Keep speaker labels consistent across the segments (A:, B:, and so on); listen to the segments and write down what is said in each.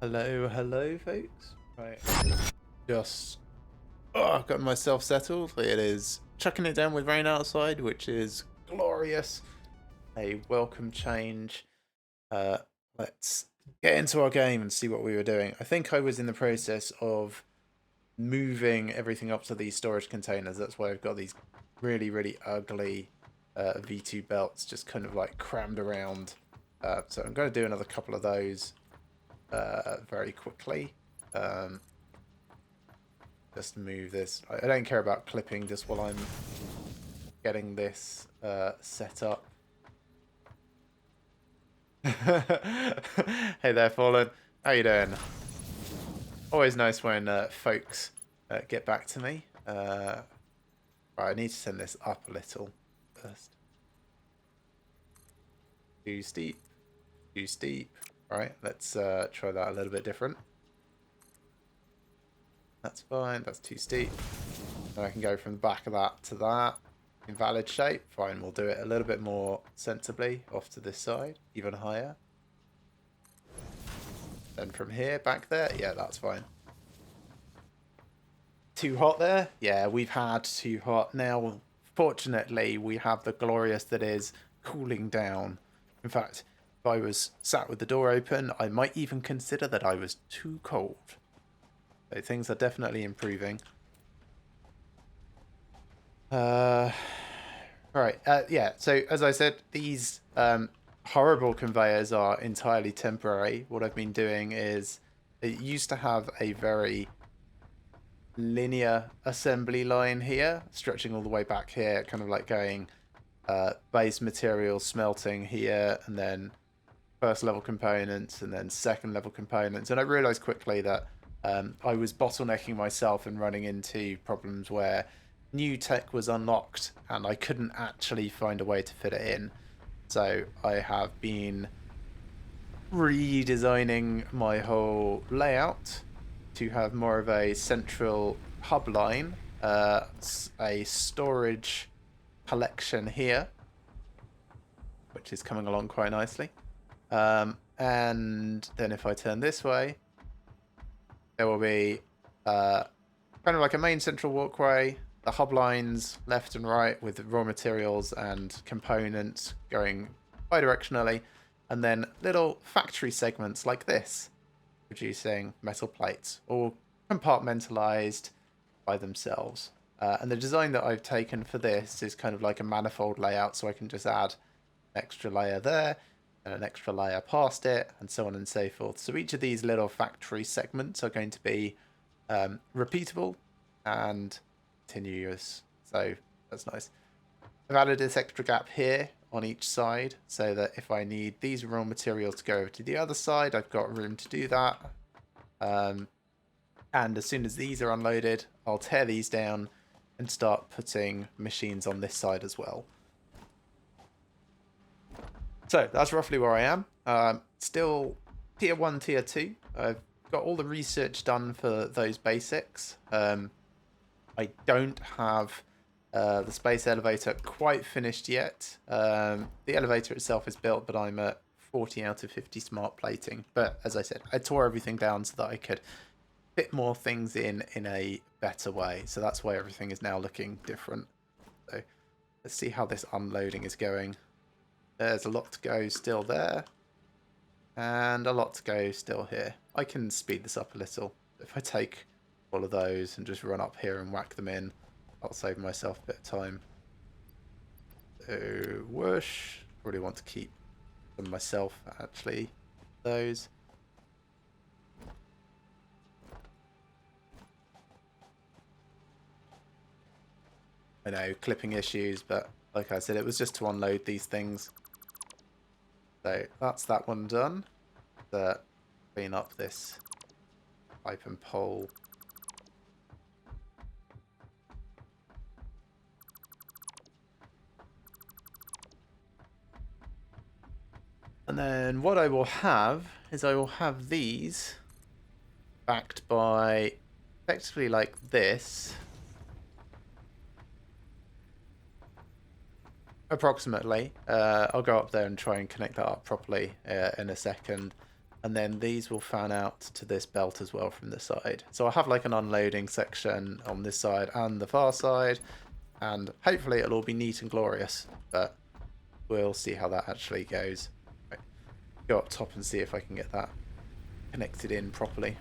A: Hello, folks. Right, just got myself settled. It is chucking it down with rain outside, which is glorious. A welcome change. Uh, let's get into our game and see what we were doing. I think I was in the process of moving everything up to these storage containers. That's why I've got these really ugly V2 belts just kind of like crammed around. So I'm going to do another couple of those very quickly. Just move this. I don't care about clipping just while I'm getting this set up. Hey there, Fallen. How you doing? Always nice when folks get back to me. Right, I need to send this up a little first. Too steep. Too steep. Right, let's try that a little bit different. That's fine. That's too steep. And I can go from the back of that to that. Invalid shape. Fine, we'll do it a little bit more sensibly off to this side. Even higher. Then from here, back there. Yeah, that's fine. Too hot there? Yeah, we've had too hot. Now, fortunately, we have the glorious that is cooling down. In fact, if I was sat with the door open, I might even consider that I was too cold. So things are definitely improving. Right. Yeah, so as I said, these horrible conveyors are entirely temporary. What I've been doing is it used to have a very linear assembly line here, stretching all the way back here, kind of like going base material smelting here, and then first level components, and then second level components. And I realized quickly that I was bottlenecking myself and running into problems where new tech was unlocked and I couldn't actually find a way to fit it in. So I have been redesigning my whole layout to have more of a central hub line, a storage collection here, which is coming along quite nicely. And then if I turn this way, there will be kind of like a main central walkway, the hub lines left and right with raw materials and components going bidirectionally, and then little factory segments like this, producing metal plates, all compartmentalized by themselves. And the design that I've taken for this is kind of like a manifold layout, so I can just add an extra layer there and an extra layer past it, and so on and so forth. So each of these little factory segments are going to be repeatable and continuous. So that's nice. I've added this extra gap here on each side so that if I need these raw materials to go over to the other side, I've got room to do that. And as soon as these are unloaded, I'll tear these down and start putting machines on this side as well. So that's roughly where I am. Still tier 1, tier 2. I've got all the research done for those basics. I don't have the space elevator quite finished yet. The elevator itself is built, but I'm at 40 out of 50 smart plating. But as I said, I tore everything down so that I could fit more things in a better way. So that's why everything is now looking different. So let's see how this unloading is going. There's a lot to go still there. And a lot to go still here. I can speed this up a little. If I take all of those and just run up here and whack them in, I'll save myself a bit of time. So, whoosh. Probably want to keep them myself, actually. Those. I know, clipping issues, but like I said, it was just to unload these things. So, that's that one done. Clean up this pipe and pole. And then what I will have is I will have these backed by effectively like this. Approximately. I'll go up there and try and connect that up properly in a second. And then these will fan out to this belt as well from the side. So I'll have like an unloading section on this side and the far side. And hopefully it'll all be neat and glorious. But we'll see how that actually goes. Right. Go up top and see if I can get that connected in properly.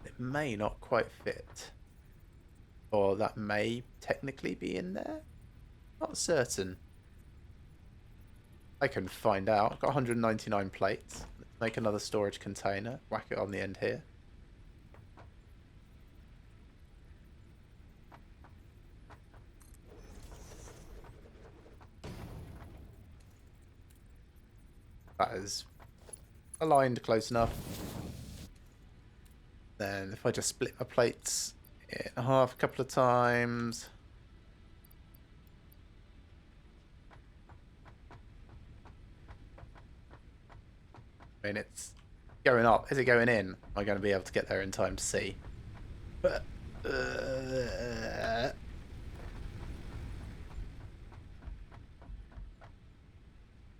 A: It may not quite fit. Or that may technically be in there. Not certain. I can find out. I've got 199 plates. Let's make another storage container. Whack it on the end here. That is aligned close enough. Then if I just split my plates in half a couple of times. I mean, it's going up. Is it going in? Am I going to be able to get there in time to see? But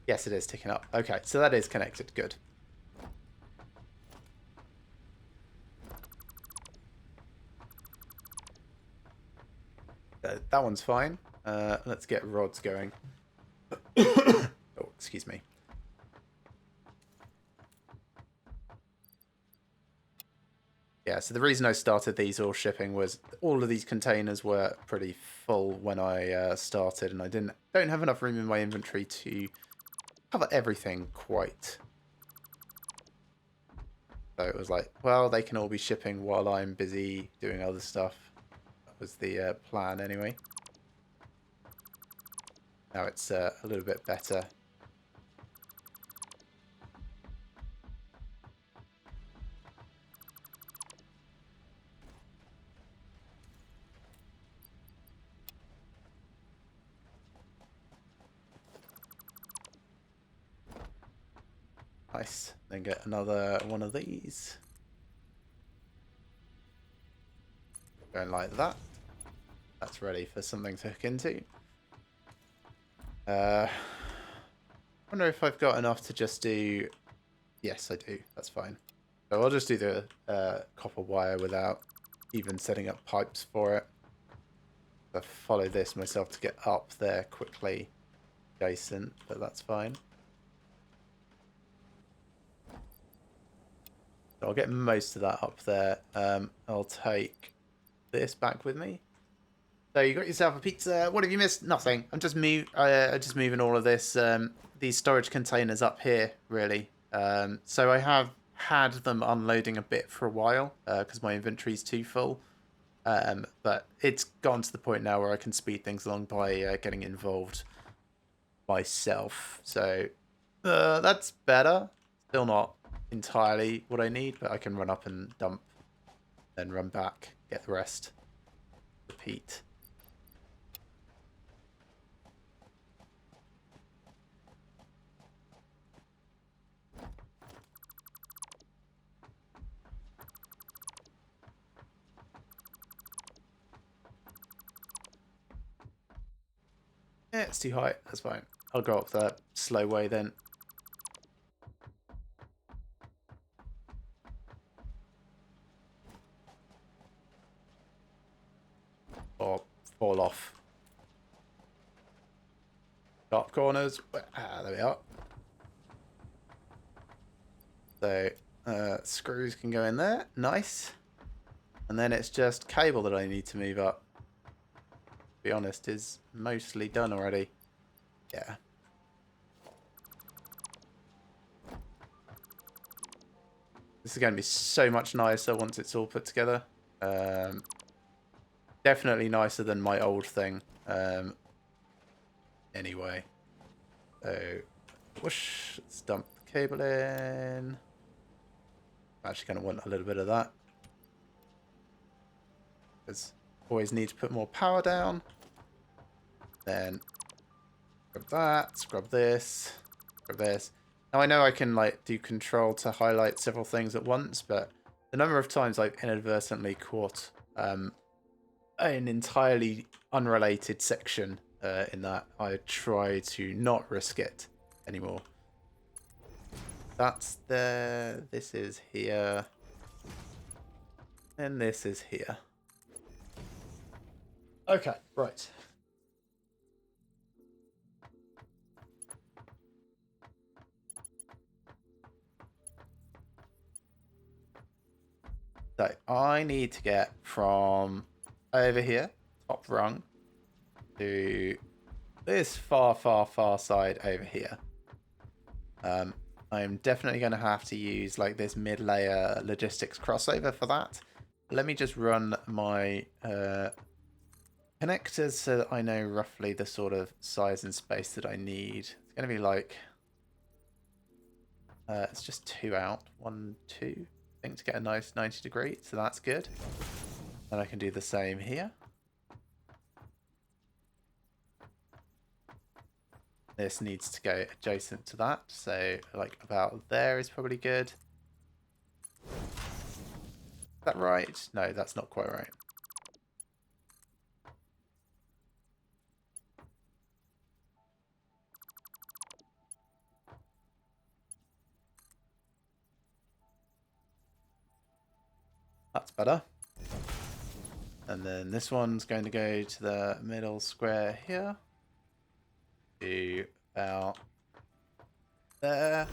A: yes, it is ticking up. Okay, so that is connected. Good. That one's fine. Let's get rods going. Oh, excuse me. Yeah, so the reason I started these all shipping was all of these containers were pretty full when I started, and I don't have enough room in my inventory to cover everything quite. So it was like, well, they can all be shipping while I'm busy doing other stuff. That was the plan anyway. Now it's a little bit better. Nice. Then get another one of these. Going like that. That's ready for something to hook into. I wonder if I've got enough to just do... Yes, I do. That's fine. So I'll just do the copper wire without even setting up pipes for it. I follow this myself to get up there quickly adjacent, but that's fine. So I'll get most of that up there. I'll take this back with me. So you got yourself a pizza. What have you missed? Nothing. I'm just moving all of this these storage containers up here, really. So I have had them unloading a bit for a while because my inventory's too full. But it's gone to the point now where I can speed things along by getting involved myself. So that's better. Still not entirely what I need, but I can run up and dump, then run back, get the rest. Repeat. Yeah, it's too high. That's fine. I'll go up the slow way then. Or fall off. Sharp corners. Ah, there we are. So, screws can go in there. Nice. And then it's just cable that I need to move up. To be honest, is mostly done already. Yeah. This is going to be so much nicer once it's all put together. Definitely nicer than my old thing. Anyway. So, whoosh. Let's dump the cable in. I'm actually going to want a little bit of that. Because always need to put more power down. Then scrub that, scrub this, scrub this. Now I know I can like do control to highlight several things at once, but the number of times I've inadvertently caught an entirely unrelated section in that, I try to not risk it. anymore. That's there. This is here. And this is here. Okay, right. So I need to get from over here, top rung, to this far, far, far side over here. I'm definitely going to have to use like this mid-layer logistics crossover for that. Let me just run my connectors so that I know roughly the sort of size and space that I need. It's going to be like, it's just 2 out, 1, 2, I think, to get a nice 90 degree, so that's good. And I can do the same here. This needs to go adjacent to that, so like about there is probably good. Is that right? No, that's not quite right. That's better. And then this one's going to go to the middle square here. To about there.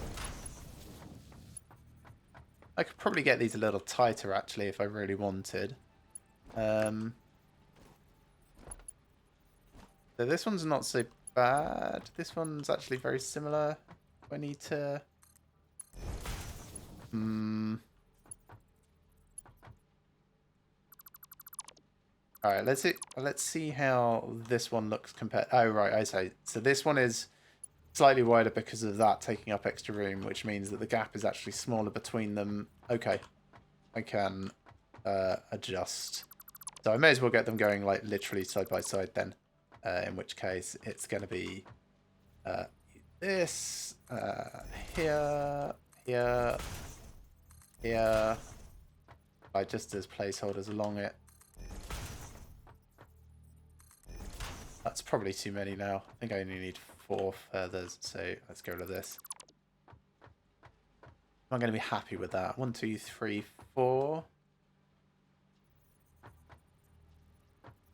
A: I could probably get these a little tighter actually if I really wanted. So this one's not so bad. This one's actually very similar. I need to... Alright, let's see how this one looks compared. Oh right, I say. So this one is slightly wider because of that taking up extra room, which means that the gap is actually smaller between them. Okay. I can adjust. So I may as well get them going like literally side by side then. In which case it's going to be this here, here, here. Like just as placeholders along it. That's probably too many now. I think I only need 4 feathers, so let's go with this. I'm going to be happy with that. 1, 2, 3, 4.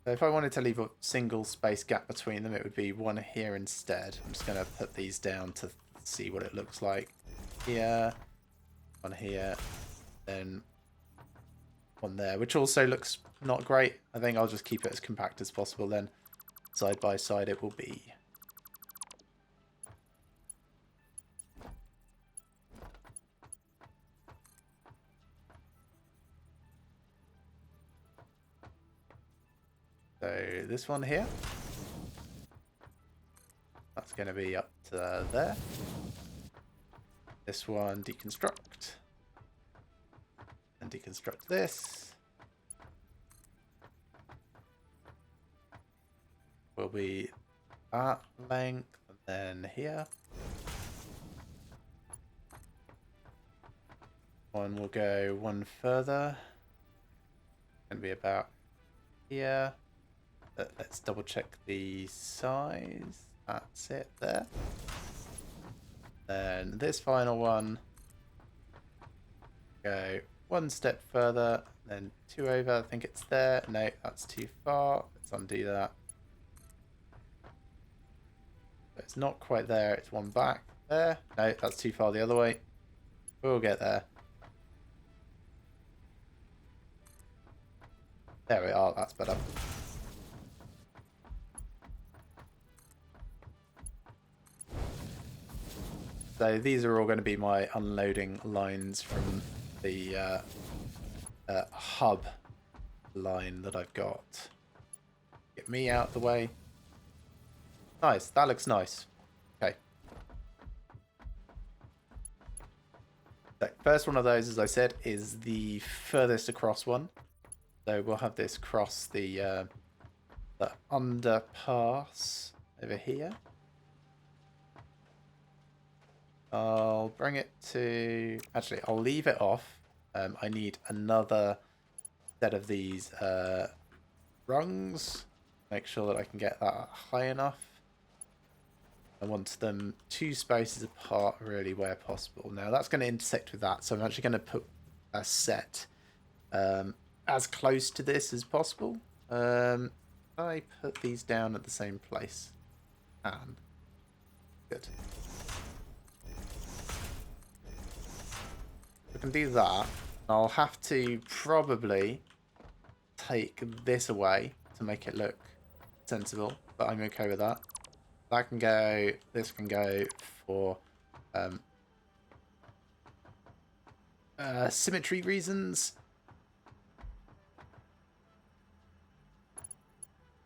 A: So if I wanted to leave a single space gap between them, it would be 1 here instead. I'm just going to put these down to see what it looks like. Here, 1 here, then 1 there, which also looks not great. I think I'll just keep it as compact as possible then. Side by side it will be. So this one here, that's going to be up to there. This one deconstruct, and deconstruct this. Will be that length, and then here. One will go 1 further, and be about here. Let's double check the size. That's it there. Then this final one, go 1 step further, then 2 over. I think it's there. No, that's too far. Let's undo that. It's not quite there. It's 1 back there. No, that's too far the other way. We'll get there. There we are. That's better. So these are all going to be my unloading lines from the hub line that I've got. Get me out the way. Nice, that looks nice. Okay. So first one of those, as I said, is the furthest across one. So we'll have this cross the underpass over here. I'll bring it to... Actually, I'll leave it off. I need another set of these rungs. Make sure that I can get that high enough. I want them 2 spaces apart, really, where possible. Now, that's going to intersect with that, so I'm actually going to put a set as close to this as possible. I put these down at the same place. And good. We can do that. I'll have to probably take this away to make it look sensible, but I'm okay with that. That can go, this can go for symmetry reasons.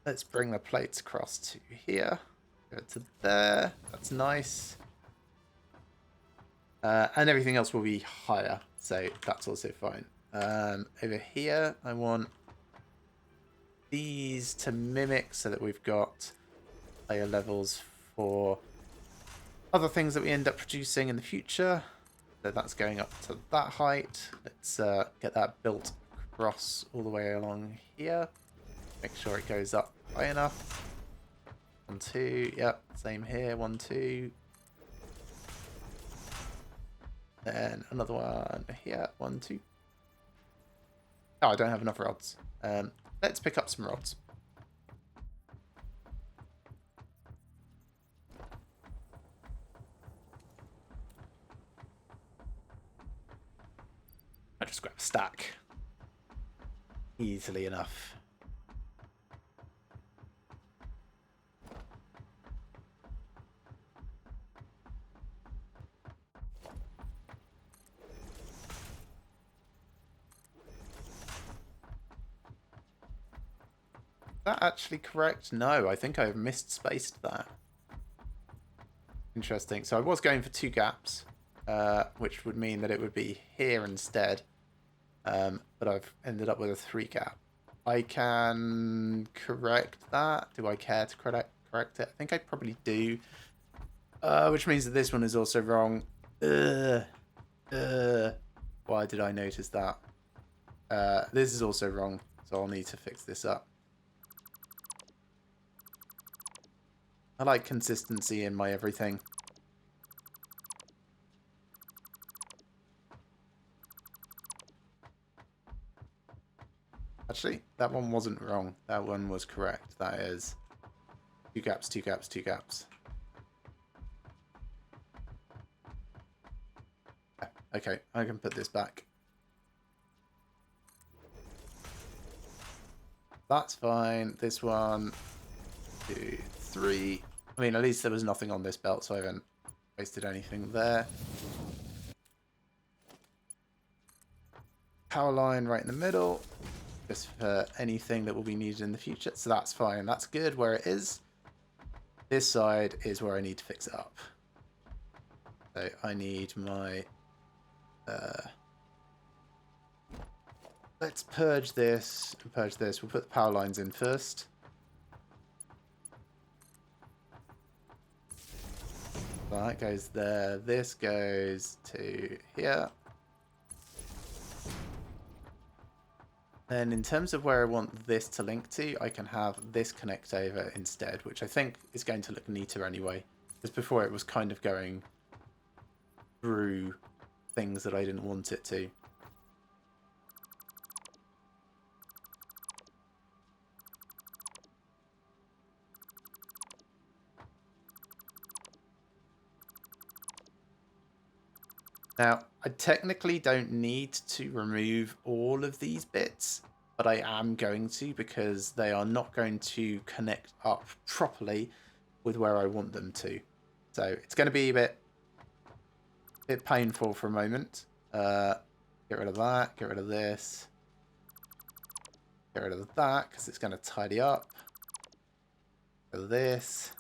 A: Let's bring the plates across to here. Go to there. That's nice. And everything else will be higher, so that's also fine. Over here, I want these to mimic so that we've got higher levels for other things that we end up producing in the future. So that's going up to that height. Let's get that built across all the way along here. Make sure it goes up high enough. 1, 2, yep, same here, 1, 2. Then another one here, 1, 2. Oh, I don't have enough rods. Let's pick up some rods. I just grab a stack. Easily enough. Is that actually correct? No, I think I've misspaced that. Interesting. So I was going for 2 gaps, which would mean that it would be here instead. But I've ended up with a 3 gap. I can correct that. Do I care to correct it? I think I probably do. Which means that this one is also wrong. Why did I notice that? This is also wrong, so I'll need to fix this up. I like consistency in my everything. Actually, that one wasn't wrong. That one was correct. That is 2 gaps, 2 gaps, 2 gaps. Okay, I can put this back. That's fine. This one, 2, 3. I mean, at least there was nothing on this belt, so I haven't wasted anything there. Power line right in the middle, just for anything that will be needed in the future. So that's fine. That's good where it is. This side is where I need to fix it up. So I need my... let's purge this and purge this. We'll put the power lines in first. That goes there. This goes to here. Then in terms of where I want this to link to, I can have this connect over instead, which I think is going to look neater anyway. Because before it was kind of going through things that I didn't want it to. Now, I technically don't need to remove all of these bits, but I am going to because they are not going to connect up properly with where I want them to. So it's going to be a bit painful for a moment. Get rid of that, get rid of this. Get rid of that because it's going to tidy up. Get rid of this.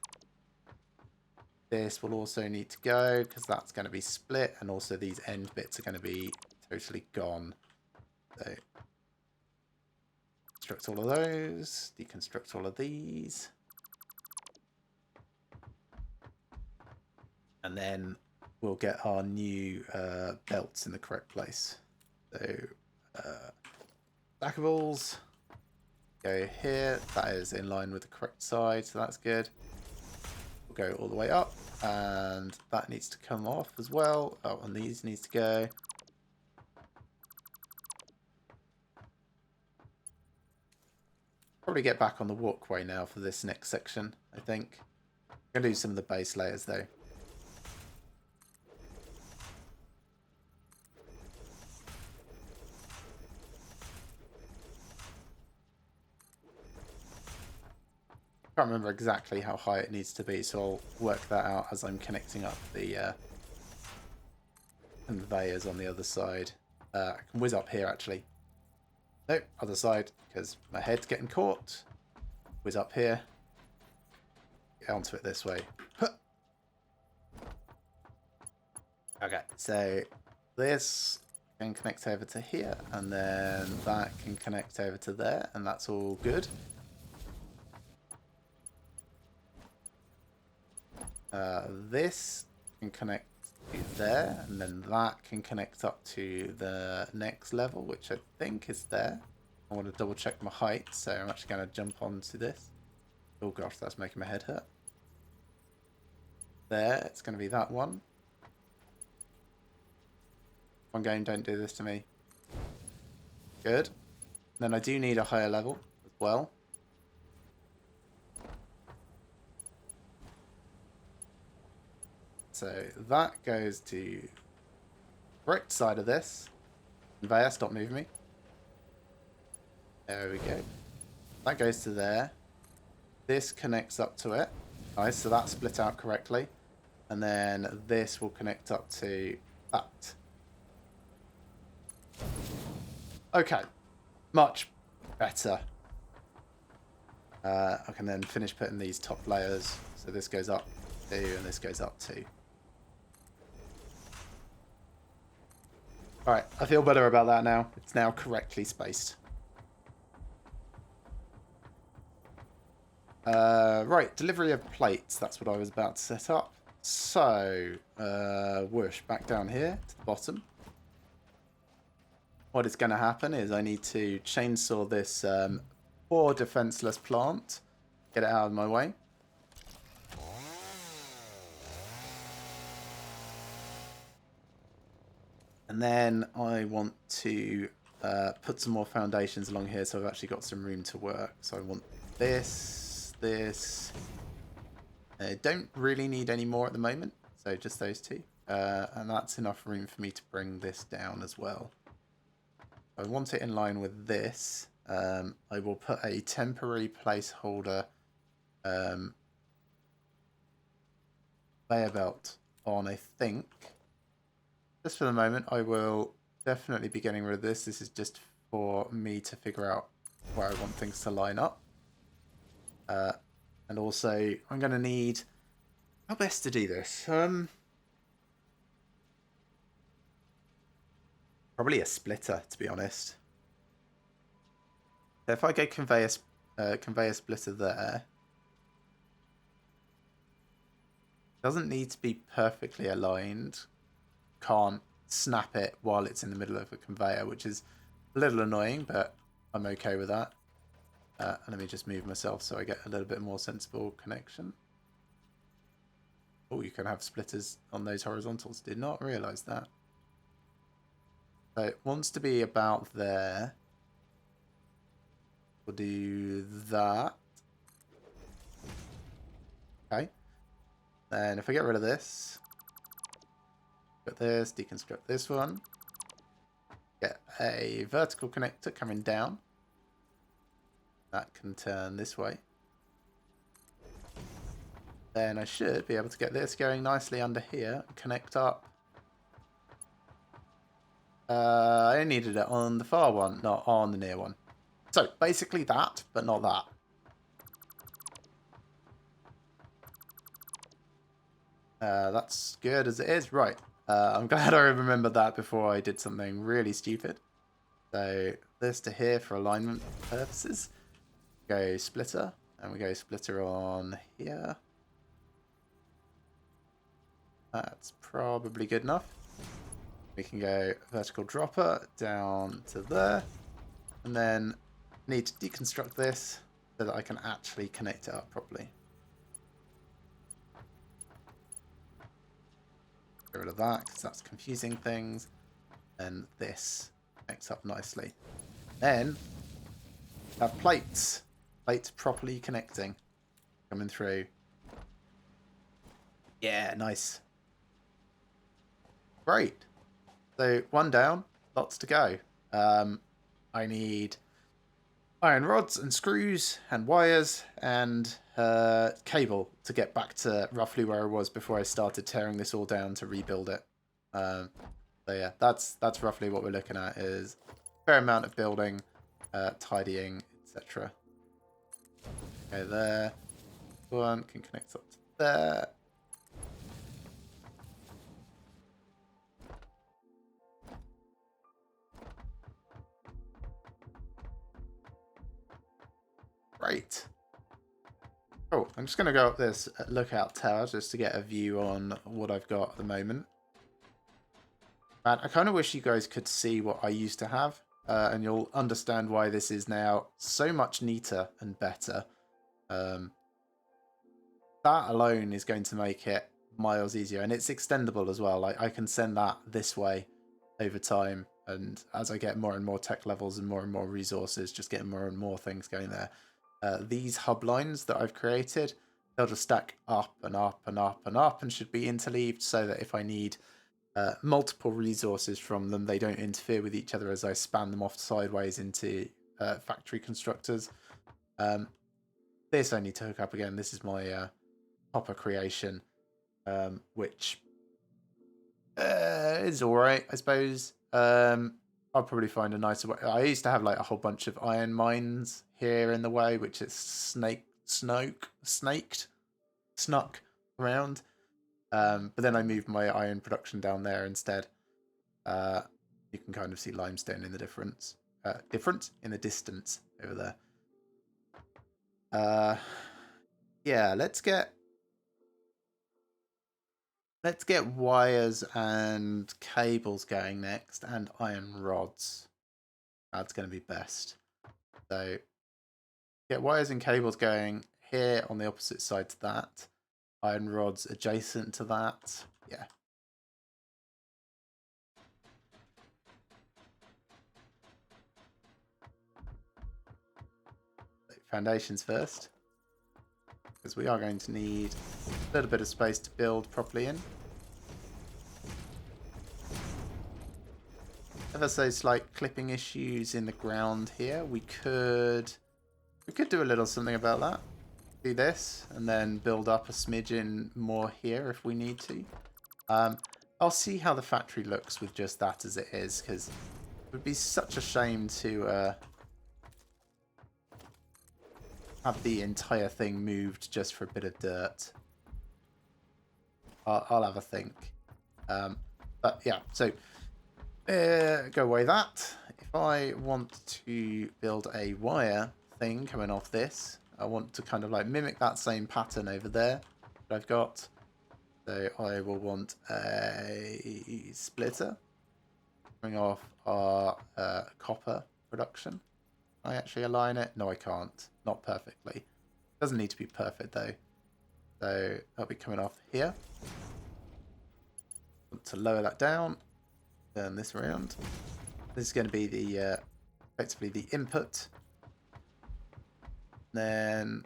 A: This will also need to go because that's going to be split, and also these end bits are going to be totally gone. So deconstruct all of those, deconstruct all of these. And then we'll get our new belts in the correct place. So stackables go here. That is in line with the correct side, so that's good. We'll go all the way up. And that needs to come off as well. Oh, and these needs to go. Probably get back on the walkway now for this next section, I think. I'm going to do some of the base layers though. I can't remember exactly how high it needs to be, so I'll work that out as I'm connecting up the conveyors on the other side. I can whiz up here actually. Nope, other side, because my head's getting caught. Whiz up here. Get onto it this way. Okay, so this can connect over to here, and then that can connect over to there, and that's all good. This can connect to there, and then that can connect up to the next level, which I think is there. I want to double check my height, so I'm actually going to jump onto this. Oh gosh, that's making my head hurt. There, it's going to be that one. One game, don't do this to me. Good. Then I do need a higher level as well. So that goes to the right side of this. Conveyor, stop moving me. There we go. That goes to there. This connects up to it. Nice, so that's split out correctly. And then this will connect up to that. Okay. Much better. I can then finish putting these top layers. So this goes up 2 and this goes up 2. Alright, I feel better about that now. It's now correctly spaced. Right, delivery of plates. That's what I was about to set up. So, whoosh, back down here to the bottom. What is going to happen is I need to chainsaw this poor defenseless plant. Get it out of my way. And then I want to put some more foundations along here so I've actually got some room to work. So I want this, this. I don't really need any more at the moment, so just those two. And that's enough room for me to bring this down as well. I want it in line with this. I will put a temporary placeholder conveyor belt on, I think. Just for the moment, I will definitely be getting rid of this. This is just for me to figure out where I want things to line up. And also, I'm going to need... How best to do this? Probably a splitter, to be honest. If I go conveyor splitter there... Doesn't need to be perfectly aligned. Can't snap it while it's in the middle of a conveyor, which is a little annoying, but I'm okay with that. Let me just move myself so I get a little bit more sensible connection. Oh, you can have splitters on those horizontals. Did not realise that. So it wants to be about there. We'll do that. Okay. Then if I get rid of this, got this, deconstruct this one, get a vertical connector coming down. That can turn this way. Then I should be able to get this going nicely under here and connect up. I needed it on the far one, not on the near one. So basically that, but not that. That's good as it is. Right. I'm glad I remembered that before I did something really stupid. So this to here for alignment purposes. Go splitter, and we go splitter on here. That's probably good enough. We can go vertical dropper down to there, and then need to deconstruct this so that I can actually connect it up properly. Get rid of that because that's confusing things. And this connects up nicely. Then have plates. Plates properly connecting. Coming through. Yeah, nice. Great. So one down, lots to go. I need iron rods and screws and wires and cable to get back to roughly where I was before I started tearing this all down to rebuild it. So yeah, that's roughly what we're looking at, is a fair amount of building, tidying, etc. Okay, there. One can connect up to there. Great. Oh, I'm just going to go up this lookout tower just to get a view on what I've got at the moment. And I kind of wish you guys could see what I used to have, and you'll understand why this is now so much neater and better. That alone is going to make it miles easier, and it's extendable as well. Like, I can send that this way over time, and as I get more and more tech levels and more resources, just getting more and more things going there. These hub lines that I've created, they'll just stack up and up and up and up and should be interleaved so that if I need multiple resources from them, they don't interfere with each other as I span them off sideways into factory constructors. This I need to hook up again. This is my copper creation, which is alright, I suppose. I'll probably find a nicer way. I used to have like a whole bunch of iron mines here in the way, which is snuck around. But then I moved my iron production down there instead. You can kind of see limestone in the difference in the distance over there. Yeah, let's get wires and cables going next, and iron rods. That's going to be best. So get wires and cables going here on the opposite side to that. Iron rods adjacent to that. Yeah. Foundations first, because we are going to need a little bit of space to build properly in. Ever so slight clipping issues in the ground here. We could do a little something about that. Do this and then build up a smidgen more here if we need to. I'll see how the factory looks with just that as it is, because it would be such a shame to have the entire thing moved just for a bit of dirt. I'll have a think. But yeah, so go away that. If I want to build a wire thing coming off this, I want to kind of like mimic that same pattern over there that I've got. So I will want a splitter coming off our copper production. Can I actually align it? No, I can't. Not perfectly. Doesn't need to be perfect though. So that'll be coming off here. Want to lower that down. Turn this around. This is going to be the effectively the input. Then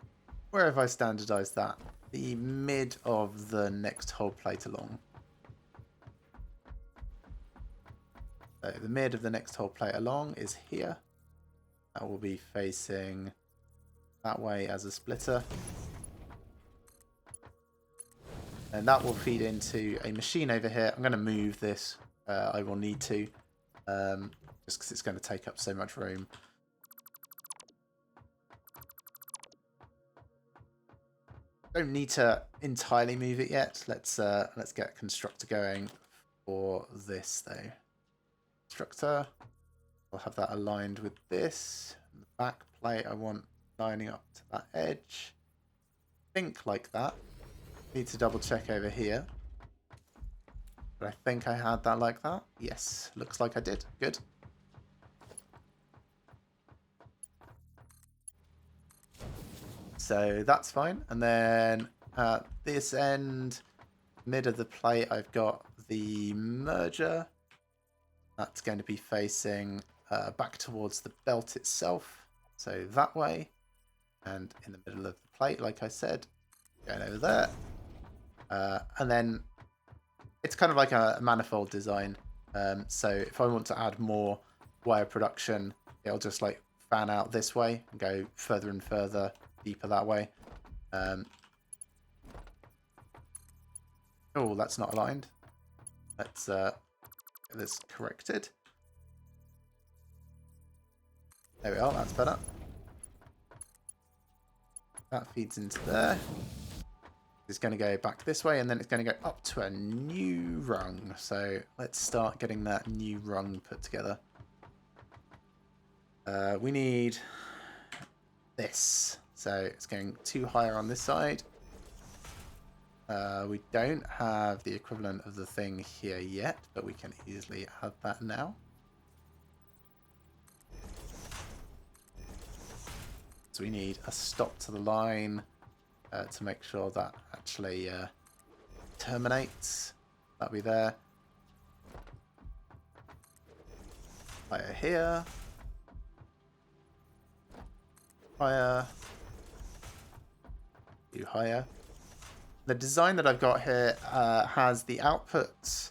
A: where have I standardized that? The mid of the next whole plate along. So the mid of the next whole plate along is here. That will be facing that way as a splitter. And that will feed into a machine over here. I'm going to move this. I will need to. Just because it's going to take up so much room. Don't need to entirely move it yet. Let's get constructor going for this though. Constructor. I'll have that aligned with this. And the back plate I want lining up to that edge. Think like that. Need to double check over here. But I think I had that like that. Yes, looks like I did. Good. So that's fine. And then this end, mid of the plate, I've got the merger. That's going to be facing back towards the belt itself. So that way. And in the middle of the plate, like I said, going over there. And then it's kind of like a manifold design. So if I want to add more wire production, it'll just like fan out this way and go further and further, deeper that way. Oh, that's not aligned. Let's get this corrected. There we are, that's better. That feeds into there. It's going to go back this way, and then it's going to go up to a new rung. So let's start getting that new rung put together. We need this. So it's going 2 higher on this side. We don't have the equivalent of the thing here yet, but we can easily add that now. So we need a stop to the line to make sure that actually terminates. That'll be there. Higher here. Higher. Do higher. The design that I've got here has the outputs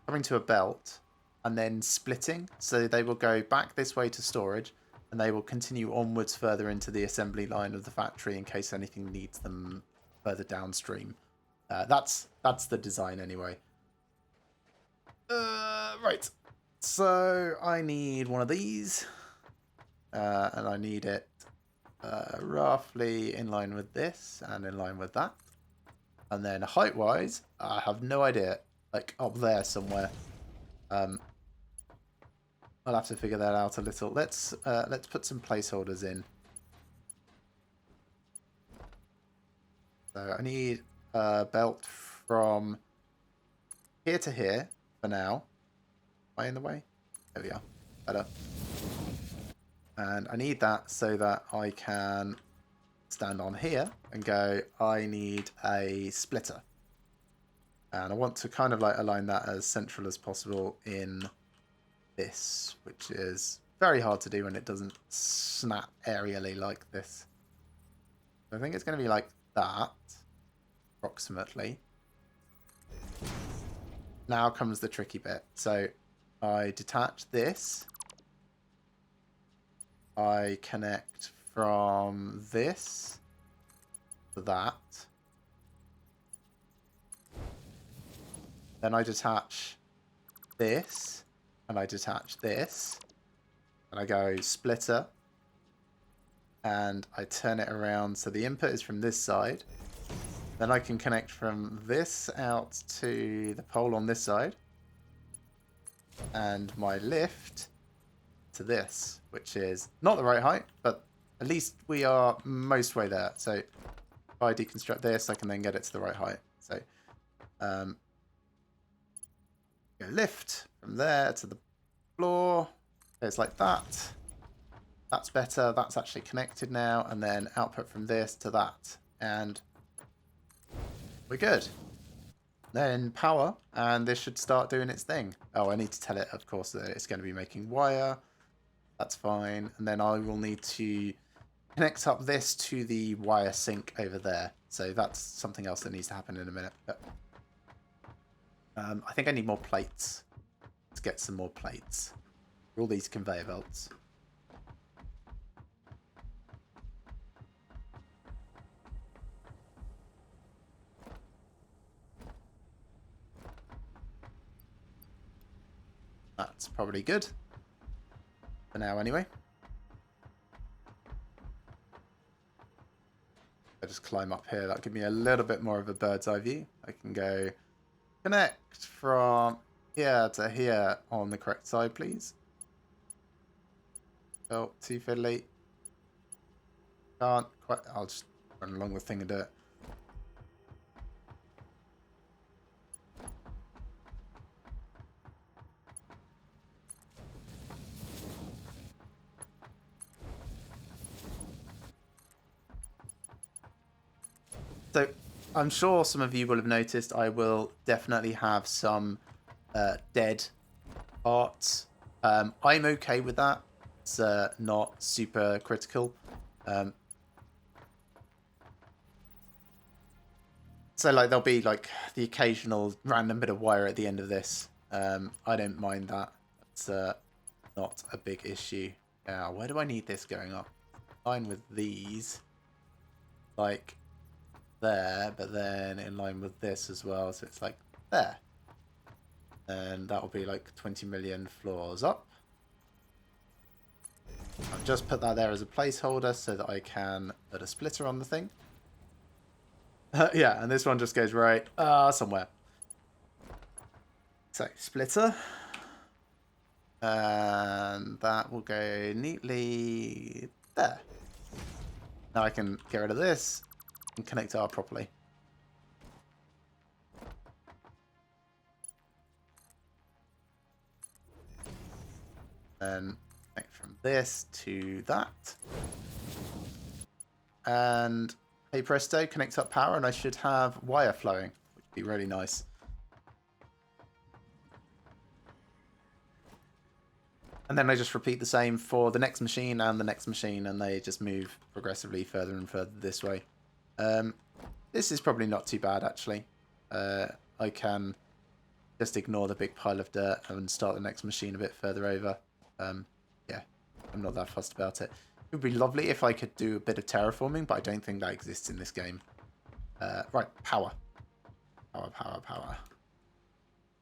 A: coming to a belt and then splitting. So they will go back this way to storage, and they will continue onwards further into the assembly line of the factory in case anything needs them further downstream. That's the design anyway. Right. So I need one of these. And I need it roughly in line with this and in line with that. And then height-wise, I have no idea. Like up there somewhere. I'll have to figure that out a little. Let's put some placeholders in. So I need a belt from here to here for now. Am I in the way? There we are. Better. And I need that so that I can stand on here and go, I need a splitter. And I want to kind of like align that as central as possible in this, which is very hard to do when it doesn't snap aerially like this. I think it's going to be like that, approximately. Now comes the tricky bit. So I detach this. I connect from this to that. Then I detach this. And I detach this. And I go splitter. And I turn it around so the input is from this side. Then I can connect from this out to the pole on this side. And my lift to this, which is not the right height, but at least we are most way there. So if I deconstruct this, I can then get it to the right height. So go lift from there to the floor. It's like that. That's better. That's actually connected now. And then output from this to that. And we're good. Then power, and this should start doing its thing. Oh, I need to tell it, of course, that it's going to be making wire. That's fine. And then I will need to connect up this to the wire sink over there. So that's something else that needs to happen in a minute. But, I think I need more plates. Let's get some more plates for all these conveyor belts. That's probably good. For now, anyway. I just climb up here. That'll give me a little bit more of a bird's eye view. I can go connect from here to here on the correct side, please. Oh, too fiddly. Can't quite. I'll just run along the thing and do it. So I'm sure some of you will have noticed I will definitely have some dead parts. I'm okay with that. It's not super critical. So like there'll be like the occasional random bit of wire at the end of this. I don't mind that. It's not a big issue. Now, where do I need this going up? In line with these, like there, but then in line with this as well. So it's like there. And that will be like 20 million floors up. I've just put that there as a placeholder so that I can put a splitter on the thing. Yeah, and this one just goes right somewhere. So, splitter. And that will go neatly there. Now I can get rid of this and connect it up properly. And connect from this to that. And hey presto, connect up power, and I should have wire flowing, which would be really nice. And then I just repeat the same for the next machine and the next machine, and they just move progressively further and further this way. This is probably not too bad, actually. I can just ignore the big pile of dirt and start the next machine a bit further over. Yeah, I'm not that fussed about it. It would be lovely if I could do a bit of terraforming, but I don't think that exists in this game. Right, power. Power.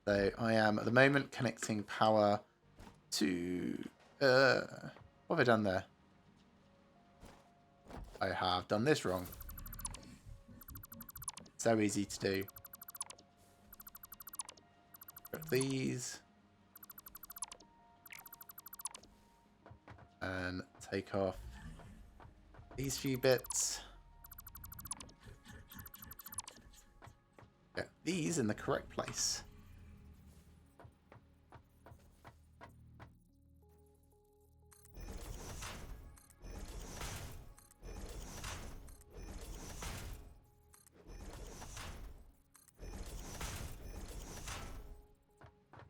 A: So I am, at the moment, connecting power to... what have I done there? I have done this wrong. So easy to do. Put these. And take off these few bits. Get these in the correct place.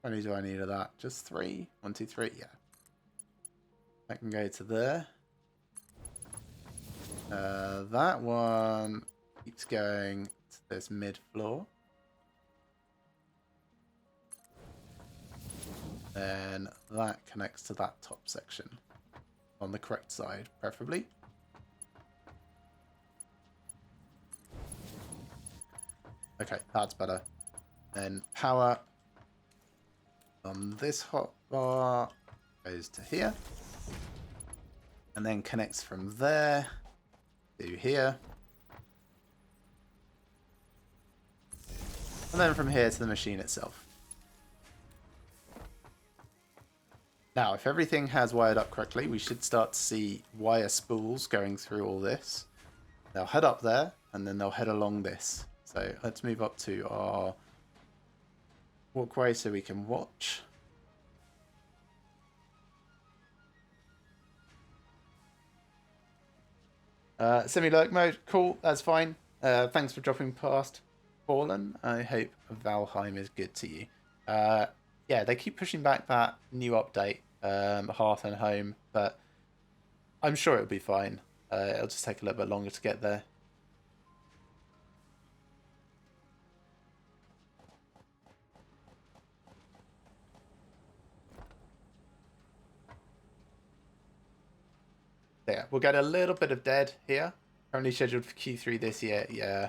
A: How many do I need of that? Just 3? 1, 2, 3, yeah. I can go to there. That one keeps going to this mid floor. Then that connects to that top section. On the correct side, preferably. Okay, that's better. Then power on this hotbar goes to here. And then connects from there to here. And then from here to the machine itself. Now, if everything has wired up correctly, we should start to see wire spools going through all this. They'll head up there, and then they'll head along this. So let's move up to our walkway so we can watch. Semi-lurk mode, cool, that's fine. Thanks for dropping past, Fallen. I hope Valheim is good to you. Yeah, they keep pushing back that new update, Hearth and Home, but I'm sure it'll be fine. It'll just take a little bit longer to get there. Yeah, we'll get a little bit of dead here. Currently scheduled for Q3 this year, yeah.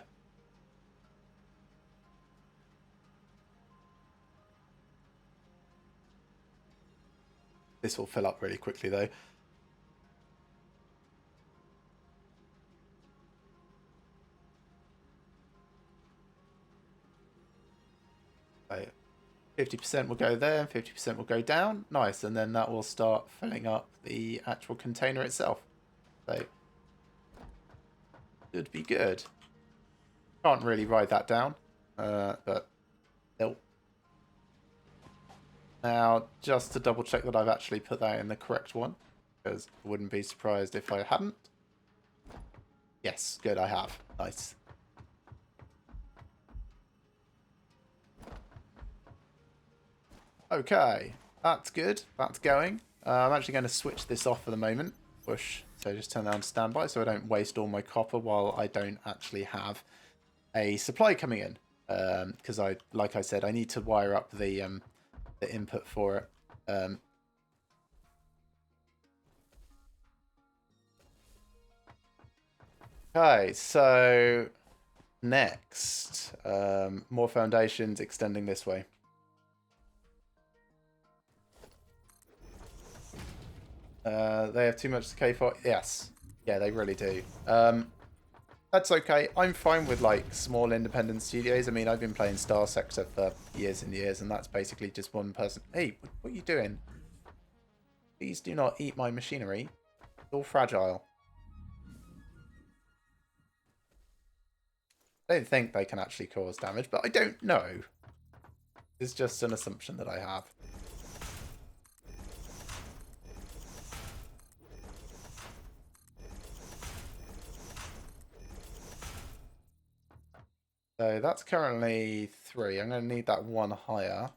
A: This will fill up really quickly though. So 50% will go there, 50% will go down. Nice, and then that will start filling up the actual container itself. So, should be good. Can't really ride that down, but nope. Now, just to double check that I've actually put that in the correct one, because I wouldn't be surprised if I hadn't. Yes, good, I have. Nice. Okay, that's good. That's going. I'm actually going to switch this off for the moment. Push. So just turn that on standby so I don't waste all my copper while I don't actually have a supply coming in. Because like I said, I need to wire up the input for it. Okay, so next, more foundations extending this way. They have too much to K for. Yes, yeah, they really do. That's okay. I'm fine with like small independent studios. I mean, I've been playing Star Sector for years and years, and that's basically just one person. Hey, what are you doing? Please do not eat my machinery. It's all fragile. I don't think they can actually cause damage, but I don't know. It's just an assumption that I have. So that's currently 3. I'm going to need that one higher.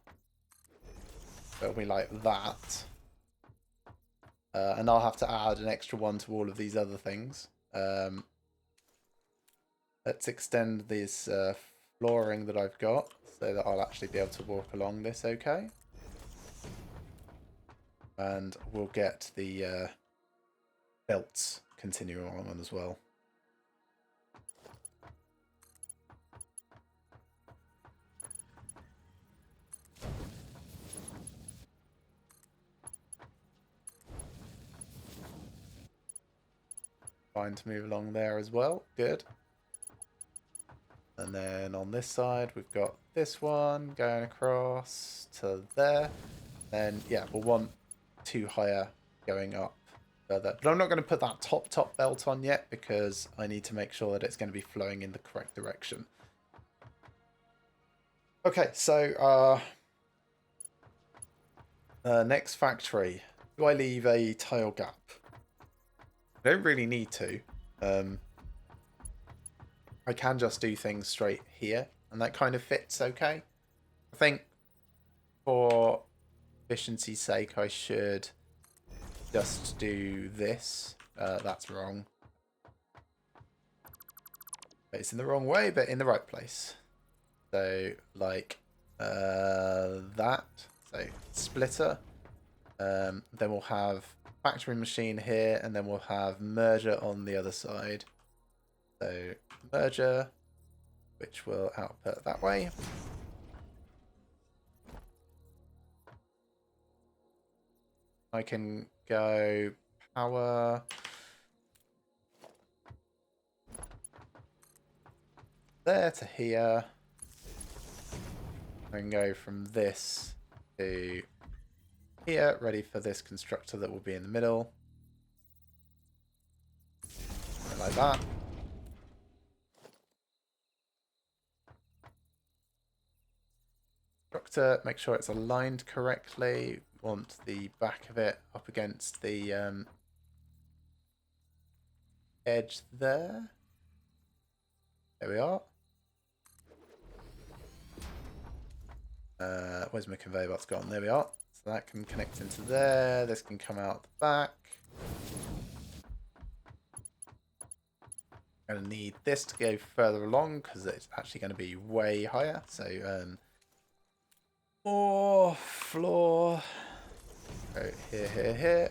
A: It'll be like that. And I'll have to add an extra one to all of these other things. Let's extend this flooring that I've got so that I'll actually be able to walk along this okay. And we'll get the belts continuing on as well. Fine to move along there as well. Good. And then on this side, we've got this one going across to there. Then, yeah, we'll want 2 higher going up further. But I'm not going to put that top belt on yet because I need to make sure that it's going to be flowing in the correct direction. Okay, so next factory. Do I leave a tile gap? I don't really need to. I can just do things straight here, and that kind of fits okay. I think for efficiency's sake, I should just do this. That's wrong. It's in the wrong way, but in the right place. So, like that. So, splitter. Then we'll have factory machine here, and then we'll have merger on the other side. So, merger, which will output that way. I can go power there to here. I can go from this to here, ready for this constructor that will be in the middle. Like that. Constructor, make sure it's aligned correctly. Want the back of it up against the edge there. There we are. Where's my conveyor belt's gone? There we are. So that can connect into there. This can come out the back. I'm going to need this to go further along because it's actually going to be way higher. So, more floor. Go here, here, here.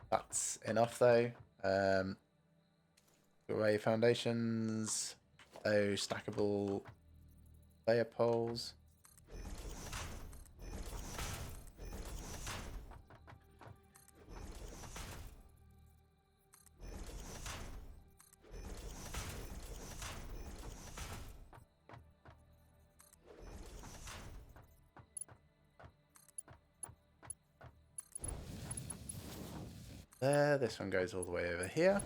A: That's enough though. Array foundations. Oh, stackable layer poles. There, this one goes all the way over here.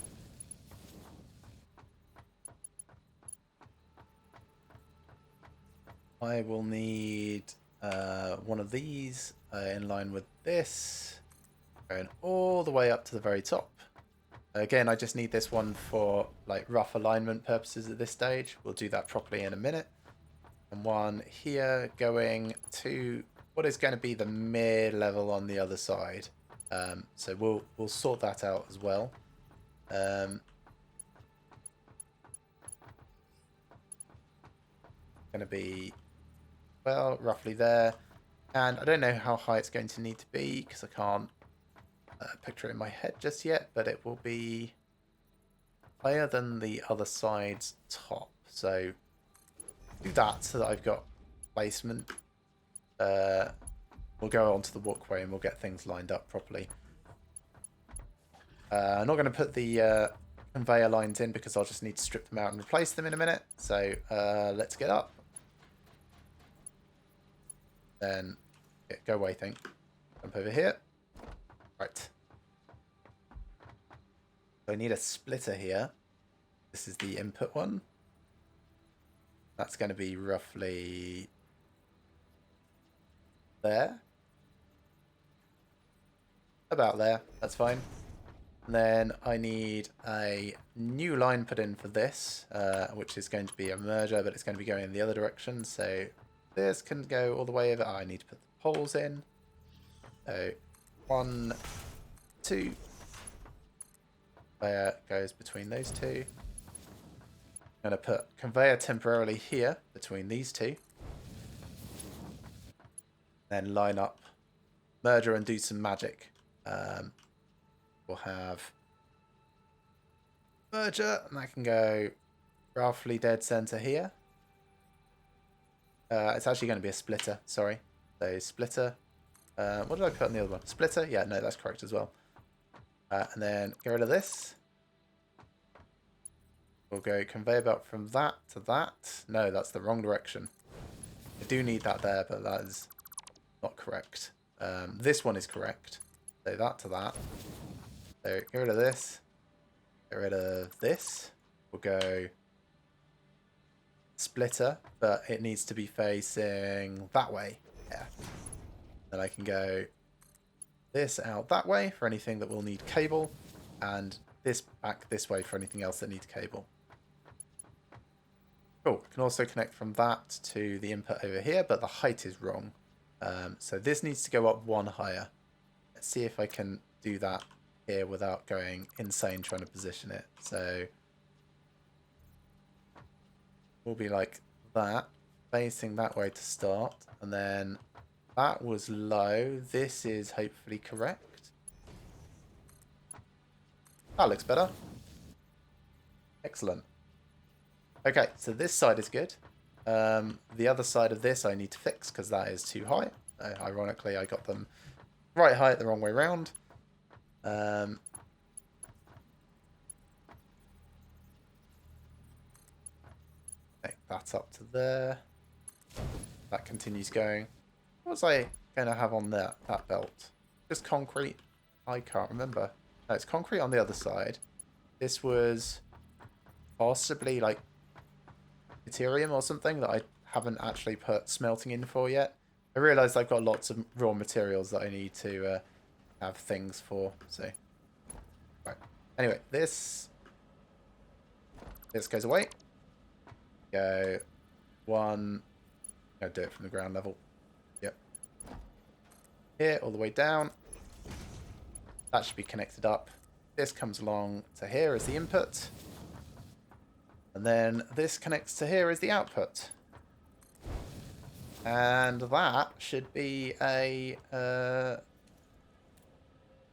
A: I will need one of these in line with this, going all the way up to the very top. Again, I just need this one for like rough alignment purposes at this stage. We'll do that properly in a minute. and one here going to what is going to be the mid-level on the other side. So we'll sort that out as well. Going to be, well, roughly there. And I don't know how high it's going to need to be because I can't picture it in my head just yet, but it will be higher than the other side's top. So do that so that I've got placement. We'll go onto the walkway and we'll get things lined up properly. I'm not going to put the conveyor lines in because I'll just need to strip them out and replace them in a minute. So let's get up. Then go away, thing. Jump over here. Right. So I need a splitter here. This is the input one. That's going to be roughly there. About there. That's fine. And then I need a new line put in for this, which is going to be a merger, but it's going to be going in the other direction. So this can go all the way over. Oh, I need to put the poles in. So 1, 2. Conveyor goes between those two. I'm going to put conveyor temporarily here between these two. Then line up merger and do some magic. We'll have merger, and that can go roughly dead center here. It's actually going to be a splitter, sorry. So splitter. What did I put on the other one? Splitter? Yeah, no, that's correct as well. And then get rid of this. We'll go conveyor belt from that to that. No, that's the wrong direction. I do need that there, but that is not correct. This one is correct. So that to that. So get rid of this. Get rid of this. We'll go splitter, but it needs to be facing that way. Yeah. Then I can go this out that way for anything that will need cable, and this back this way for anything else that needs cable. Cool. Can also connect from that to the input over here, but the height is wrong. So this needs to go up one higher. Let's see if I can do that here without going insane trying to position it. So we'll be like that, facing that way to start, and then that was low. This is hopefully correct. That looks better. Excellent. Okay, so this side is good. The other side of this I need to fix because that is too high. Ironically, I got them right height the wrong way round. Take that up to there. That continues going. What was I going to have on that belt? Just concrete? I can't remember. No, it's concrete on the other side. This was possibly like Ethereum or something that I haven't actually put smelting in for yet. I realised I've got lots of raw materials that I need to have things for. So, right. Anyway, this goes away. Go 1. I'll do it from the ground level. Yep. Here all the way down. That should be connected up. This comes along to here as the input. And then this connects to here as the output. And that should be a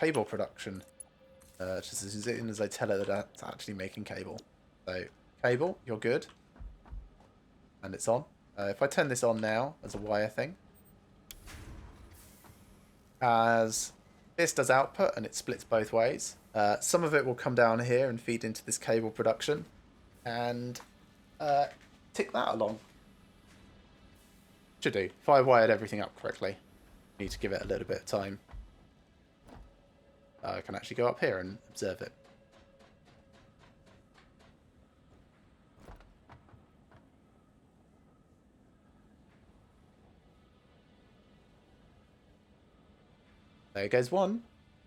A: cable production. Just as soon as I tell it that it's actually making cable. So, cable, you're good. And it's on. If I turn this on now as a wire thing, as this does output and it splits both ways, some of it will come down here and feed into this cable production and tick that along. Should do. If I wired everything up correctly, need to give it a little bit of time. I can actually go up here and observe it. There goes one.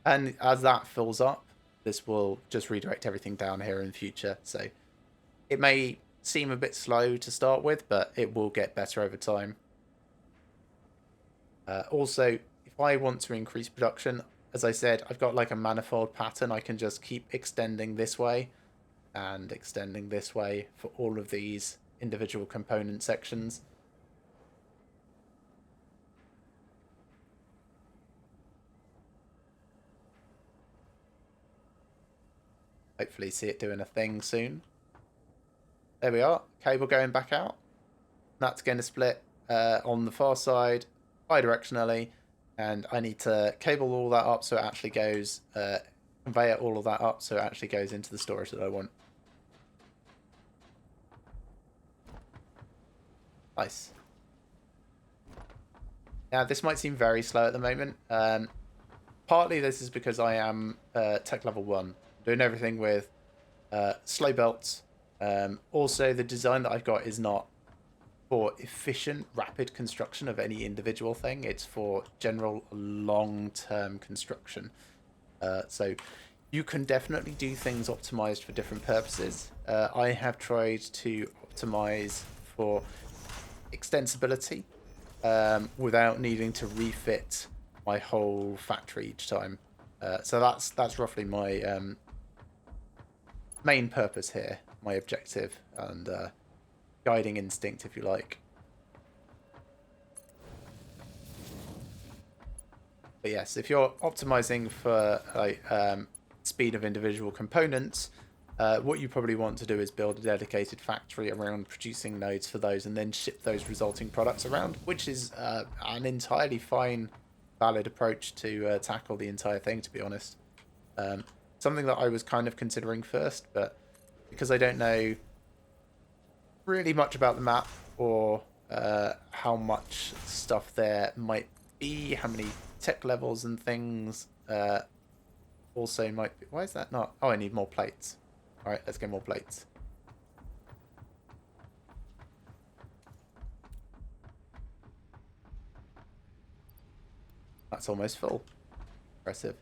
A: And as that fills up, this will just redirect everything down here in future. So it may seem a bit slow to start with, but it will get better over time. Also, if I want to increase production, as I said, I've got like a manifold pattern. I can just keep extending this way and extending this way for all of these individual component sections. Hopefully see it doing a thing soon. There we are. Cable going back out. That's going to split on the far side bidirectionally, and I need to cable all that up so it actually goes, conveyor all of that up so it actually goes into the storage that I want. Nice. Now, this might seem very slow at the moment. Partly this is because I am tech level 1, doing everything with slow belts. Also, the design that I've got is not for efficient, rapid construction of any individual thing. It's for general long-term construction. So you can definitely do things optimized for different purposes. I have tried to optimize for extensibility without needing to refit my whole factory each time. So that's roughly my main purpose here, my objective, and guiding instinct, if you like. But yes, if you're optimizing for like speed of individual components, what you probably want to do is build a dedicated factory around producing nodes for those and then ship those resulting products around, which is an entirely fine, valid approach to tackle the entire thing, to be honest. Something that I was kind of considering first, but because I don't know really much about the map or how much stuff there might be, how many tech levels and things also might be. Why is that not? Oh, I need more plates. All right, let's get more plates. That's almost full. Impressive.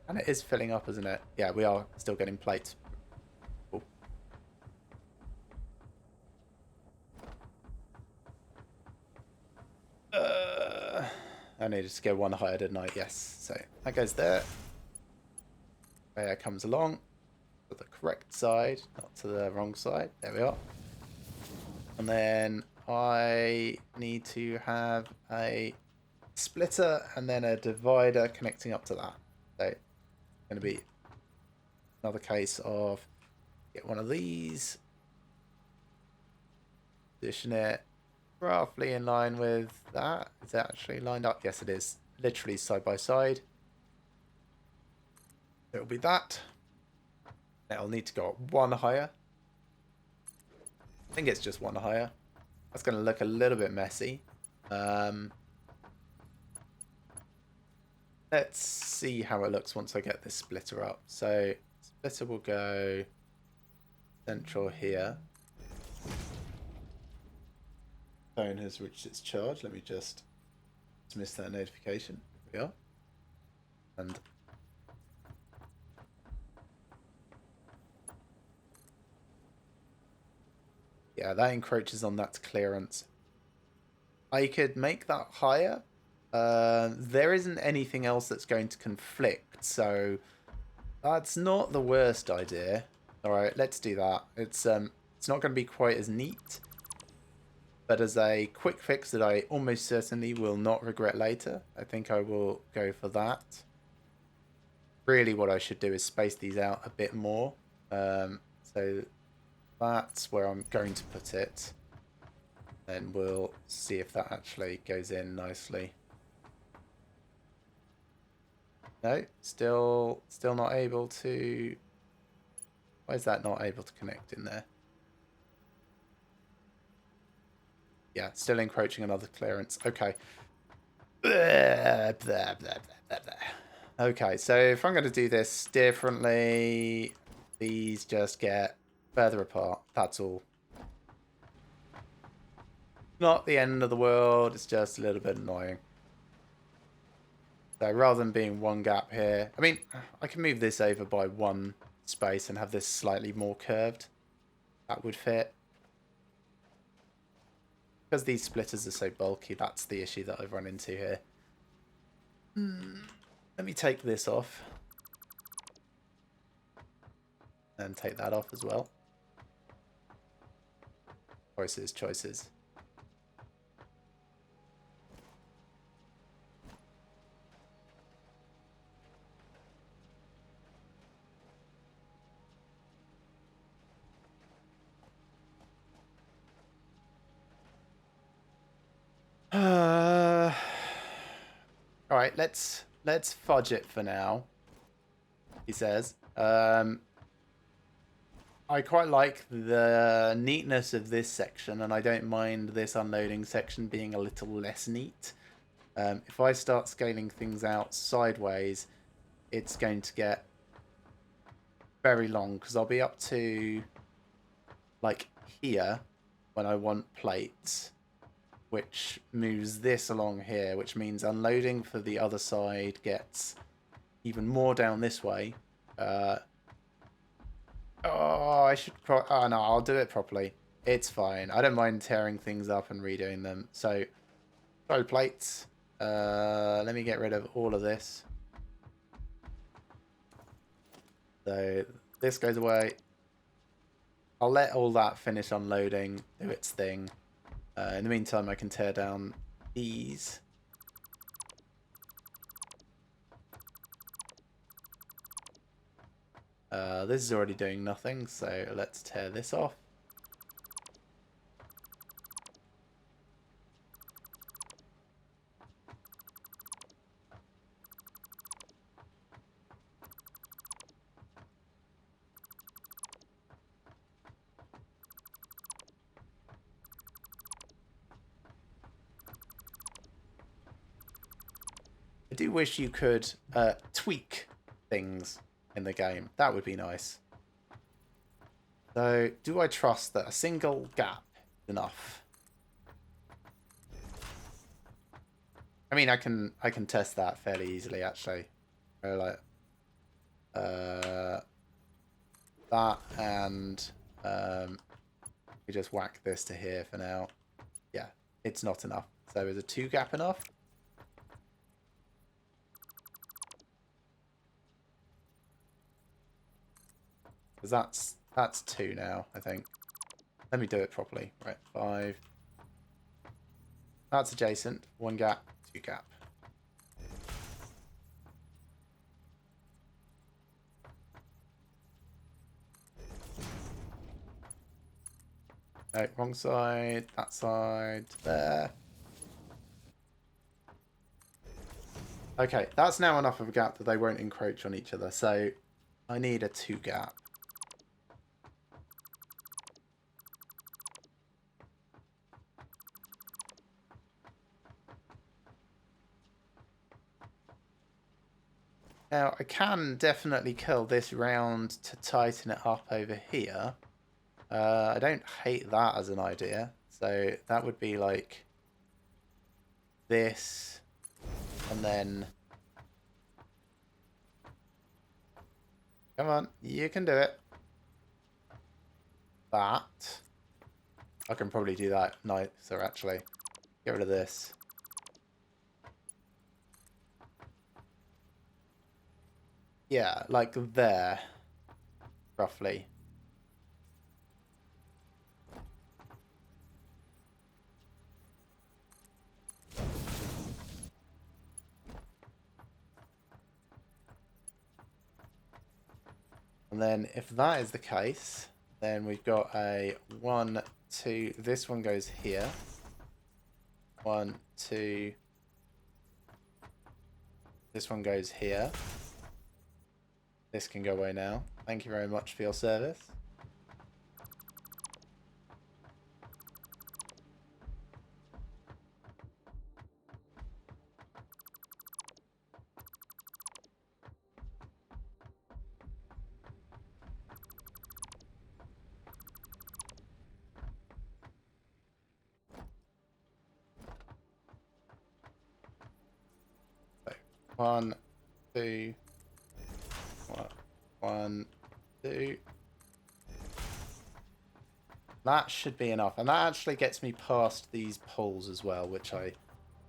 A: And it is filling up, isn't it? Yeah, we are still getting plates. Cool. I needed to go one higher, didn't I? Yes. So that goes there. There comes along to the correct side, not to the wrong side. There we are. And then I need to have a splitter and then a divider connecting up to that. So it's going to be another case of get one of these, position it roughly in line with that. Is it actually lined up? Yes, it is. Literally side by side. It'll be that. It'll need to go up one higher. I think it's just one higher. That's going to look a little bit messy. Let's see how it looks once I get this splitter up. So splitter will go central here. Phone has reached its charge. Let me just dismiss that notification. Here we are. And yeah, that encroaches on that clearance. I could make that higher. There isn't anything else that's going to conflict, so that's not the worst idea. All right, let's do that. It's not going to be quite as neat, but as a quick fix that I almost certainly will not regret later, I think I will go for that. Really, what I should do is space these out a bit more. So that's where I'm going to put it. Then we'll see if that actually goes in nicely. No, still not able to. Why is that not able to connect in there? Yeah, still encroaching another clearance. Okay. Blah, blah, blah, blah, blah. Okay, so if I'm going to do this differently, these just get further apart. That's all. Not the end of the world. It's just a little bit annoying. So rather than being one gap here, I mean, I can move this over by one space and have this slightly more curved. That would fit. because these splitters are so bulky, that's the issue that I've run into here. Let me take this off. And take that off as well. Choices, choices. All right, let's fudge it for now. He says. I quite like the neatness of this section, and I don't mind this unloading section being a little less neat. If I start scaling things out sideways, it's going to get very long because I'll be up to like here when I want plates, which moves this along here, which means unloading for the other side gets even more down this way. I should oh no, I'll do it properly. It's fine. I don't mind tearing things up and redoing them. So, throw plates. Let me get rid of all of this. So, this goes away. I'll let all that finish unloading, do its thing. In the meantime, I can tear down these. This is already doing nothing, so let's tear this off. I do wish you could tweak things in the game. That would be nice. So, do I trust that a single gap is enough? I mean, I can test that fairly easily, actually. So, like, that and we just whack this to here for now. Yeah, it's not enough. So, is a 2 gap enough? Because that's 2 now, I think. Let me do it properly. Right, 5. That's adjacent. 1 gap, 2 gap. No, wrong side. That side. There. Okay, that's now enough of a gap that they won't encroach on each other. So I need a 2 gap. Now, I can definitely kill this round to tighten it up over here. I don't hate that as an idea. So that would be like this, and then... Come on, you can do it. That. I can probably do that nicer, actually. Get rid of this. Yeah, like there, roughly. And then if that is the case, then we've got a 1, 2, this one goes here. 1, 2, this one goes here. This can go away now. Thank you very much for your service. So, 1, 2, 1, 2. That should be enough. And that actually gets me past these poles as well, which I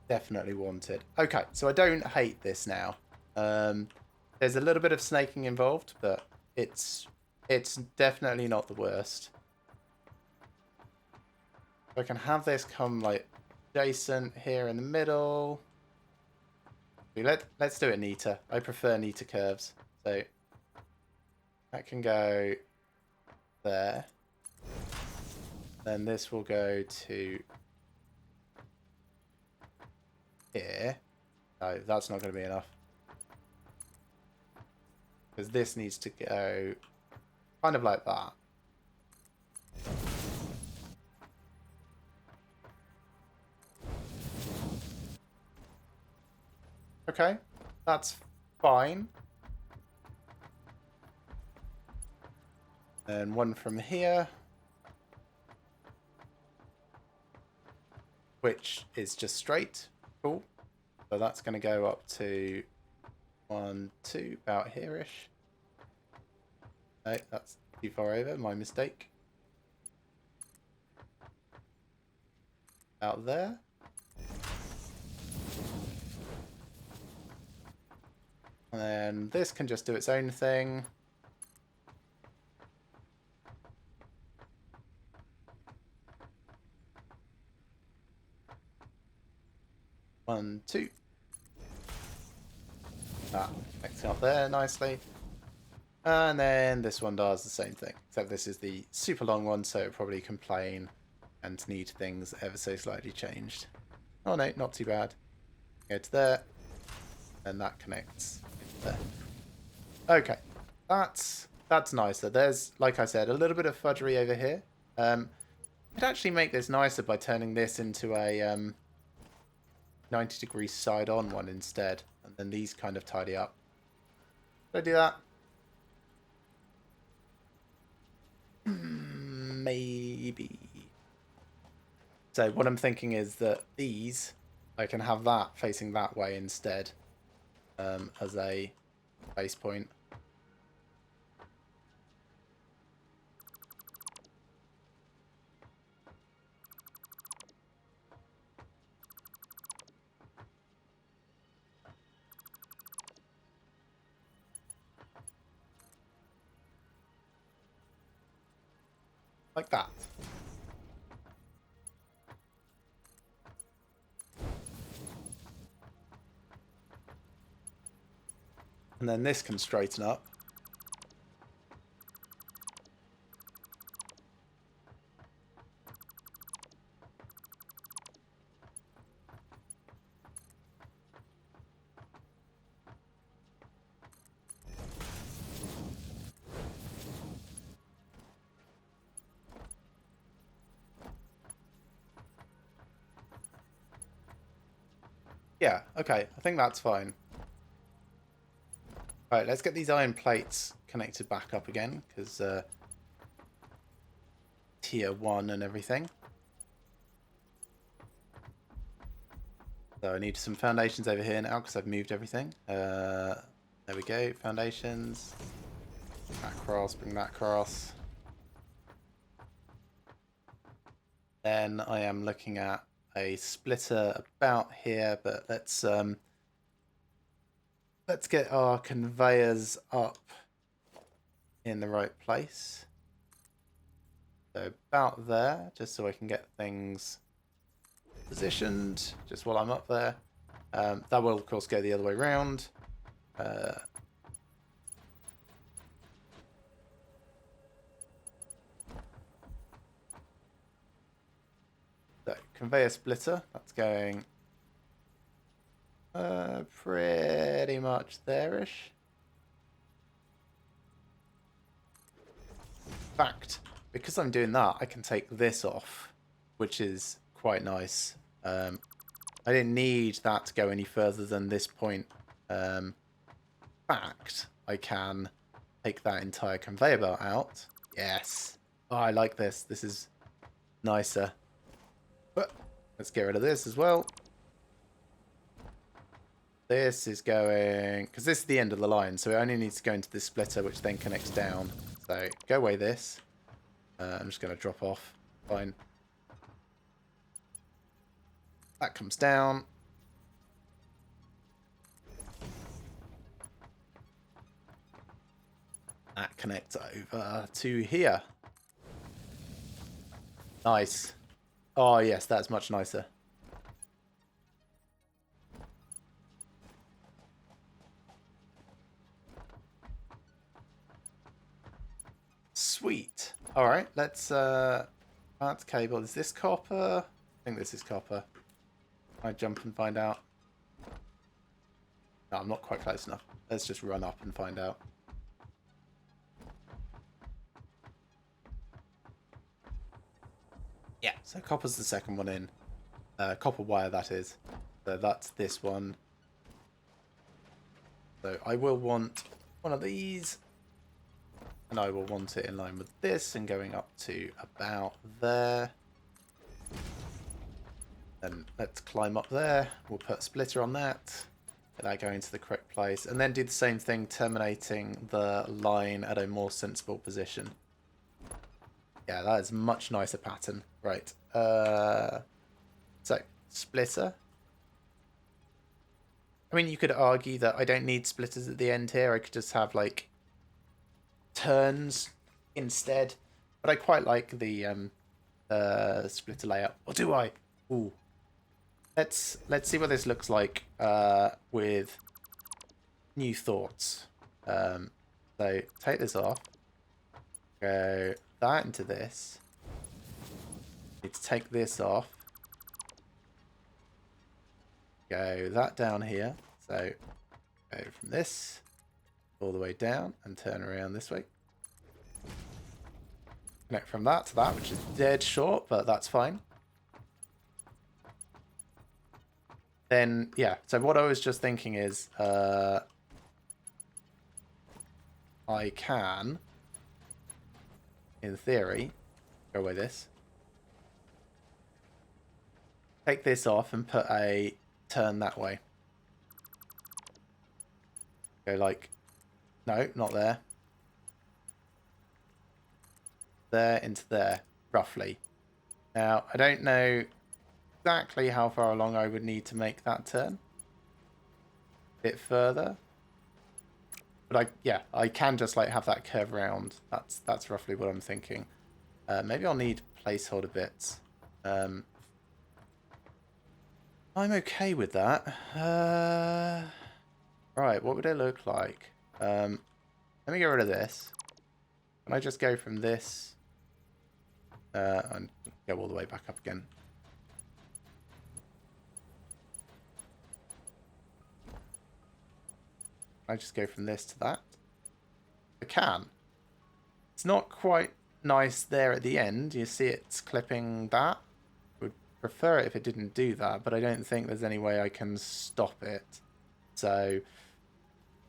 A: definitely wanted. Okay, so I don't hate this now. There's a little bit of snaking involved, but it's definitely not the worst. I can have this come like adjacent here in the middle. Let's do it neater. I prefer neater curves. So that can go there. Then this will go to here. No, that's not going to be enough. Because this needs to go kind of like that. Okay, that's fine. And one from here. Which is just straight. Cool. So that's going to go up to 1, 2, about here-ish. No, that's too far over. My mistake. Out there. And then this can just do its own thing. One, two. That connecting up there nicely. And then this one does the same thing. Except this is the super long one, so it probably complain and need things ever so slightly changed. Oh no, not too bad. Go to there. And that connects there. Okay. That's nicer. There's, like I said, a little bit of fudgery over here. I could actually make this nicer by turning this into a 90-degree side-on one instead. And then these kind of tidy up. Did I do that? Maybe. So what I'm thinking is that these, I can have that facing that way instead as a base point. Like that. And then this can straighten up. Yeah, okay, I think that's fine. Alright, let's get these iron plates connected back up again, because tier 1 and everything. So I need some foundations over here now, because I've moved everything. There we go, foundations. Bring that across, bring that across. Then I am looking at a splitter about here, but let's get our conveyors up in the right place. So about there, just so I can get things positioned just while I'm up there. That will of course go the other way around. So conveyor splitter, that's going pretty much there-ish. In fact, because I'm doing that, I can take this off, which is quite nice. I didn't need that to go any further than this point. In fact, I can take that entire conveyor belt out. Yes. Oh, I like this. This is nicer. But let's get rid of this as well. This is going... because this is the end of the line, so it only needs to go into this splitter, which then connects down. So go away this. I'm just going to drop off. Fine. That comes down. That connects over to here. Nice. Oh, yes, that's much nicer. Sweet. All right, let's that's cable. Is this copper? I think this is copper. I jump and find out. No, I'm not quite close enough. Let's just run up and find out. Yeah, so copper's the second one in. Copper wire, that is. So that's this one. So I will want one of these. And I will want it in line with this and going up to about there. Then let's climb up there. We'll put a splitter on that. Get that going to the correct place. And then do the same thing, terminating the line at a more sensible position. Yeah, that is a much nicer pattern. Right. So, splitter. I mean, you could argue that I don't need splitters at the end here. I could just have, like, turns instead. But I quite like the splitter layout. Or do I? Ooh. Let's see what this looks like with new thoughts. So take this off. Go that into this. Need to take this off. Go that down here. So go from this all the way down and turn around this way. Connect from that to that, which is dead short, but that's fine. Then, yeah, so what I was just thinking is I can, in theory, go away this, take this off and put a turn that way. Go like, no, not there. There into there, roughly. Now, I don't know exactly how far along I would need to make that turn. A bit further. But I can just like have that curve around. That's roughly what I'm thinking. Maybe I'll need placeholder bits. I'm okay with that. Right, what would it look like? Let me get rid of this. Can I just go from this and go all the way back up again? I just go from this to that. I can. It's not quite nice there at the end. You see it's clipping that. Would prefer it if it didn't do that, but I don't think there's any way I can stop it. So,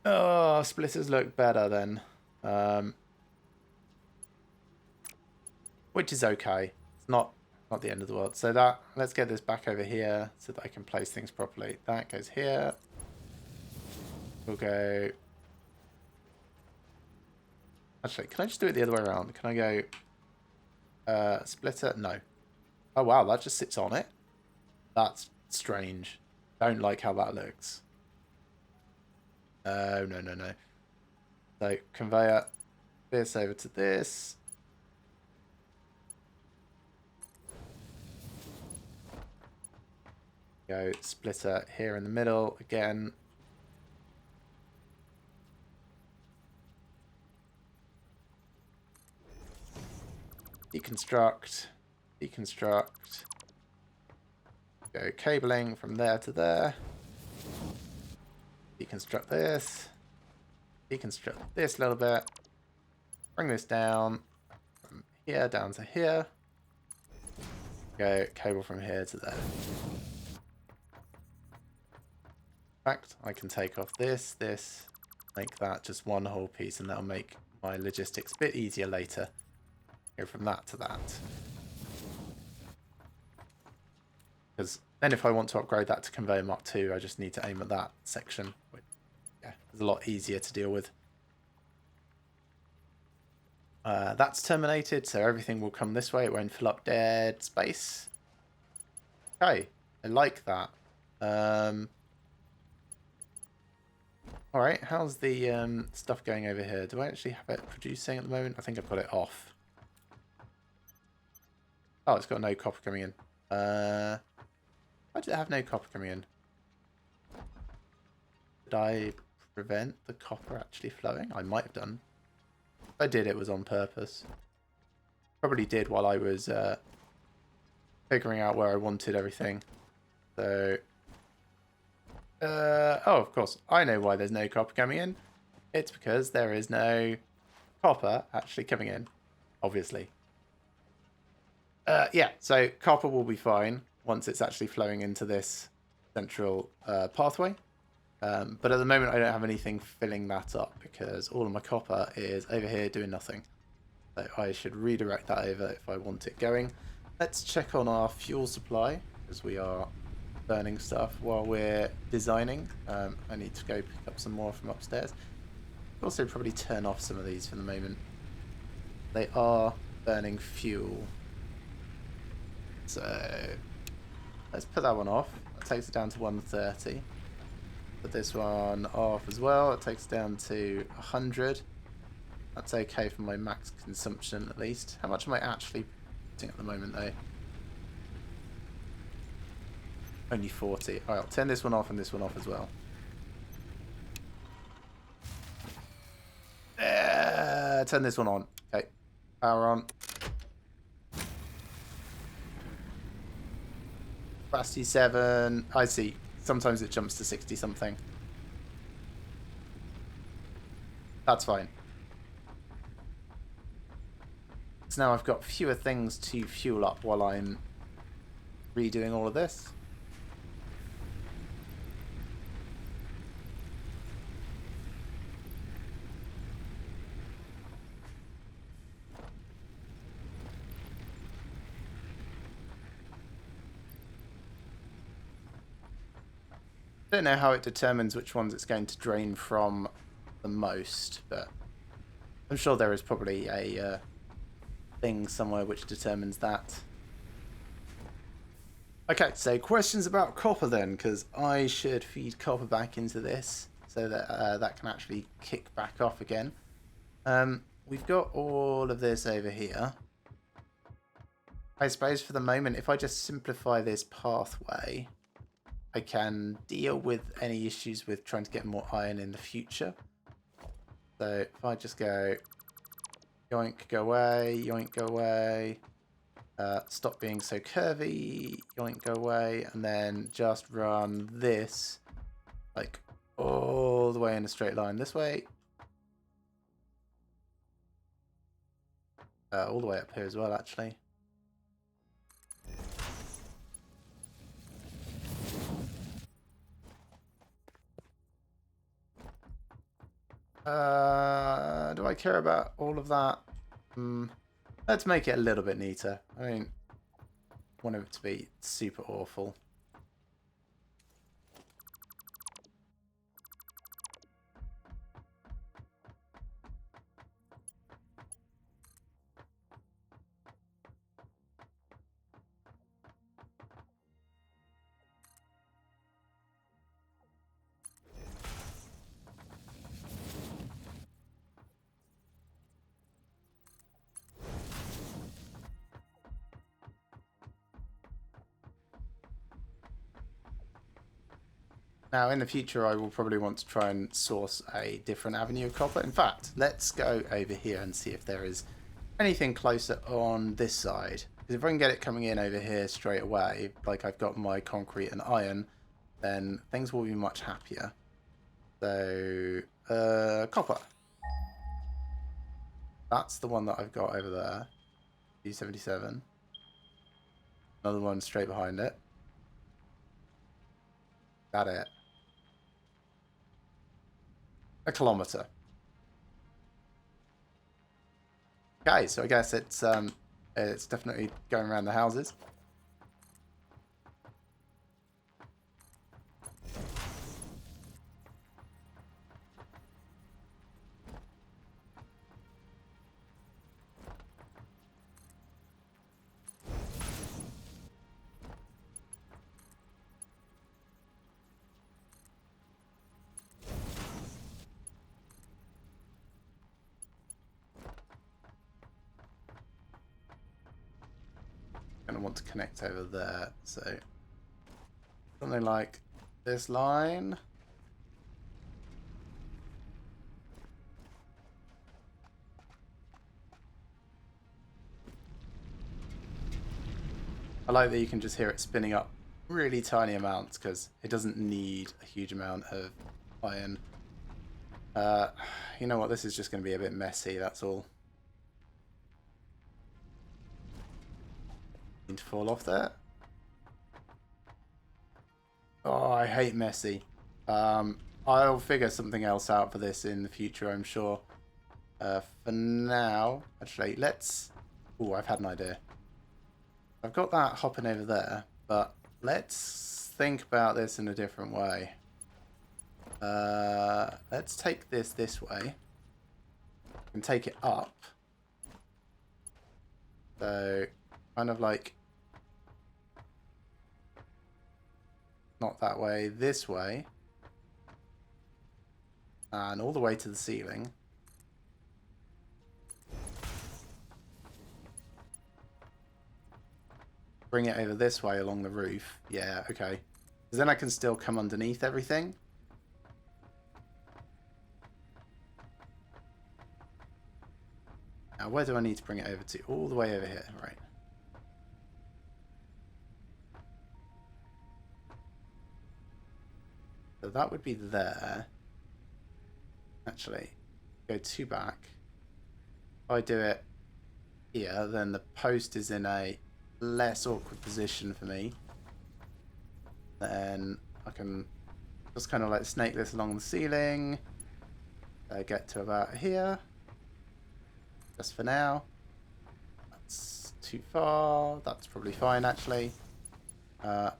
A: oh, splitters look better then. Which is okay. It's not the end of the world. So that, let's get this back over here so that I can place things properly. That goes here. We'll go... Actually, can I just do it the other way around? Can I go... splitter? No. Oh, wow, that just sits on it. That's strange. Don't like how that looks. Oh, no, no, no. So, conveyor this over to this. Go splitter here in the middle again. Deconstruct, deconstruct. Go cabling from there to there. Deconstruct this. Deconstruct this a little bit. Bring this down from here down to here. Go cable from here to there. In fact, I can take off this, make that just one whole piece, and that'll make my logistics a bit easier later. Go from that to that. Because then if I want to upgrade that to Conveyor Mark II, I just need to aim at that section, which, yeah, is a lot easier to deal with. That's terminated, so everything will come this way. It won't fill up dead space. Okay, I like that. Alright, how's the stuff going over here? Do I actually have it producing at the moment? I think I've got it off. Oh, it's got no copper coming in. Why did it have no copper coming in? Did I prevent the copper actually flowing? I might have done. If I did, it was on purpose. Probably did while I was figuring out where I wanted everything. So, oh, of course, I know why there's no copper coming in. It's because there is no copper actually coming in, obviously. Yeah, so copper will be fine once it's actually flowing into this central pathway. But at the moment, I don't have anything filling that up because all of my copper is over here doing nothing. So I should redirect that over if I want it going. Let's check on our fuel supply because we are burning stuff while we're designing. I need to go pick up some more from upstairs. Also probably turn off some of these for the moment. They are burning fuel. So let's put that one off. That takes it down to 130. Put this one off as well. It takes it down to 100. That's okay for my max consumption at least. How much am I actually putting at the moment though? Only 40. Alright, I'll turn this one off and this one off as well. Turn this one on. Okay. Power on. Capacity 7. I see. Sometimes it jumps to 60 something. That's fine. So now I've got fewer things to fuel up while I'm redoing all of this. I don't know how it determines which ones it's going to drain from the most, but I'm sure there is probably a thing somewhere which determines that. Okay, so questions about copper then, because I should feed copper back into this so that that can actually kick back off again. We've got all of this over here. I suppose for the moment, if I just simplify this pathway, I can deal with any issues with trying to get more iron in the future. So if I just go yoink, go away, yoink, go away, stop being so curvy, yoink, go away, and then just run this like all the way in a straight line this way. All the way up here as well, actually. Do I care about all of that? Let's make it a little bit neater. I don't want it to be super awful. Now, in the future, I will probably want to try and source a different avenue of copper. In fact, let's go over here and see if there is anything closer on this side. Because if I can get it coming in over here straight away, like I've got my concrete and iron, then things will be much happier. So, copper. That's the one that I've got over there. 277. Another one straight behind it. That it. A kilometer. Okay, so I guess it's definitely going around the houses. kind of want to connect over there. So something like this line. I like that you can just hear it spinning up really tiny amounts because it doesn't need a huge amount of iron. You know what? This is just going to be a bit messy, that's all. Need to fall off there. Oh, I hate messy. I'll figure something else out for this in the future, I'm sure. For now, actually, let's... Oh, I've had an idea. I've got that hopping over there, but let's think about this in a different way. Let's take this way and take it up. So, kind of like... Not that way, this way. And all the way to the ceiling. Bring it over this way along the roof. Yeah, okay. Because then I can still come underneath everything. Now, where do I need to bring it over to? All the way over here, right. So that would be there. Actually, go 2 back. If I do it here, then the post is in a less awkward position for me. Then I can just kind of like snake this along the ceiling. Get to about here. Just for now. That's too far. That's probably fine, actually. And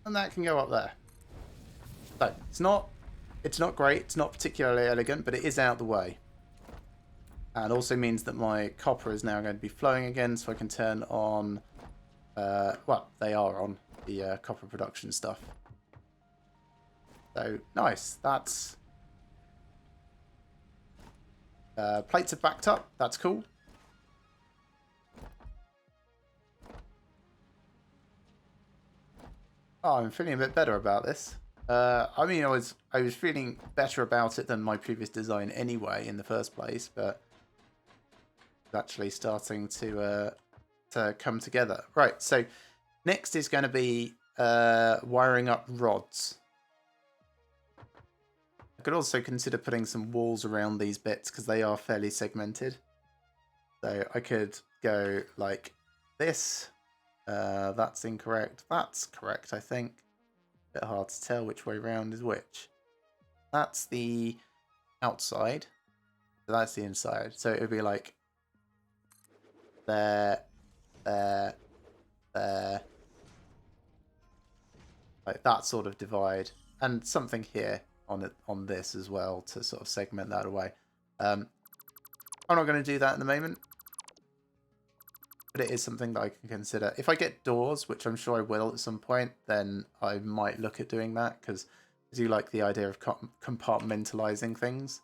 A: that can go up there. So it's not great. It's not particularly elegant, but it is out the way. And also means that my copper is now going to be flowing again, so I can turn on... well, they are on the copper production stuff. So, nice. That's... plates are backed up. That's cool. Oh, I'm feeling a bit better about this. I mean, I was feeling better about it than my previous design anyway in the first place, but it's actually starting to come together. Right, so next is going to be wiring up rods. I could also consider putting some walls around these bits because they are fairly segmented. So I could go like this. That's incorrect. That's correct, I think. Bit hard to tell which way round is which. That's the outside. So that's the inside. So it would be like there, there, there. Like that sort of divide. And something here on this as well to sort of segment that away. I'm not going to do that in the moment. But it is something that I can consider. If I get doors, which I'm sure I will at some point, then I might look at doing that because I do like the idea of compartmentalizing things.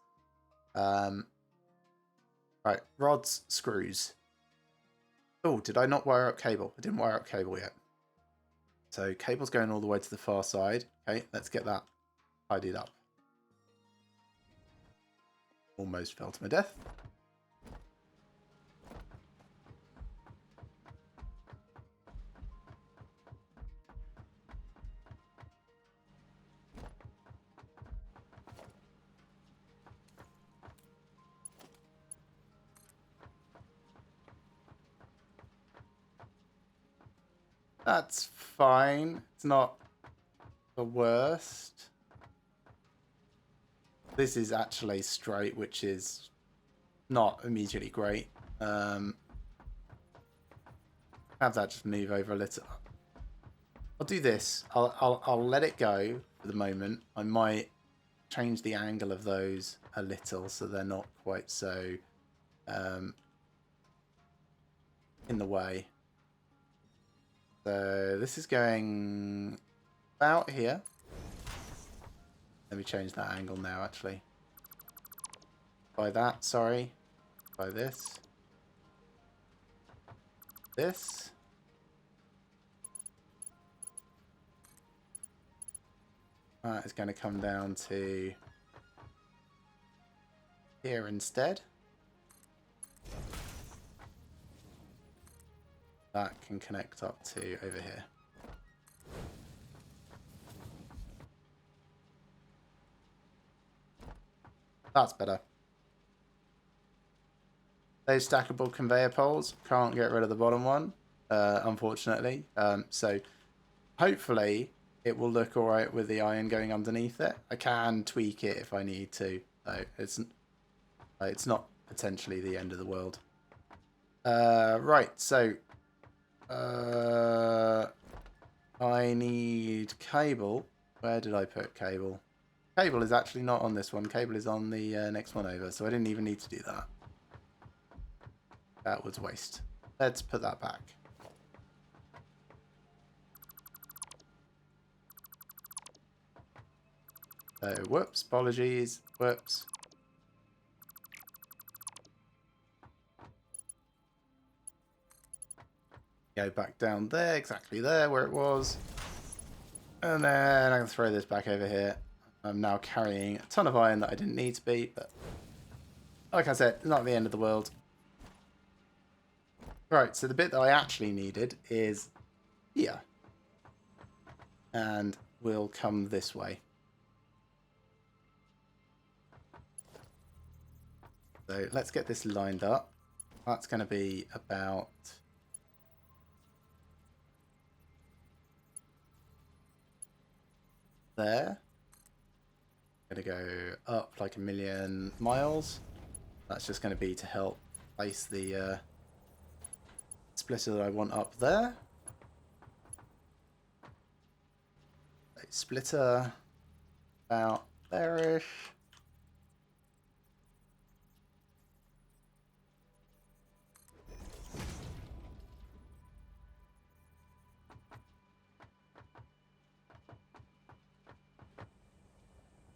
A: Right, rods, screws. Oh, did I not wire up cable? I didn't wire up cable yet. So cable's going all the way to the far side. Okay, let's get that tidied up. Almost fell to my death. That's fine. It's not the worst. This is actually straight, which is not immediately great. Have that just move over a little. I'll do this. I'll let it go for the moment. I might change the angle of those a little so they're not quite so in the way. So this is going about here. Let me change that angle now, actually. By that, sorry. By this. This. That is going to come down to here instead. That can connect up to over here. That's better. Those stackable conveyor poles, can't get rid of the bottom one, unfortunately. So hopefully it will look alright with the iron going underneath it. I can tweak it if I need to. It's not potentially the end of the world. Right, so I need cable. Where did I put cable? Cable is actually not on this one. Cable is on the next one over, so I didn't even need to do that. That was waste. Let's put that back. So, whoops, apologies, whoops. Go back down there, exactly there where it was. And then I can throw this back over here. I'm now carrying a ton of iron that I didn't need to be, but like I said, not the end of the world. Right, so the bit that I actually needed is here. And will come this way. So let's get this lined up. That's going to be about there. Going to go up like 1,000,000 miles. That's just going to be to help place the splitter that I want up there. Splitter about there-ish.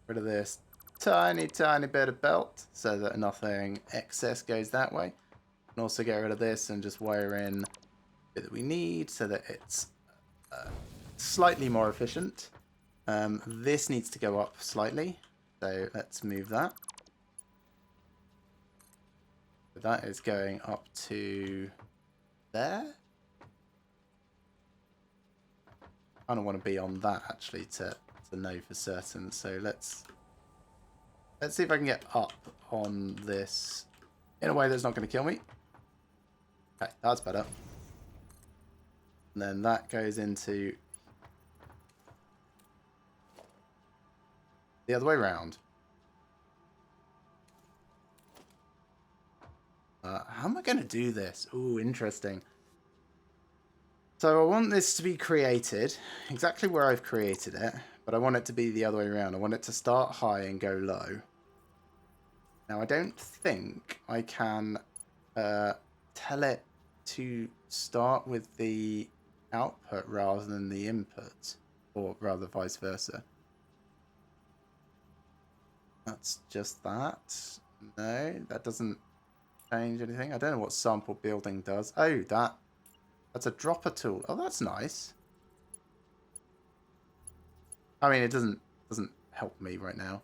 A: Rid of this tiny bit of belt so that nothing excess goes that way. And also get rid of this and just wire in the bit that we need so that it's slightly more efficient. This needs to go up slightly, so let's move that. So that is going up to there. I don't want to be on that actually to know for certain. So let's see if I can get up on this in a way that's not going to kill me. Okay, that's better. And then that goes into the other way around. How am I going to do this? Ooh, interesting. So I want this to be created exactly where I've created it, but I want it to be the other way around. I want it to start high and go low. Now, I don't think I can tell it to start with the output rather than the input, or rather vice versa. That's just that. No, that doesn't change anything. I don't know what sample building does. Oh, that's a dropper tool. Oh, that's nice. I mean, it doesn't help me right now.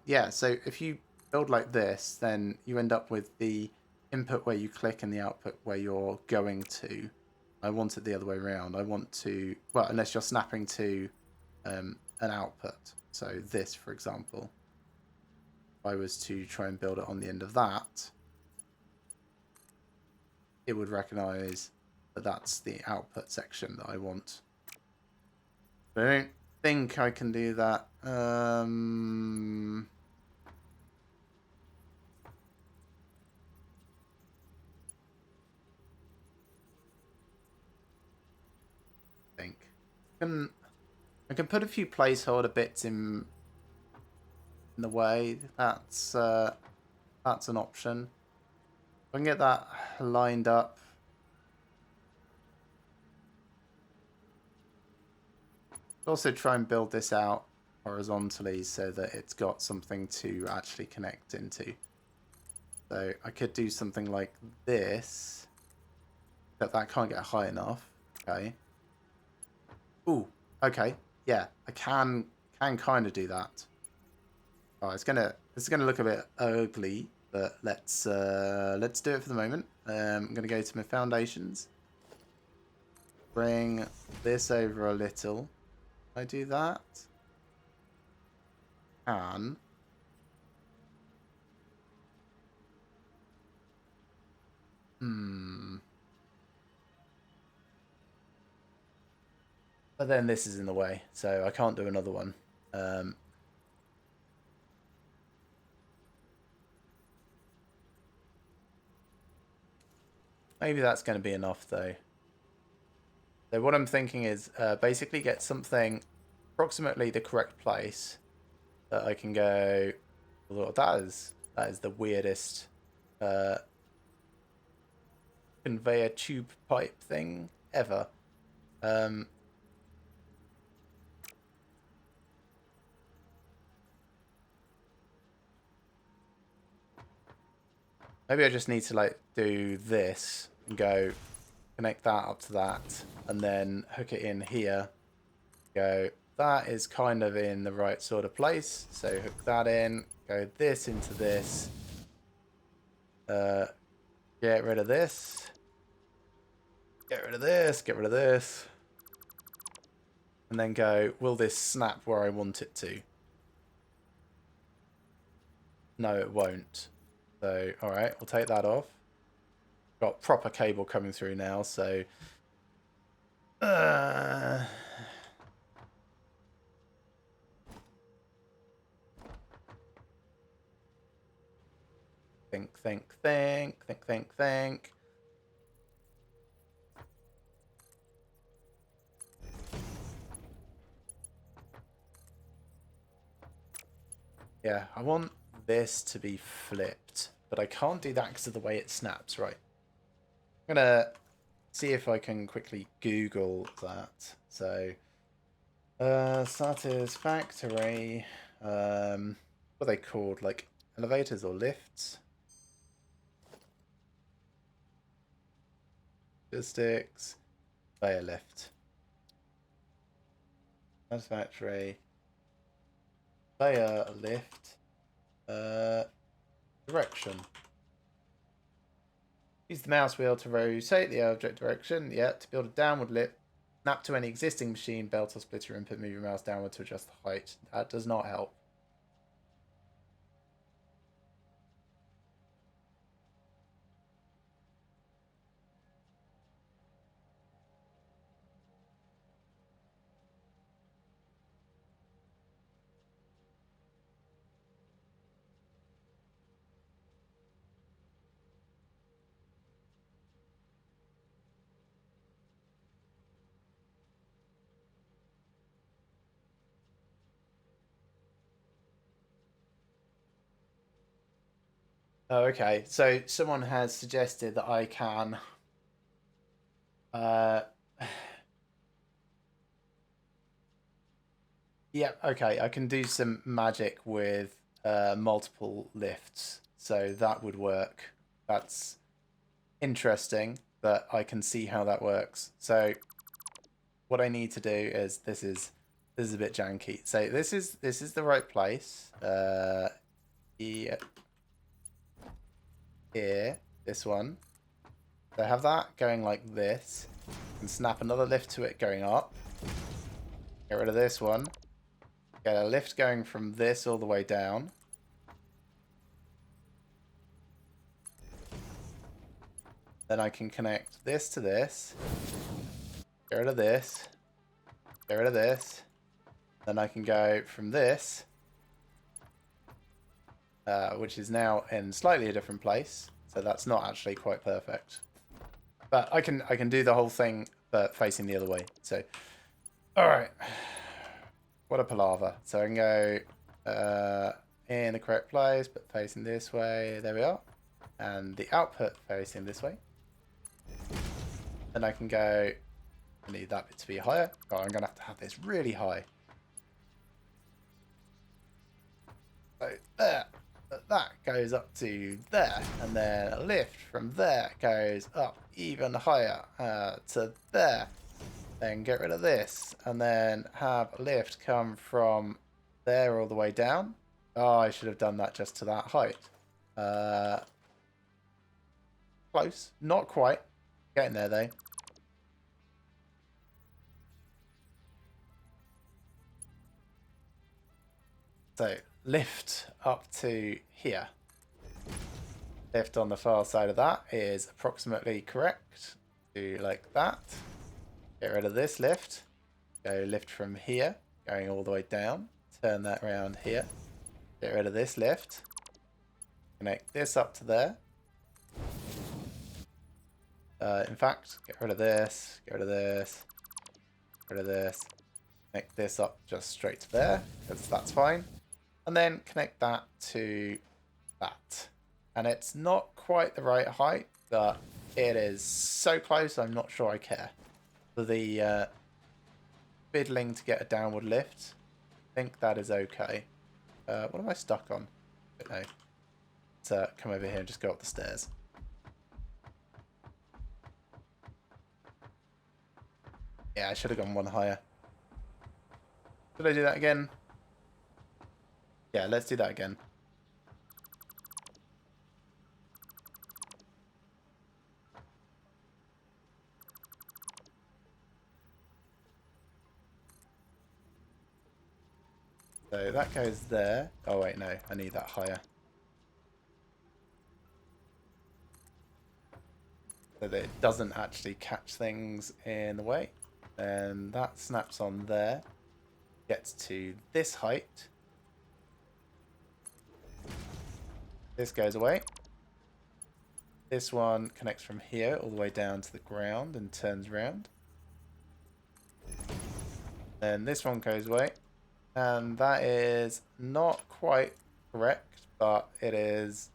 A: Yeah, so if you build like this, then you end up with the input where you click and the output where you're going to. I want it the other way around. I want to, well, unless you're snapping to an output. So this, for example, if I was to try and build it on the end of that, it would recognize that that's the output section that I want. But I don't think I can do that. I can put a few placeholder bits in the way. That's an option. I can get that lined up. Also try and build this out horizontally so that it's got something to actually connect into. So I could do something like this, but that can't get high enough. Okay. Ooh, okay. Yeah, I can can kind of do that. Oh, this is gonna look a bit ugly, but let's do it for the moment. I'm gonna go to my foundations, bring this over a little. Can I do that? Can. But then this is in the way, so I can't do another one. Maybe that's going to be enough, though. So what I'm thinking is basically get something approximately the correct place that I can go. Well, that is the weirdest conveyor tube pipe thing ever. Maybe I just need to like do this and go connect that up to that and then hook it in here. Go, that is kind of in the right sort of place. So hook that in, go this into this. Get rid of this. Get rid of this, get rid of this. And then go, will this snap where I want it to? No, it won't. So, alright, we'll take that off. Got proper cable coming through now, so... Think. Yeah, I want this to be flipped, but I can't do that because of the way it snaps, right? I'm gonna see if I can quickly Google that. So, Satisfactory, what are they called? Like elevators or lifts? Logistics, conveyor lift. Satisfactory, conveyor lift, direction. Use the mouse wheel to rotate the object direction. Yeah, to build a downward lift. Snap to any existing machine, belt or splitter input. Move your mouse downward to adjust the height. That does not help. Oh, okay. So someone has suggested that I can yeah, okay. I can do some magic with multiple lifts. So that would work. That's interesting, but I can see how that works. So what I need to do is this is a bit janky. So this is the right place. Yeah, here, this one. So have that going like this, and snap another lift to it going up. Get rid of this one. Get a lift going from this all the way down. Then I can connect this to this. Get rid of this. Get rid of this. Then I can go from this, which is now in slightly a different place. So that's not actually quite perfect. But I can do the whole thing, but facing the other way. So, all right. What a palaver. So I can go in the correct place, but facing this way. There we are. And the output facing this way. Then I can go, I need that bit to be higher. Oh, I'm going to have this really high. So there. That goes up to there. And then a lift from there goes up even higher to there. Then get rid of this. And then have a lift come from there all the way down. Oh, I should have done that just to that height. Close. Not quite. Getting there, though. So, lift up to here. Lift on the far side of that is approximately correct. Do like that. Get rid of this lift. Go lift from here, going all the way down. Turn that around here. Get rid of this lift. Connect this up to there. In fact, get rid of this, get rid of this, get rid of this. Connect this up just straight to there, because that's fine. And then connect that to that. And it's not quite the right height, but it is so close, I'm not sure I care. For the fiddling to get a downward lift, I think that is okay. What am I stuck on? I don't know. Let's come over here and just go up the stairs. Yeah, I should have gone one higher. Should I do that again? Yeah, let's do that again. So that goes there. Oh wait, no, I need that higher. So that it doesn't actually catch things in the way. And that snaps on there. Gets to this height. This goes away. This one connects from here all the way down to the ground and turns around. Then this one goes away. And that is not quite correct, but it is...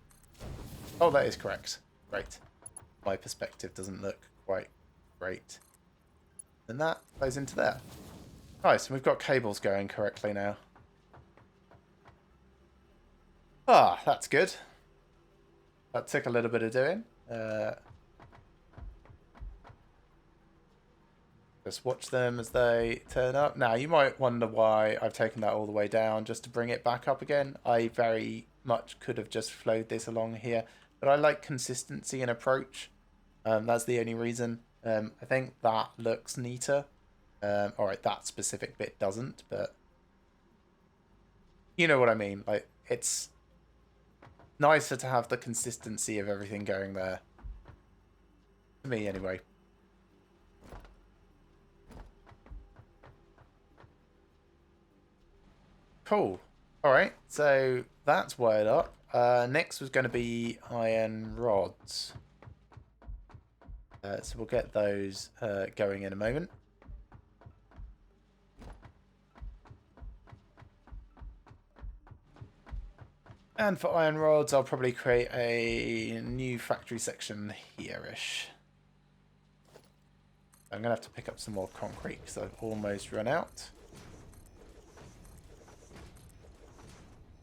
A: Oh, that is correct. Great. My perspective doesn't look quite great. And that goes into there. Nice, and we've got cables going correctly now. Ah, that's good. That took a little bit of doing. Just watch them as they turn up. Now, you might wonder why I've taken that all the way down just to bring it back up again. I very much could have just flowed this along here, but I like consistency and approach. That's the only reason. I think that looks neater. Alright, that specific bit doesn't, but you know what I mean. Like, it's nicer to have the consistency of everything going there. To me, anyway. Cool. Alright, so that's wired up. Next was going to be iron rods. So we'll get those going in a moment. And for iron rods, I'll probably create a new factory section here-ish. I'm going to have to pick up some more concrete because I've almost run out.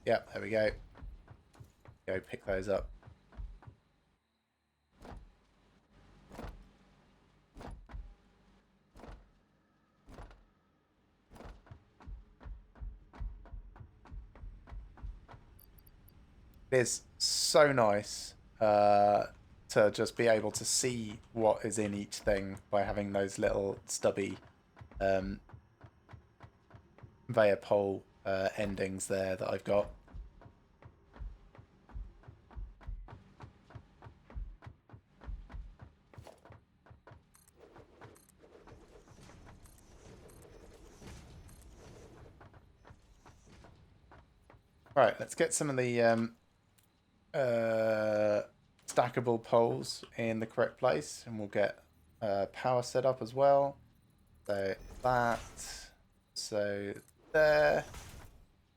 A: Yep, there we go. Go pick those up. It is so nice to just be able to see what is in each thing by having those little stubby conveyor pole endings there that I've got. Right, let's get some of the stackable poles in the correct place, and we'll get power set up as well. So that, so there.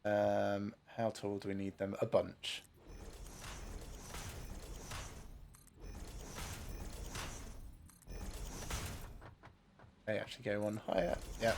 A: How tall do we need them? A bunch. They actually go one higher. Yeah.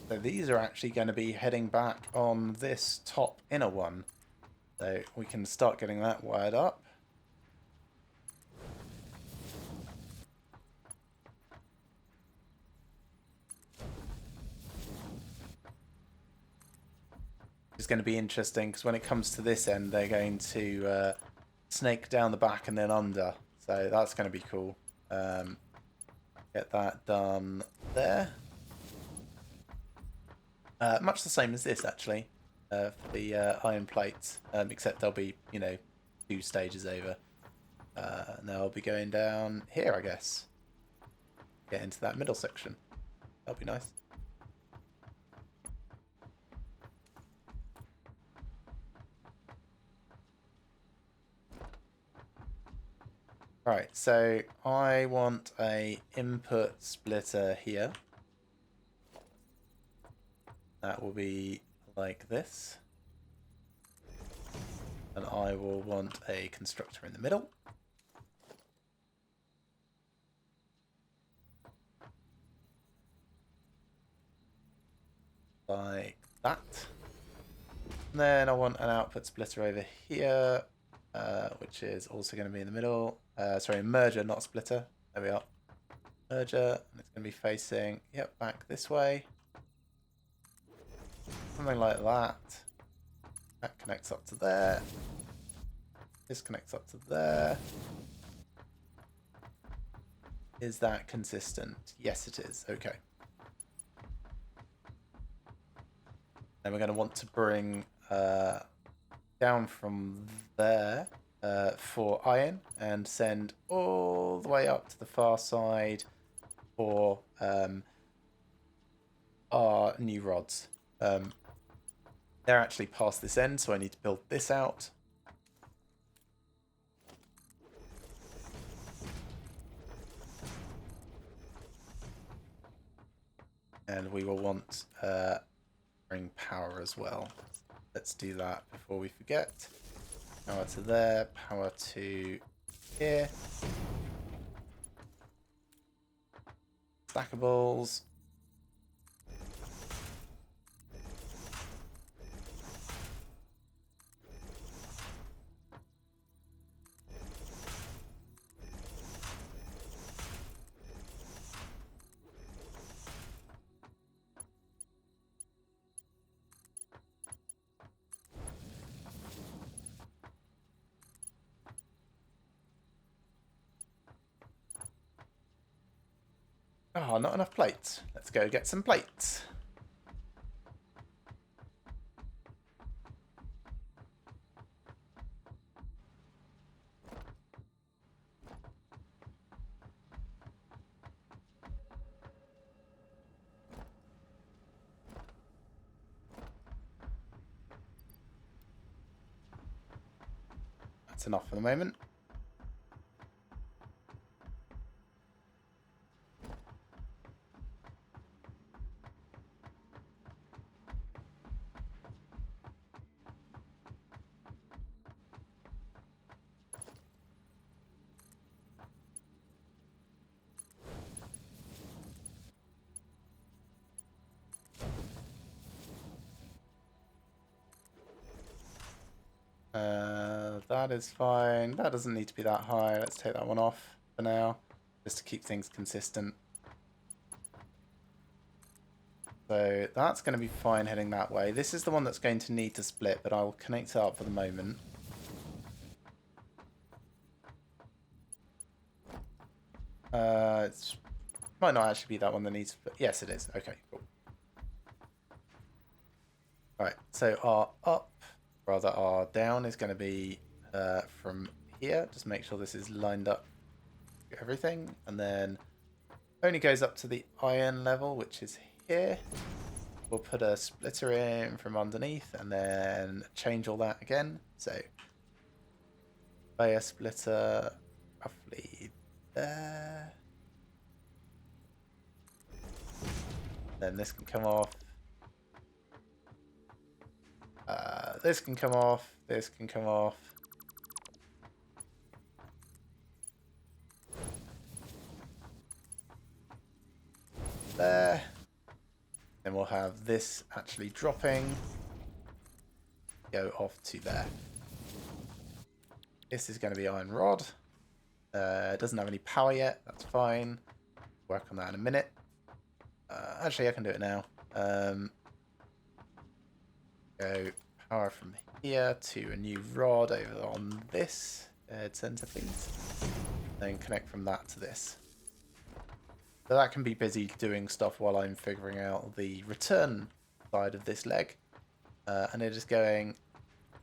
A: So these are actually going to be heading back on this top inner one. So we can start getting that wired up. It's going to be interesting because when it comes to this end, they're going to snake down the back and then under. So that's going to be cool. Get that done there. Much the same as this, actually, for the iron plates, except they'll be, 2 stages over. And they'll be going down here, I guess. Get into that middle section. That'll be nice. Right, so I want a input splitter here. That will be like this. And I will want a constructor in the middle. Like that. And then I want an output splitter over here, which is also going to be in the middle. Sorry, merger, not splitter. There we are. Merger, and it's going to be facing, back this way. Something like that. That connects up to there. This connects up to there. Is that consistent? Yes, it is. Okay. Then we're going to want to bring down from there for iron and send all the way up to the far side for our new rods. They're actually past this end, so I need to build this out. And we will want bring power as well. Let's do that before we forget. Power to there, power to here. Stackables. Oh, not enough plates. Let's go get some plates. That's enough for the moment. That is fine. That doesn't need to be that high. Let's take that one off for now, just to keep things consistent. So that's going to be fine heading that way. This is the one that's going to need to split, but I'll connect it up for the moment. It might not actually be that one that needs to split. Yes, it is. Okay, cool. Right, so our up, rather our down, is going to be from here. Just make sure this is lined up to everything. And then only goes up to the iron level, which is here. We'll put a splitter in from underneath and then change all that again. So lay a splitter roughly there. Then this can come off. This can come off. This can come off. There. Then we'll have this actually dropping. Go off to there. This is going to be iron rod. It doesn't have any power yet. That's fine. Work on that in a minute. Actually, I can do it now. Go power from here to a new rod over on this center, please. Then connect from that to this. So that can be busy doing stuff while I'm figuring out the return side of this leg. And it is going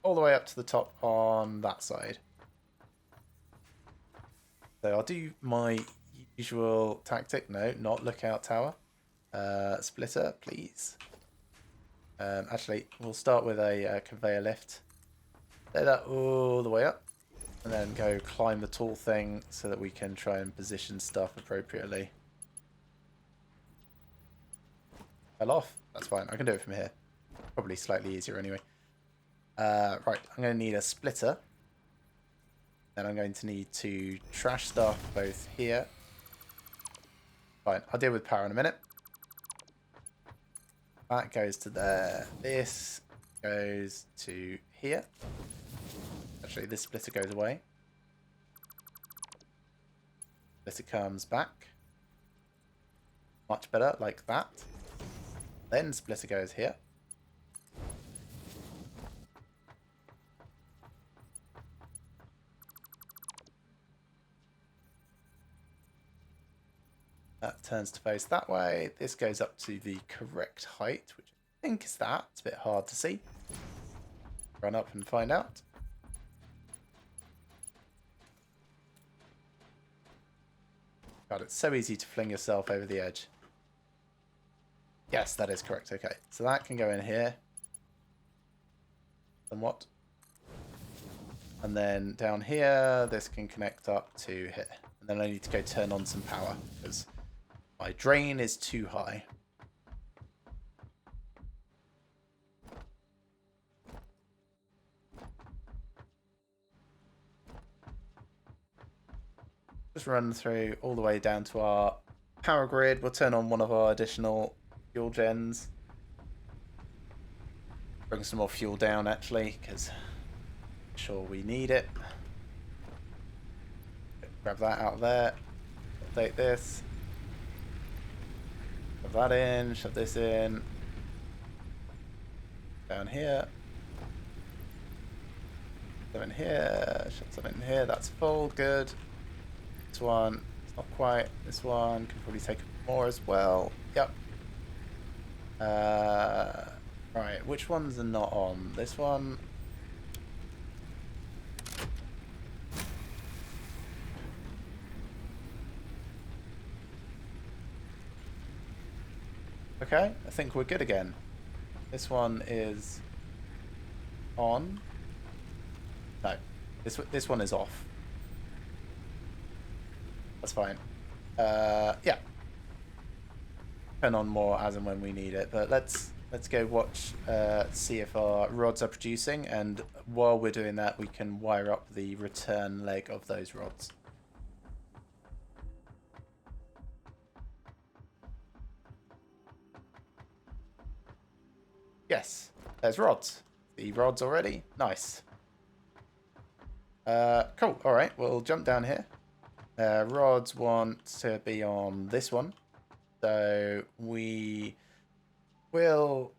A: all the way up to the top on that side. So I'll do my usual tactic. No, not lookout tower. Splitter, please. Actually, we'll start with a conveyor lift. Set that all the way up. And then go climb the tall thing so that we can try and position stuff appropriately. Fell off. That's fine. I can do it from here. Probably slightly easier anyway. Right, I'm going to need a splitter. Then I'm going to need to trash stuff both here. Fine, I'll deal with power in a minute. That goes to there. This goes to here. Actually, this splitter goes away. Splitter comes back. Much better, like that. Then splitter goes here. That turns to face that way. This goes up to the correct height, which I think is that. It's a bit hard to see. Run up and find out. God, it's so easy to fling yourself over the edge. Yes, that is correct. Okay, so that can go in here. Somewhat. And then down here, this can connect up to here. And then I need to go turn on some power because my drain is too high. Just run through all the way down to our power grid. We'll turn on one of our additional fuel gens. Bring some more fuel down actually, because I'm sure we need it. Grab that out of there. Update this. Shove that in. Shove this in. Down here. Some in here. Shove some in here. That's full. Good. This one. It's not quite. This one can probably take more as well. Yep. Right. Which ones are not on? This one. Okay, I think we're good again. This one is on. No, this one is off. That's fine. Yeah. Turn on more as and when we need it. But let's go watch, see if our rods are producing, and while we're doing that, we can wire up the return leg of those rods. Yes, there's rods. The rods already. Nice. Cool. All right, we'll jump down here. Rods want to be on this one, so we will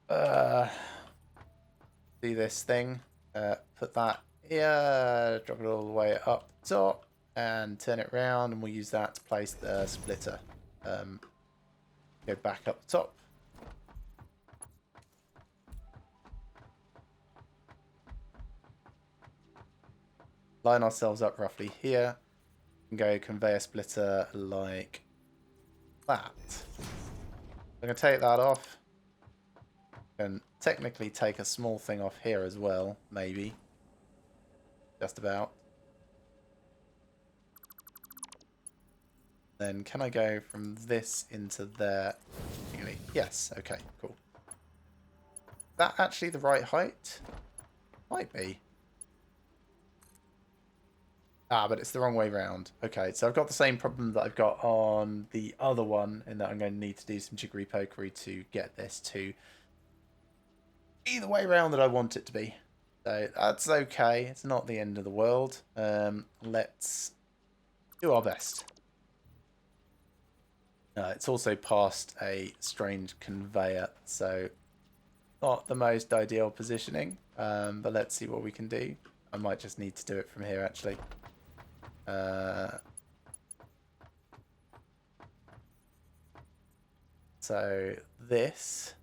A: do this thing. Put that here, drop it all the way up top, and turn it around, and we'll use that to place the splitter. Go back up the top. Line ourselves up roughly here. And go conveyor splitter like that. I'm going to take that off. And technically take a small thing off here as well, maybe. Just about. Then can I go from this into there? Yes, okay, cool. Is that actually the right height? Might be. Ah, but it's the wrong way round. Okay, so I've got the same problem that I've got on the other one, in that I'm going to need to do some jiggery pokery to get this to be the way round that I want it to be. So that's okay. It's not the end of the world. Let's do our best. It's also past a strange conveyor, so not the most ideal positioning. But let's see what we can do. I might just need to do it from here, actually. So this,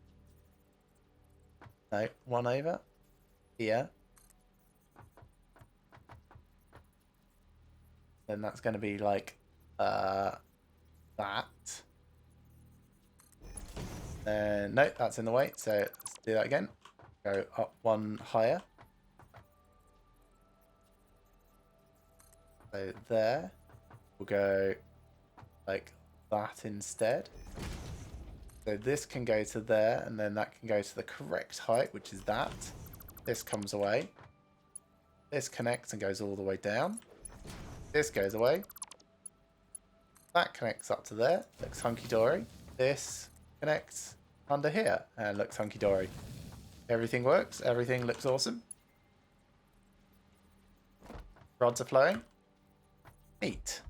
A: no, one over here. Then that's going to be like that. No, that's in the way. So let's do that again. Go up one higher. So there. We'll go like that instead. So this can go to there, and then that can go to the correct height, which is that. This comes away. This connects and goes all the way down. This goes away. That connects up to there. Looks hunky-dory. This connects under here and looks hunky-dory. Everything works. Everything looks awesome. Rods are flowing. Neat.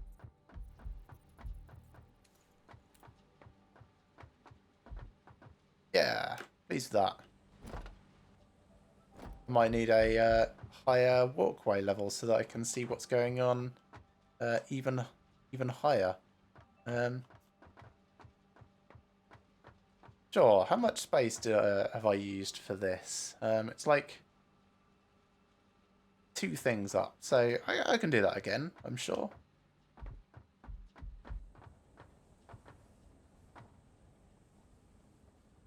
A: Yeah, pleased with that. Might need a higher walkway level so that I can see what's going on even higher. Sure, how much space have I used for this? It's like 2 things up, so I can do that again, I'm sure.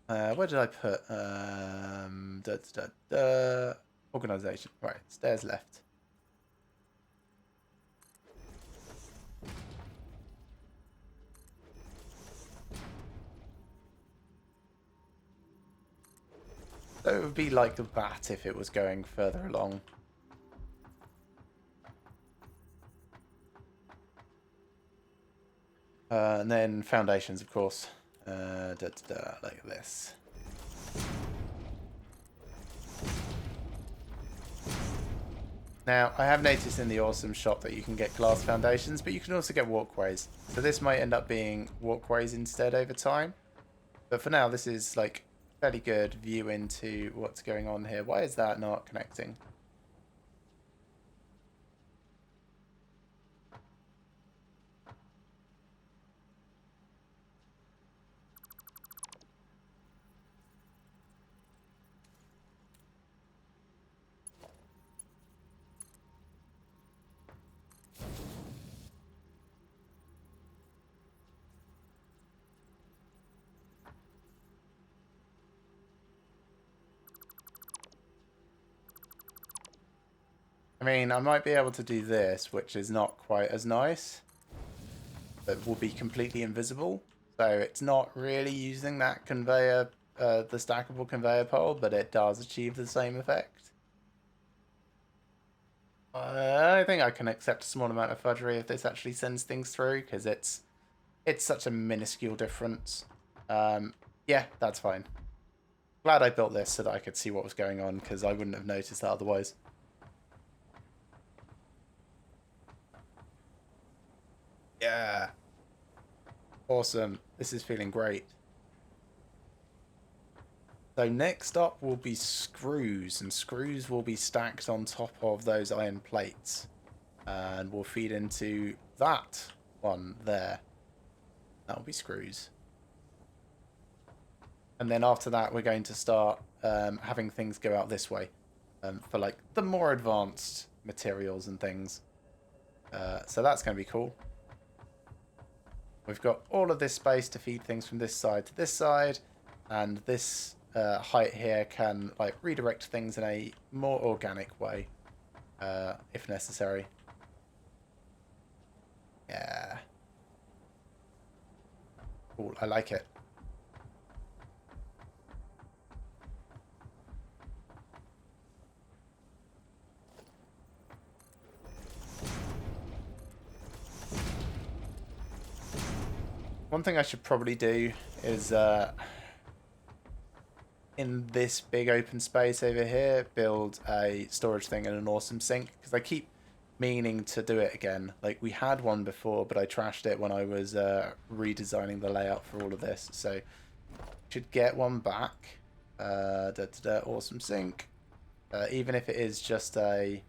A: Where did I put organization? Right, stairs left. So it would be like that if it was going further along. And then foundations, of course. Like this. Now, I have noticed in the awesome shop that you can get glass foundations, but you can also get walkways. So this might end up being walkways instead over time. But for now, this is like fairly good view into what's going on here. Why is that not connecting? I mean, I might be able to do this, which is not quite as nice, but will be completely invisible. So it's not really using that conveyor, the stackable conveyor pole, but it does achieve the same effect. I think I can accept a small amount of fudgery if this actually sends things through, because it's such a minuscule difference. Yeah, that's fine. Glad I built this so that I could see what was going on, because I wouldn't have noticed that otherwise. Yeah. Awesome. This is feeling great. So next up will be screws, and screws will be stacked on top of those iron plates. And will feed into that one there. That will be screws. And then after that, we're going to start having things go out this way for like the more advanced materials and things. So that's going to be cool. We've got all of this space to feed things from this side to this side, and this height here can like redirect things in a more organic way if necessary. Yeah. Cool, I like it. one thing I should probably do is in this big open space over here, build a storage thing and an awesome sink, because I keep meaning to do it again. Like, we had one before, but I trashed it when I was redesigning the layout for all of this, so should get one back. Awesome sink. Even if it is just a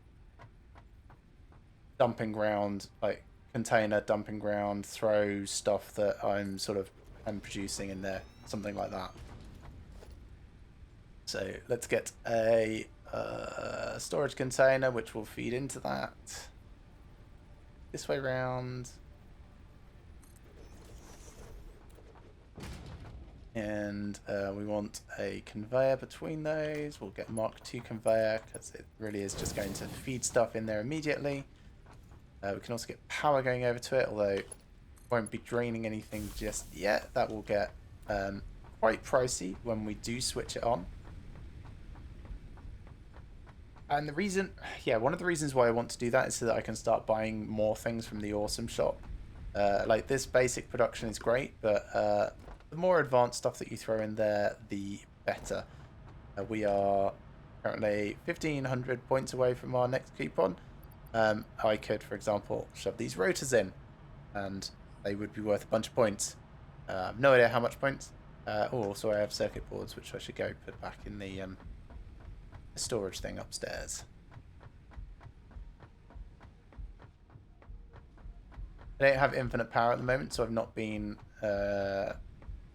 A: dumping ground, like container dumping ground, throw stuff that I'm sort of hand producing in there, something like that. So let's get a storage container which will feed into that. This way round. And we want a conveyor between those. We'll get Mark II conveyor because it really is just going to feed stuff in there immediately. We can also get power going over to it, although it won't be draining anything just yet. That will get quite pricey when we do switch it on. And the reason, one of the reasons why I want to do that is so that I can start buying more things from the Awesome Shop. Like, this basic production is great, but the more advanced stuff that you throw in there, the better. We are currently 1,500 points away from our next coupon. I could, for example, shove these rotors in, and they would be worth a bunch of points. No idea how much points. Also, I have circuit boards, which I should go put back in the storage thing upstairs. I don't have infinite power at the moment, so I've not been... I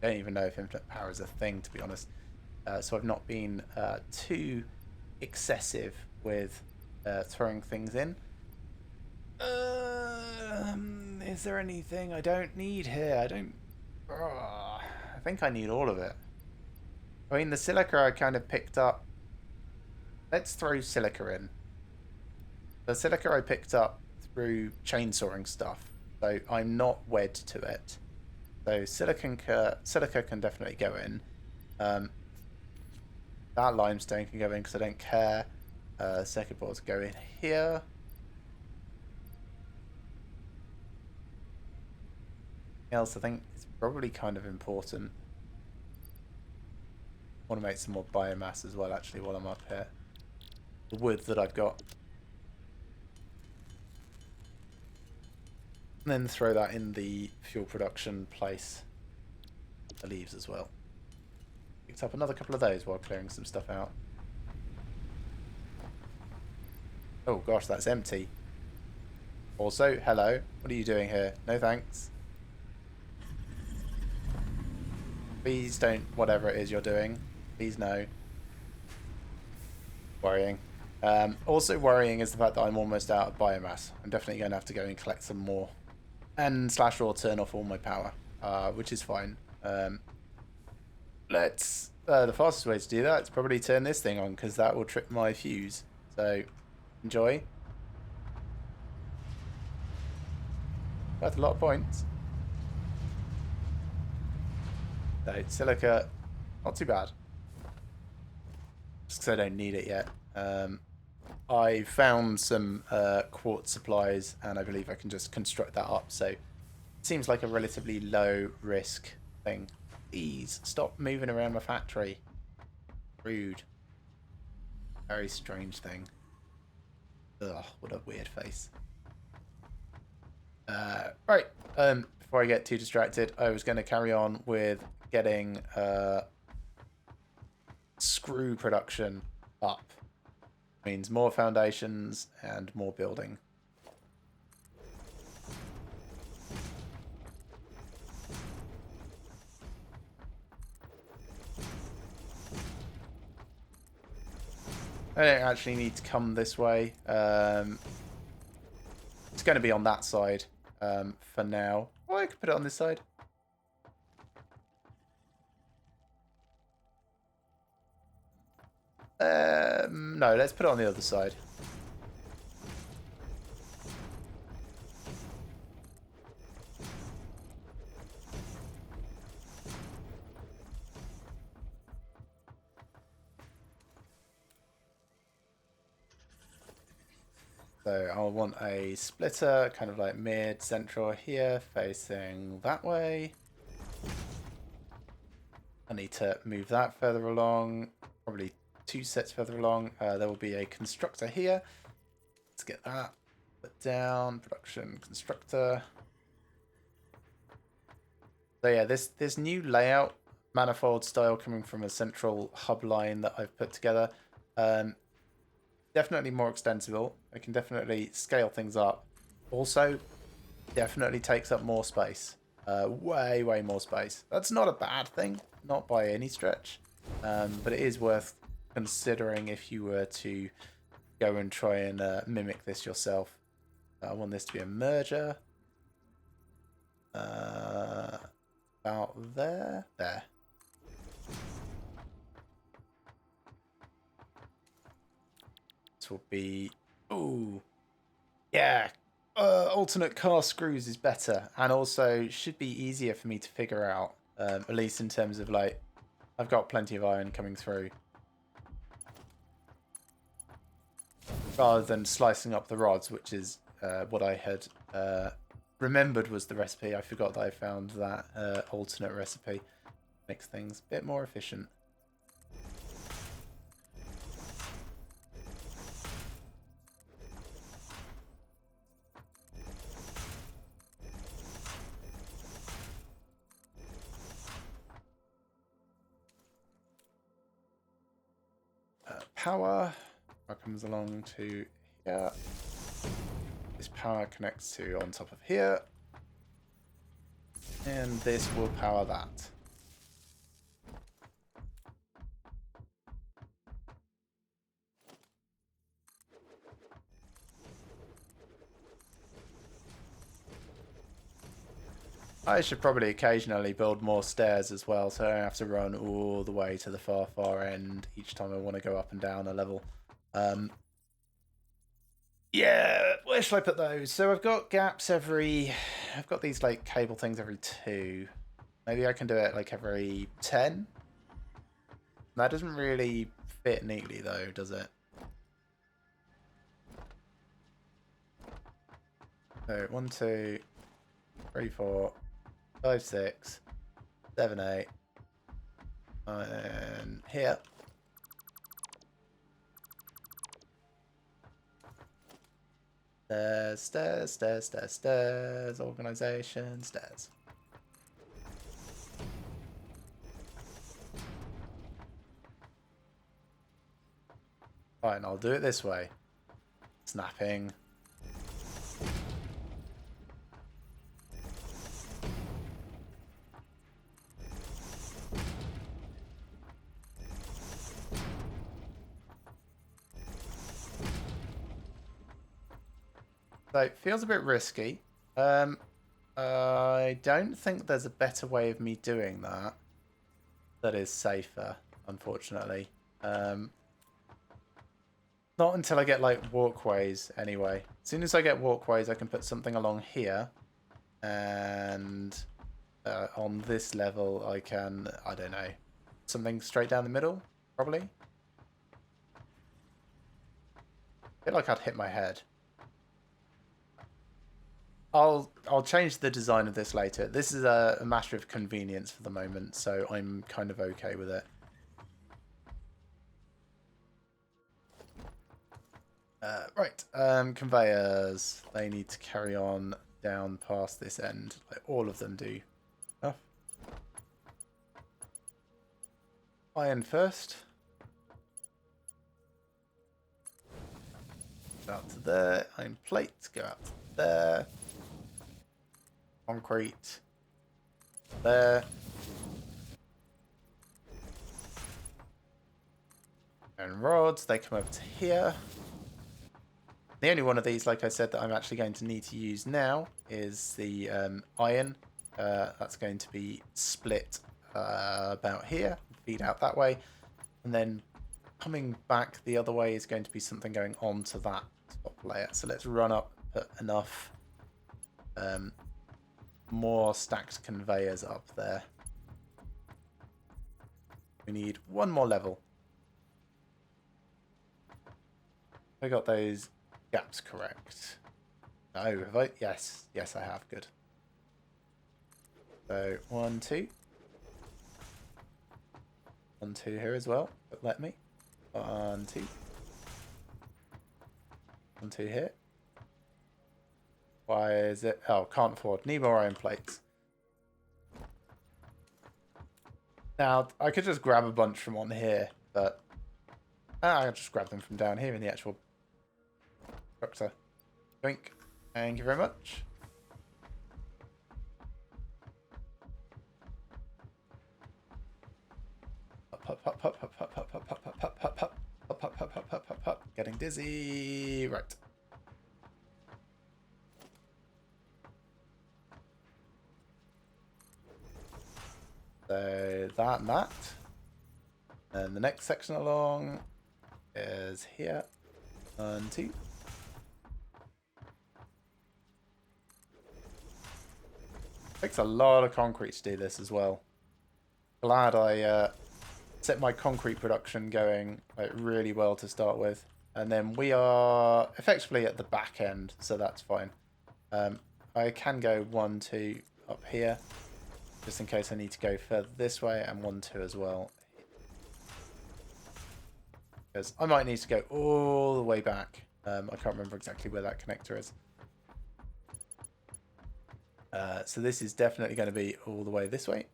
A: don't even know if infinite power is a thing, to be honest. So I've not been too excessive with throwing things in. Is there anything I don't need here? I think I need all of it. I mean, the silica I kind of picked up. Let's throw silica in. The silica I picked up through chainsawing stuff, so I'm not wed to it. So silica can definitely go in. That limestone can go in because I don't care. Circuit boards go in here. Else I think it's probably kind of important. I want to make some more biomass as well, actually, while I'm up here. The wood that I've got. And then throw that in the fuel production place. The leaves as well. Picked up another couple of those while clearing some stuff out. Oh gosh, that's empty. Also, hello. What are you doing here? No thanks. Please don't, whatever it is you're doing. Please no. Worrying. Also worrying is the fact that I'm almost out of biomass. I'm definitely going to have to go and collect some more. And slash or turn off all my power, which is fine. Let's... the fastest way to do that is probably turn this thing on, because that will trip my fuse. So, enjoy. That's a lot of points. So, silica, not too bad. Just because I don't need it yet. I found some quartz supplies, and I believe I can just construct that up. So, it seems like a relatively low risk thing. Please stop moving around my factory. Rude. Very strange thing. Ugh, what a weird face. Right. Before I get too distracted, I was going to carry on with getting screw production up. Means more foundations and more building. I don't actually need to come this way. It's going to be on that side for now. Oh, I could put it on this side. No, let's put it on the other side. So I'll want a splitter, kind of like mid-central here, facing that way. need to move that further along, probably 2 sets further along. There will be a constructor here. Let's get that put down. Production constructor. So yeah, this new layout, manifold style coming from a central hub line that I've put together, definitely more extensible. I can definitely scale things up. Also, definitely takes up more space. Way more space. That's not a bad thing, not by any stretch, but it is worth considering if you were to go and try and mimic this yourself. I want this to be a merger. About there. There. This will be... Ooh. Yeah. Alternate car screws is better. And also should be easier for me to figure out. At least in terms of, like... I've got plenty of iron coming through. Rather than slicing up the rods, which is what I had... remembered was the recipe. I forgot that I found that alternate recipe. Makes things a bit more efficient. Power comes along to here. This power connects to on top of here. And this will power that. I should probably occasionally build more stairs as well, so I don't have to run all the way to the far end each time I want to go up and down a level. Yeah, where should I put those? So I've got gaps every... I've got these like cable things every 2. Maybe I can do it like every 10? That doesn't really fit neatly though, does it? So 1, 2, 3, 4, 5, 6, 7, 8. And here. Stairs, organization, stairs. Fine, I'll do it this way. Snapping. So it feels a bit risky. I don't think there's a better way of me doing that is safer, unfortunately. Not until I get like walkways anyway. As soon as I get walkways, I can put something along here. And on this level, I can, I don't know, something straight down the middle, probably. I feel like I'd hit my head. I'll change the design of this later. This is a matter of convenience for the moment, so I'm kind of okay with it. Right, conveyors. They need to carry on down past this end, like all of them do. Oh. Iron first. Go out to there. Iron plate. Go out to there. Concrete. There. And rods. They come over to here. The only one of these, like I said, that I'm actually going to need to use now is the iron. That's going to be split about here, feed out that way, and then coming back the other way is going to be something going onto that top layer. So let's run up, put enough more stacked conveyors up there. We need one more level. I got those gaps correct. No, have I? Yes, I have. Good. So 1, 2. 1, 2 here as well. But let me. 1, 2. 1, 2 here. Why is it? Oh, can't afford. Need more iron plates. Now, I could just grab a bunch from on here, but I'll just grab them from down here in the actual structure. Drink. Thank you very much. Up, up, up, up, up, up, up, up, up, up, up, up, up, up, up, up, up, up, up. Getting dizzy. Right. So that and that. And the next section along is here. 1, 2. Takes a lot of concrete to do this as well. Glad I set my concrete production going like really well to start with. And then we are effectively at the back end, so that's fine. I can go 1, 2 up here, just in case I need to go further this way, and 1, 2 as well. Because I might need to go all the way back. I can't remember exactly where that connector is. So this is definitely going to be all the way this way.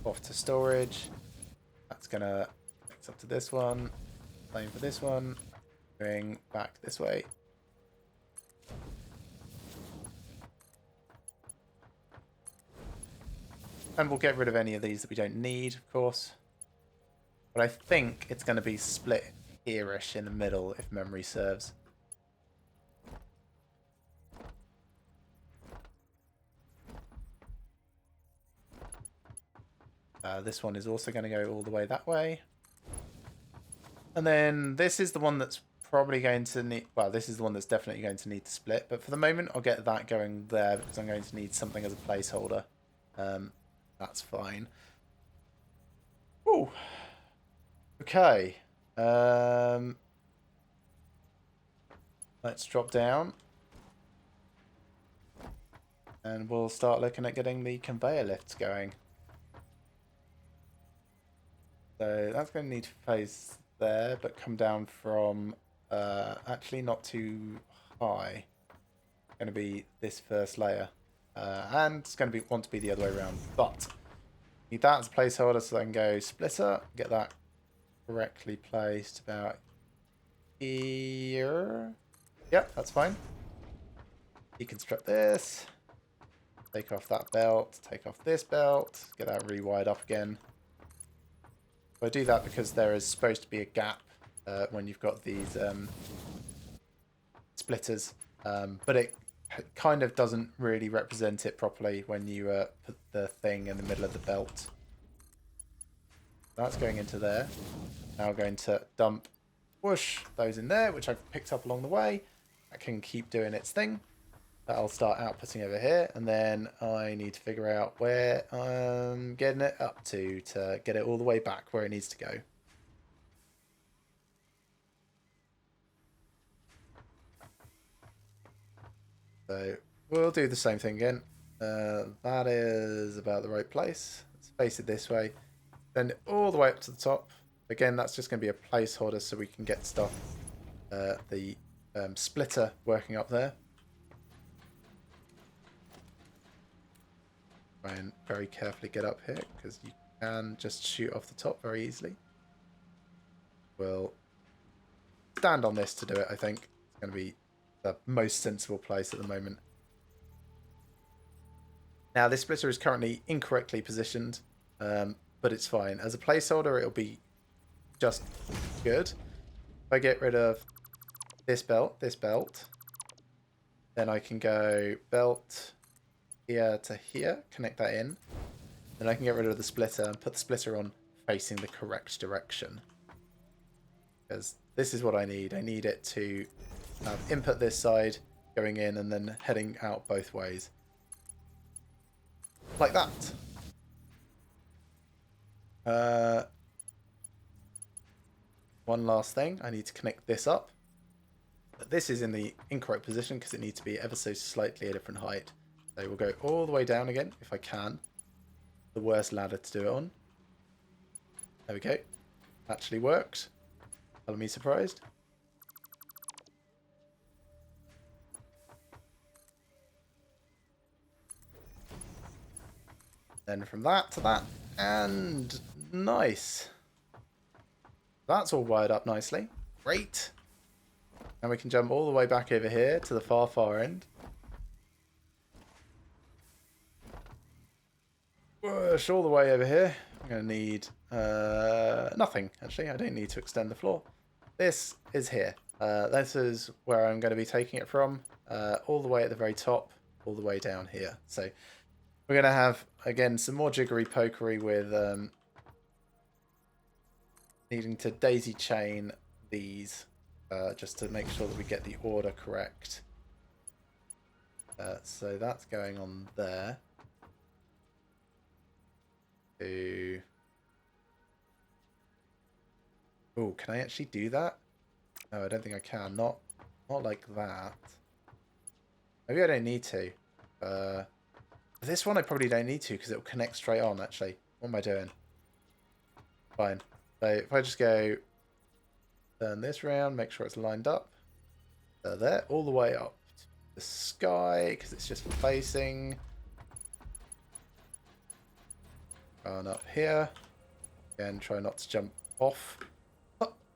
A: Off to storage. That's going to connect up to this one. Same for this one. Going back this way. And we'll get rid of any of these that we don't need, of course. But I think it's going to be split here-ish in the middle, if memory serves. This one is also going to go all the way that way. And then this is the one that's probably going to need... Well, this is the one that's definitely going to need to split. But for the moment, I'll get that going there because I'm going to need something as a placeholder. That's fine. Ooh. Okay. Let's drop down. And we'll start looking at getting the conveyor lifts going. So that's going to need to face there, but come down from actually not too high. Going to be this first layer. And it's going to want to be the other way around. But need that as a placeholder so I can go splitter, get that correctly placed about here. Yep, that's fine. Deconstruct this. Take off that belt. Take off this belt. Get that really wide up again. I do that because there is supposed to be a gap when you've got these splitters, but it kind of doesn't really represent it properly when you put the thing in the middle of the belt. That's going into there. Now I'm going to dump whoosh those in there, which I've picked up along the way. That can keep doing its thing. That'll start outputting over here, and then I need to figure out where I'm getting it up to get it all the way back where it needs to go. So we'll do the same thing again. That is about the right place. Let's face it this way. Then all the way up to the top. Again, that's just going to be a placeholder so we can get stuff, the splitter working up there. Try and very carefully get up here because you can just shoot off the top very easily. We'll stand on this to do it, I think. It's going to be the most sensible place at the moment. Now, this splitter is currently incorrectly positioned, but it's fine. As a placeholder, it'll be just good. If I get rid of this belt, then I can go belt here to here, connect that in. Then I can get rid of the splitter and put the splitter on facing the correct direction. Because this is what I need. I need it to input this side, going in, and then heading out both ways. Like that. One last thing. I need to connect this up. But this is in the incorrect position because it needs to be ever so slightly a different height. So we'll go all the way down again, if I can. The worst ladder to do it on. There we go. Actually worked. Color me surprised. Then from that to that, and nice. That's all wired up nicely. Great. And we can jump all the way back over here to the far, far end. Whoosh, all the way over here. I'm going to need nothing, actually. I don't need to extend the floor. This is here. This is where I'm going to be taking it from. All the way at the very top, all the way down here. So we're going to have, again, some more jiggery pokery with needing to daisy chain these just to make sure that we get the order correct. So that's going on there. Oh, can I actually do that? No, I don't think I can. Not like that. Maybe I don't need to. This one I probably don't need to because it will connect straight on, actually. What am I doing? Fine. So if I just go turn this round, make sure it's lined up. There, all the way up to the sky because it's just facing. And up here. Again, try not to jump off.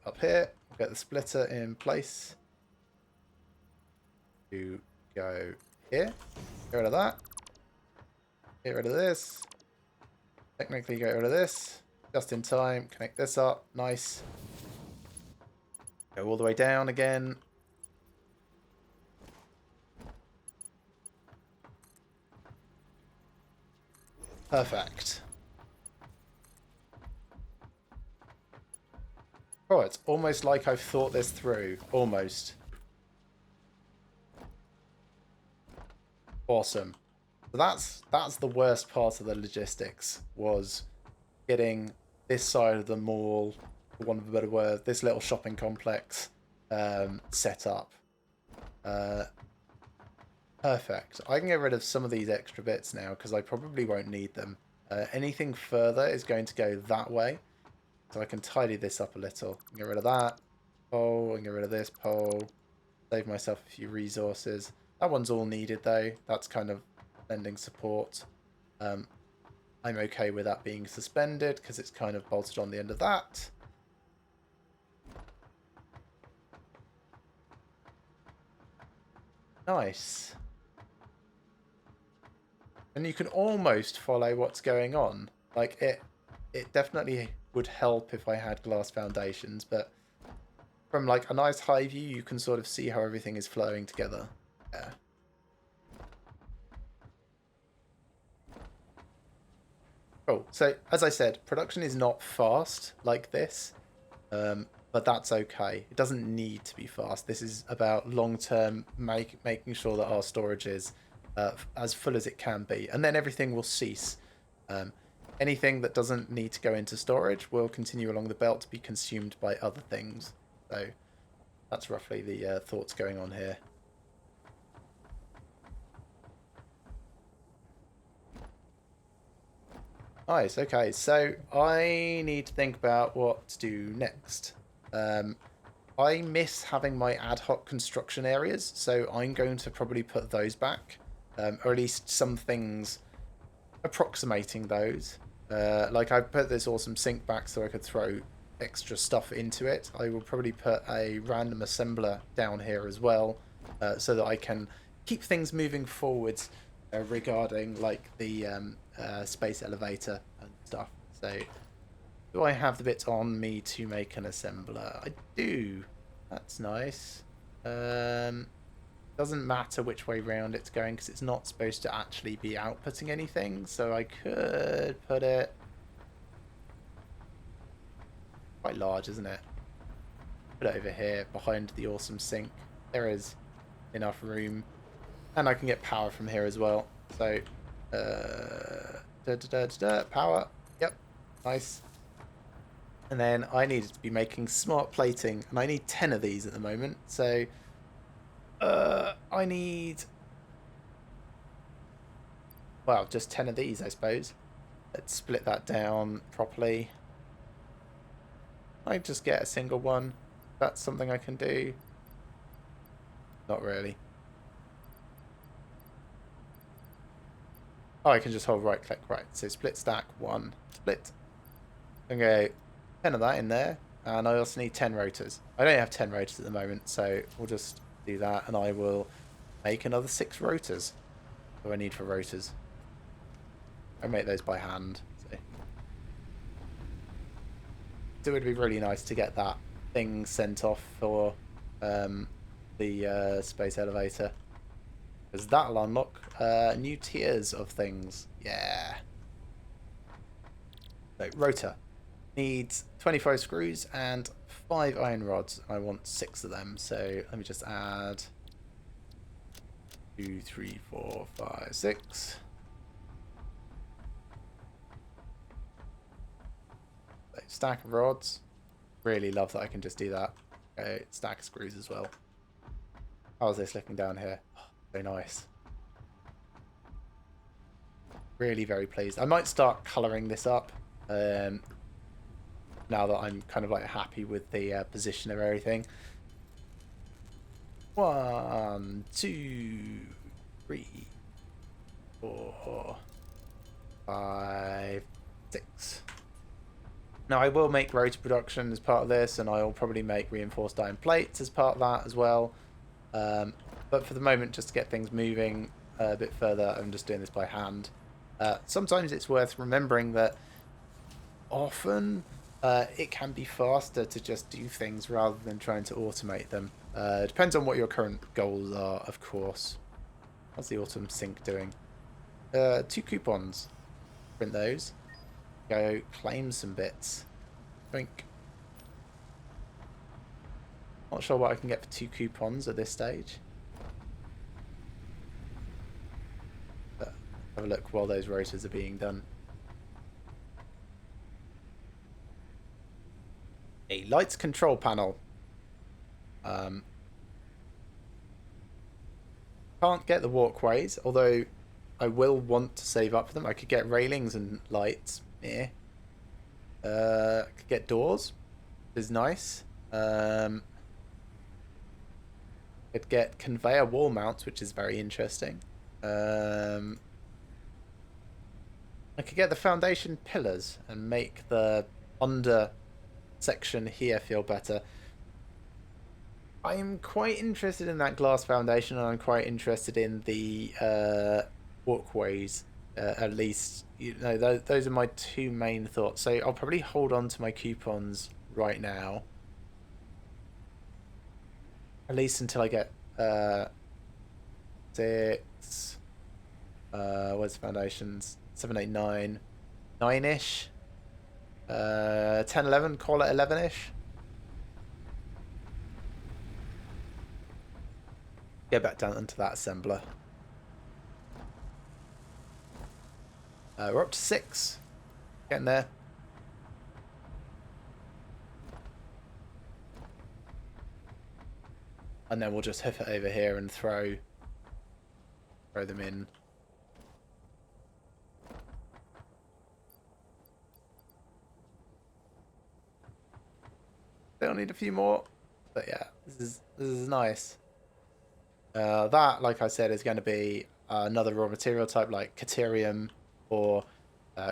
A: Up here, get the splitter in place. To go here. Get rid of that. Get rid of this. Technically get rid of this. Just in time. Connect this up. Nice. Go all the way down again. Perfect. Oh, it's almost like I've thought this through. Almost. Awesome. So that's the worst part of the logistics, was getting this side of the mall, for want of a better word, this little shopping complex set up. Perfect. I can get rid of some of these extra bits now because I probably won't need them. Anything further is going to go that way. So I can tidy this up a little. Get rid of that pole and get rid of this pole. Save myself a few resources. That one's all needed though. That's kind of lending support. I'm okay with that being suspended because it's kind of bolted on the end of that. Nice. And you can almost follow what's going on. Like it definitely would help if I had glass foundations, but from like a nice high view you can sort of see how everything is flowing together. Yeah. Cool. So as I said, production is not fast like this, but that's okay. It doesn't need to be fast. This is about long-term making sure that our storage is as full as it can be, and then everything will cease. Anything that doesn't need to go into storage will continue along the belt to be consumed by other things. So that's roughly the thoughts going on here. Nice, okay, so I need to think about what to do next. I miss having my ad hoc construction areas, so I'm going to probably put those back, or at least some things approximating those. Like I put this awesome sink back so I could throw extra stuff into it. I will probably put a random assembler down here as well, so that I can keep things moving forwards regarding like the space elevator and stuff. So do I have the bits on me to make an assembler? I do. That's nice. Doesn't matter which way round it's going because it's not supposed to actually be outputting anything, so I could put it quite large, isn't it? Put it over here behind the awesome sink. There is enough room, and I can get power from here as well. So power, yep, nice. And then I needed to be making smart plating, and I need 10 of these at the moment, so I need, well, just 10 of these, I suppose. Let's split that down properly. I just get a single one. That's something I can do. Not really. Oh, I can just hold right click, right. So split stack, 1, split. I'm going to go 10 of that in there. And I also need 10 rotors. I don't have 10 rotors at the moment, so we'll just do that. And I will make another 6 rotors. What do I need for rotors? I make those by hand. So it would be really nice to get that thing sent off for the space elevator. Because that'll unlock new tiers of things. Yeah. So, rotor. Needs 25 screws and 5 iron rods. I want 6 of them. So, let me just add 2, 3, 4, 5, 6. So, stack of rods. Really love that I can just do that. Okay, stack of screws as well. How's this looking down here? Oh, so nice. Really very pleased. I might start colouring this up now that I'm kind of like happy with the position of everything. 1, 2, 3, 4, 5, 6. Now I will make rotor production as part of this, and I'll probably make reinforced iron plates as part of that as well. But for the moment, just to get things moving a bit further, I'm just doing this by hand. Sometimes it's worth remembering that often it can be faster to just do things rather than trying to automate them. It depends on what your current goals are, of course. What's the autumn sync doing? 2 coupons. Print those. Go claim some bits. Think. Not sure what I can get for 2 coupons at this stage. Have a look while those rotors are being done. A lights control panel. Can't get the walkways, although I will want to save up for them. I could get railings and lights. Yeah. Could get doors. Which is nice. Could get conveyor wall mounts, which is very interesting. I could get the foundation pillars and make the under section here feel better. I'm quite interested in that glass foundation, and I'm quite interested in the walkways. At least, you know, those are my 2 main thoughts. So I'll probably hold on to my coupons right now, at least until I get 6. Where's the foundations? 7, 8, 9, 9-ish. 10, 11. Call it 11-ish. Get back down into that assembler. We're up to 6. Getting there. And then we'll just hoof it over here and throw them in. They'll need a few more. But yeah, this is nice. That, like I said, is going to be another raw material type like Caterium or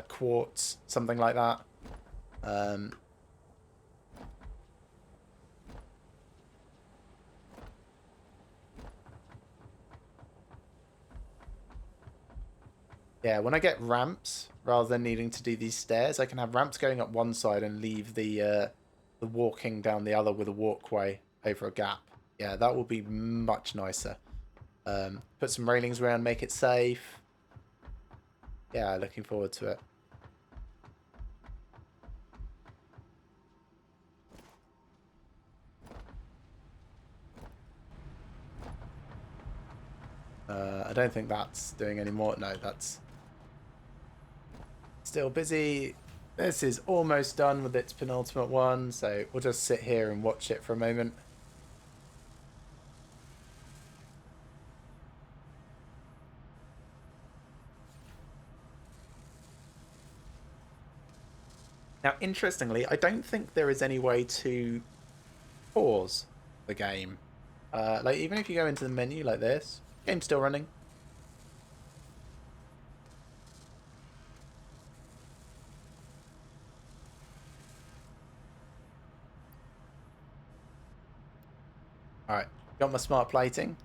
A: quartz, something like that. Yeah, when I get ramps, rather than needing to do these stairs, I can have ramps going up one side and leave the walking down the other with a walkway over a gap. Yeah, that will be much nicer. Put some railings around, make it safe. Yeah, looking forward to it. I don't think that's doing any more. No, that's still busy. This is almost done with its penultimate one, so we'll just sit here and watch it for a moment. Now, interestingly, I don't think there is any way to pause the game. Like, even if you go into the menu like this, game's still running. Alright, got my smart plating.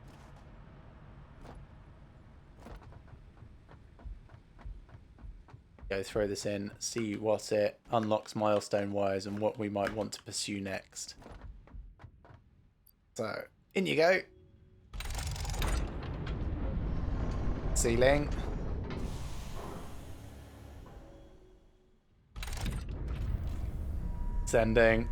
A: Go throw this in, see what it unlocks milestone wise and what we might want to pursue next. So, in you go. Ceiling. Sending.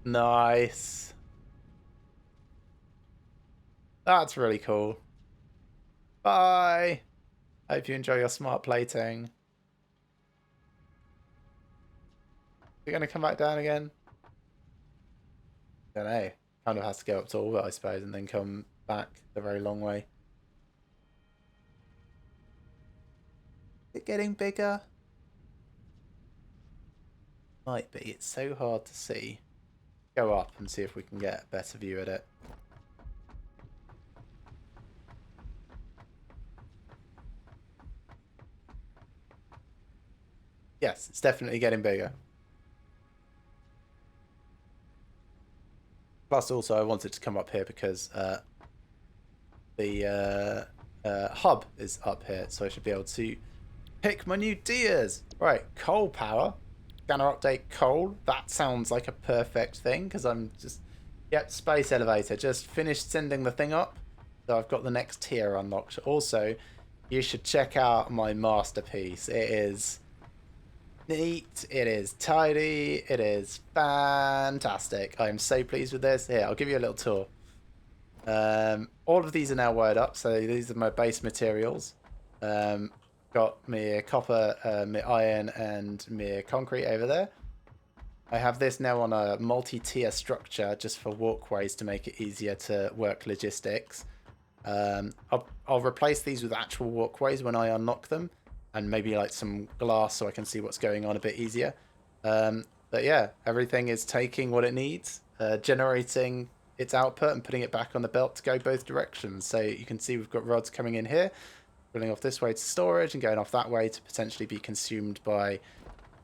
A: Nice. That's really cool. Bye. Hope you enjoy your smart plating. You're going to come back down again? Don't know. Kind of has to go up to orbit, I suppose, and then come back the very long way. Is it getting bigger? Might be. It's so hard to see. Go up and see if we can get a better view at it. Yes, it's definitely getting bigger. Plus, also, I wanted to come up here because the hub is up here, so I should be able to pick my new tiers. Right, coal power. Scanner update coal. That sounds like a perfect thing because I'm just... Yep, space elevator. Just finished sending the thing up. So I've got the next tier unlocked. Also, you should check out my masterpiece. It is neat. It is tidy. It is fantastic. I am so pleased with this. Here, I'll give you a little tour. All of these are now wired up. So these are my base materials. Got me copper, me iron, and me concrete over there. I have this now on a multi-tier structure just for walkways to make it easier to work logistics. I'll replace these with actual walkways when I unlock them, and maybe like some glass so I can see what's going on a bit easier. But yeah, everything is taking what it needs, generating its output and putting it back on the belt to go both directions. So you can see we've got rods coming in here, drilling off this way to storage and going off that way to potentially be consumed by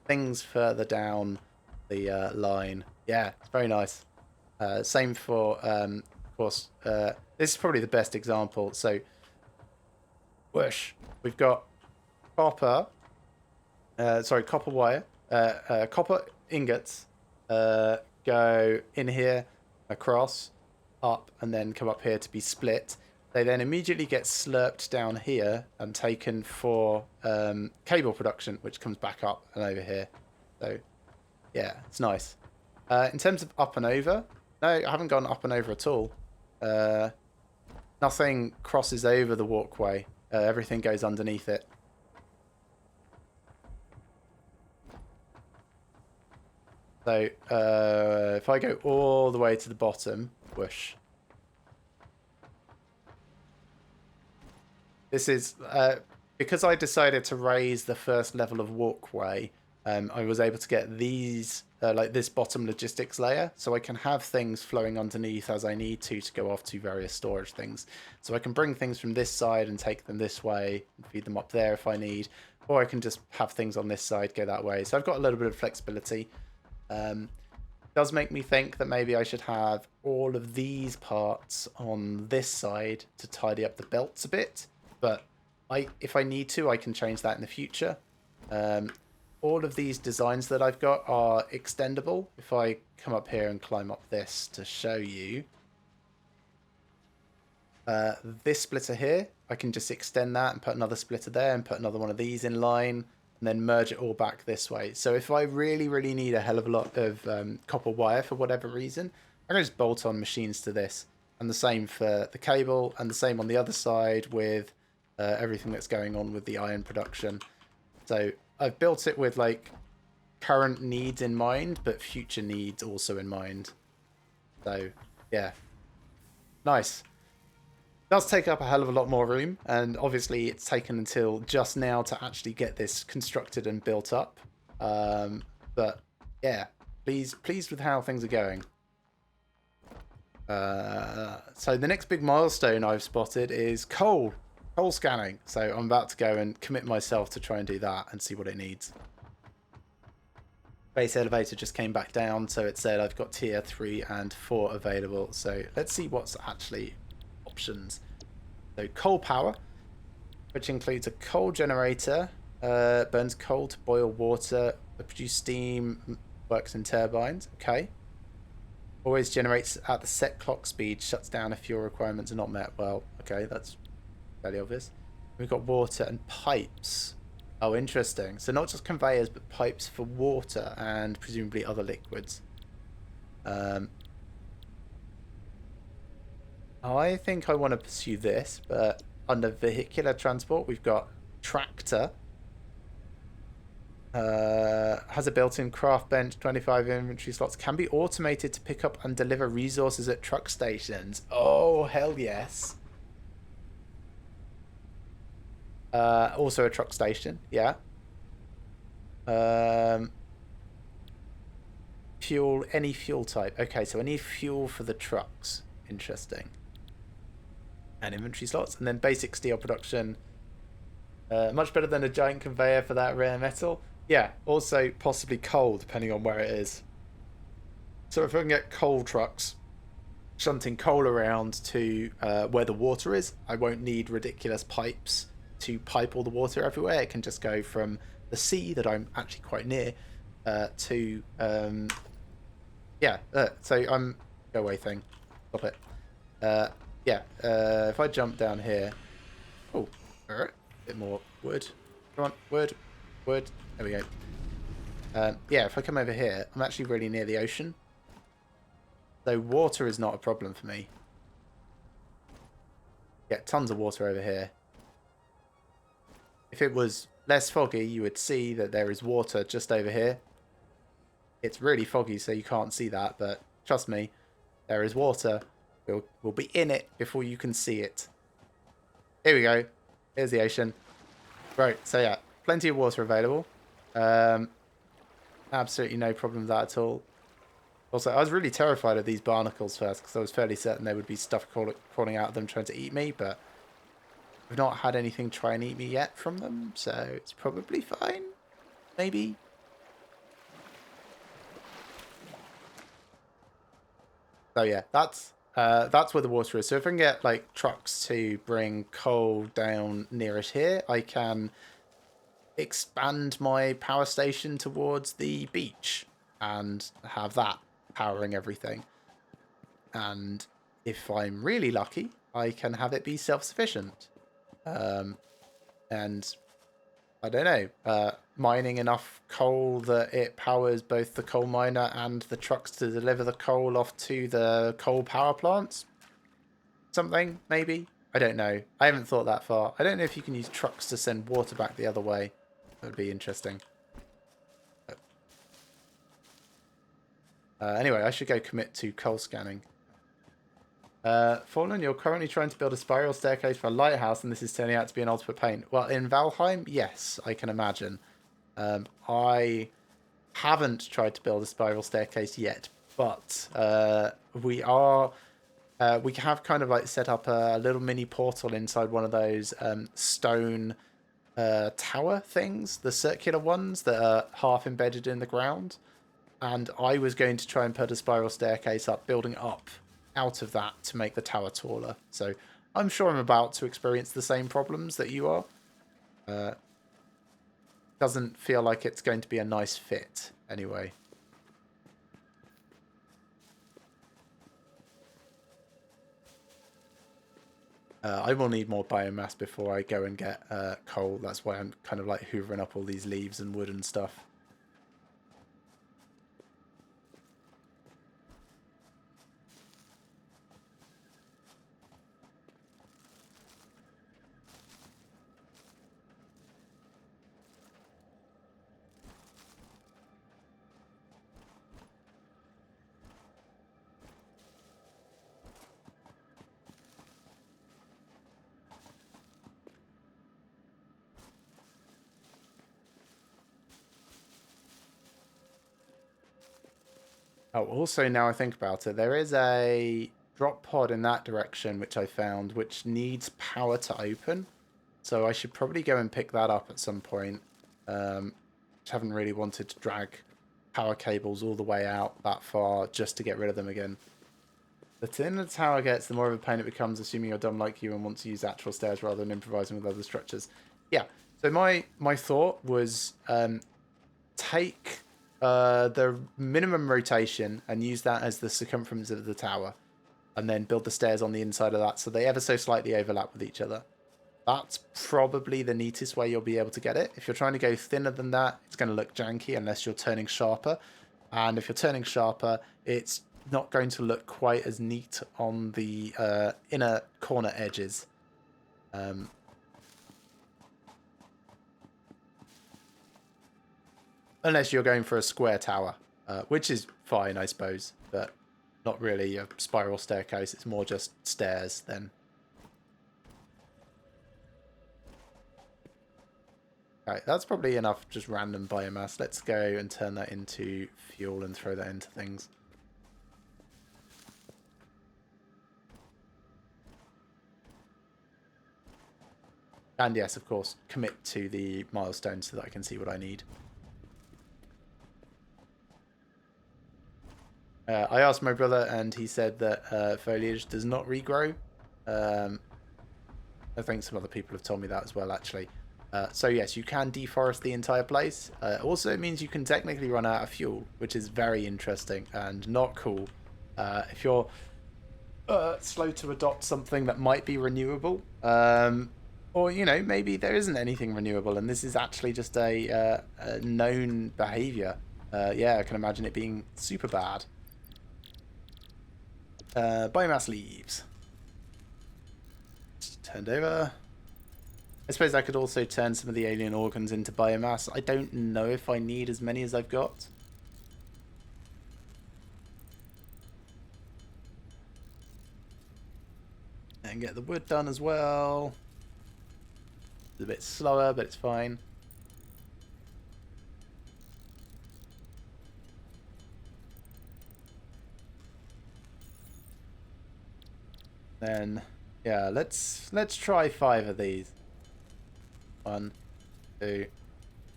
A: things further down the line. Yeah, it's very nice. Same for, of course, this is probably the best example. So, whoosh, we've got copper, copper wire, copper ingots go in here, across, up, and then come up here to be split. They then immediately get slurped down here and taken for cable production, which comes back up and over here. So, yeah, it's nice. In terms of up and over, no, I haven't gone up and over at all. Nothing crosses over the walkway. Everything goes underneath it. So, if I go all the way to the bottom, whoosh. This is, because I decided to raise the first level of walkway, I was able to get these, like this bottom logistics layer, so I can have things flowing underneath as I need to go off to various storage things. So I can bring things from this side and take them this way and feed them up there if I need, or I can just have things on this side go that way. So I've got a little bit of flexibility. Does make me think that maybe I should have all of these parts on this side to tidy up the belts a bit, but if I need to, I can change that in the future. All of these designs that I've got are extendable. If I come up here and climb up this to show you, this splitter here, I can just extend that and put another splitter there and put another one of these in line and then merge it all back this way. So if I really, really need a hell of a lot of copper wire for whatever reason, I can just bolt on machines to this. And the same for the cable, and the same on the other side with everything that's going on with the iron production. So I've built it with like current needs in mind, but future needs also in mind. So yeah, Nice. Does take up a hell of a lot more room, and obviously it's taken until just now to actually get this constructed and built up. But yeah, pleased with how things are going. So the next big milestone I've spotted is coal scanning. So I'm about to go and commit myself to try and do that and see what it needs. Base elevator just came back down, so it said I've got tier 3 and 4 available. So let's see what's actually options. So coal power, which includes a coal generator, burns coal to boil water, produce steam, works in turbines. Okay. Always generates at the set clock speed, shuts down if fuel requirements are not met. Well, okay, that's fairly obvious. We've got water and pipes. Oh, interesting. So not just conveyors, but pipes for water and presumably other liquids. I think I want to pursue this, but under vehicular transport, we've got tractor. Has a built-in craft bench, 25 inventory slots, can be automated to pick up and deliver resources at truck stations. Oh, hell yes. Also a truck station, yeah. Fuel, any fuel type. Okay, so any fuel for the trucks. Interesting. And inventory slots. And then basic steel production. Much better than a giant conveyor for that rare metal. Yeah, also possibly coal, depending on where it is. So if I can get coal trucks shunting coal around to where the water is, I won't need ridiculous pipes to pipe all the water everywhere. It can just go from the sea that I'm actually quite near to... so I'm... Go away thing. Stop it. If I jump down here... Oh, alright. Bit more wood. Come on, wood. There we go. If I come over here, I'm actually really near the ocean. So water is not a problem for me. Yeah, tons of water over here. If it was less foggy, you would see that there is water just over here. It's really foggy, so you can't see that, but trust me, there is water. We'll be in it before you can see it. Here we go. Here's the ocean. Right, so yeah, plenty of water available. Absolutely no problem with that at all. Also, I was really terrified of these barnacles first because I was fairly certain there would be stuff crawling out of them trying to eat me, but I've not had anything try and eat me yet from them, so it's probably fine. Maybe. So yeah, that's where the water is. So if I can get like trucks to bring coal down near it here, I can expand my power station towards the beach and have that powering everything. And if I'm really lucky, I can have it be self-sufficient. And I don't know, mining enough coal that it powers both the coal miner and the trucks to deliver the coal off to the coal power plants. Something, maybe. I don't know. I haven't thought that far. I don't know if you can use trucks to send water back the other way. That would be interesting. Anyway, I should go commit to coal scanning. Fallen, you're currently trying to build a spiral staircase for a lighthouse, and this is turning out to be an ultimate pain. Well, in Valheim, yes, I can imagine. I haven't tried to build a spiral staircase yet, but we have kind of like set up a little mini portal inside one of those stone tower things, the circular ones that are half embedded in the ground. And I was going to try and put a spiral staircase up, building up out of that to make the tower taller. So I'm sure I'm about to experience the same problems that you are. Doesn't feel like it's going to be a nice fit anyway. I will need more biomass before I go and get coal. That's why I'm kind of like hoovering up all these leaves and wood and stuff. Oh, also now I think about it, there is a drop pod in that direction which I found, which needs power to open. So I should probably go and pick that up at some point. Just haven't really wanted to drag power cables all the way out that far just to get rid of them again. The thinner the tower gets, the more of a pain it becomes, assuming you're dumb like you and want to use actual stairs rather than improvising with other structures. Yeah, so my thought was take the minimum rotation and use that as the circumference of the tower, and then build the stairs on the inside of that so they ever so slightly overlap with each other. That's probably the neatest way you'll be able to get it. If you're trying to go thinner than that, it's going to look janky unless you're turning sharper. And if you're turning sharper, it's not going to look quite as neat on the inner corner edges. Unless you're going for a square tower, which is fine, I suppose, but not really a spiral staircase. It's more just stairs then. Right, that's probably enough just random biomass. Let's go and turn that into fuel and throw that into things. And yes, of course, commit to the milestone so that I can see what I need. I asked my brother and he said that foliage does not regrow. I think some other people have told me that as well, actually. So yes, you can deforest the entire place. Also, it means you can technically run out of fuel, which is very interesting and not cool. If you're slow to adopt something that might be renewable, or, you know, maybe there isn't anything renewable and this is actually just a known behavior. Yeah, I can imagine it being super bad. Biomass leaves. Just turned over. I suppose I could also turn some of the alien organs into biomass. I don't know if I need as many as I've got. And get the wood done as well. It's a bit slower, but it's fine. Then, yeah, let's try 5 of these. 1, 2,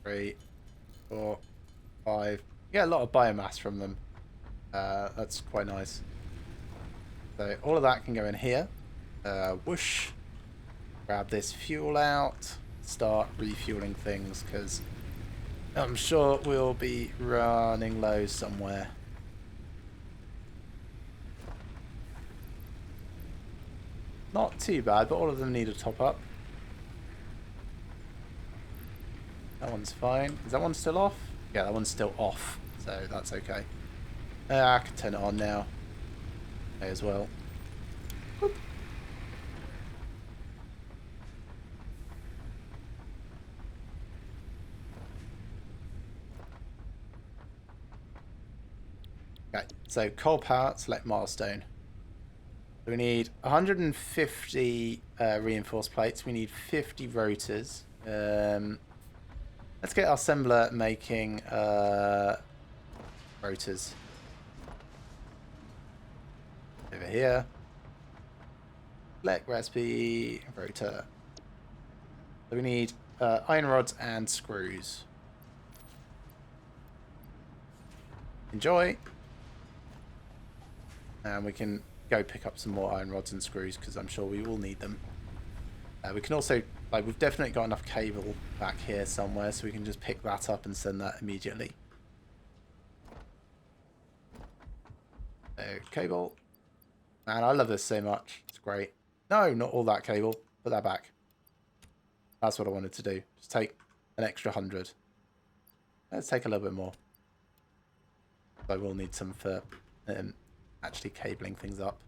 A: 3, 4, 5. You get a lot of biomass from them. That's quite nice. So all of that can go in here. Whoosh. Grab this fuel out. Start refueling things because I'm sure we'll be running low somewhere. Not too bad, but all of them need a top up. That one's fine. Is that one still off? Yeah, that one's still off, so that's okay. I can turn it on now. May as well. Whoop. Okay, so coal power, select milestone. We need 150 reinforced plates. We need 50 rotors. Let's get our assembler making rotors. Over here. Select recipe, rotor. So we need iron rods and screws. Enjoy. And we can go pick up some more iron rods and screws because I'm sure we will need them. We can also, like, we've definitely got enough cable back here somewhere, so we can just pick that up and send that immediately. So, cable. Man, I love this so much. It's great. No, not all that cable. Put that back. That's what I wanted to do. Just take an extra 100. Let's take a little bit more. I will need some for actually cabling things up.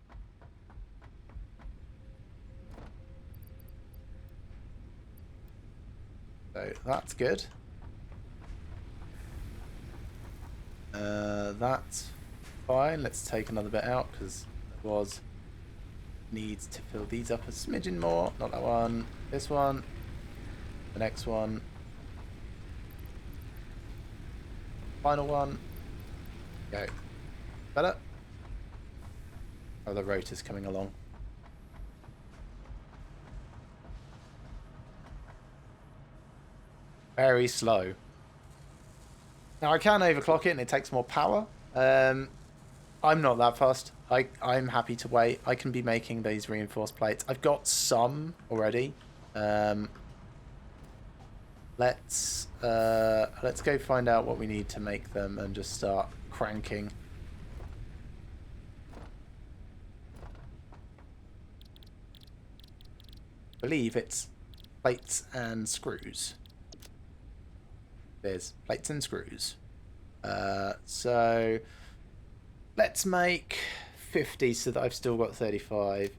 A: So that's good. That's fine. Let's take another bit out because it was needs to fill these up a smidgen more. Not that one. This one. The next one. Final one. Go. Better? Oh, the rotor's coming along. Very slow. Now I can overclock it and it takes more power. I'm not that fast. I'm happy to wait. I can be making these reinforced plates. I've got some already. Let's go find out what we need to make them and just start cranking. I believe it's plates and screws. There's plates and screws. So let's make 50 so that I've still got 35.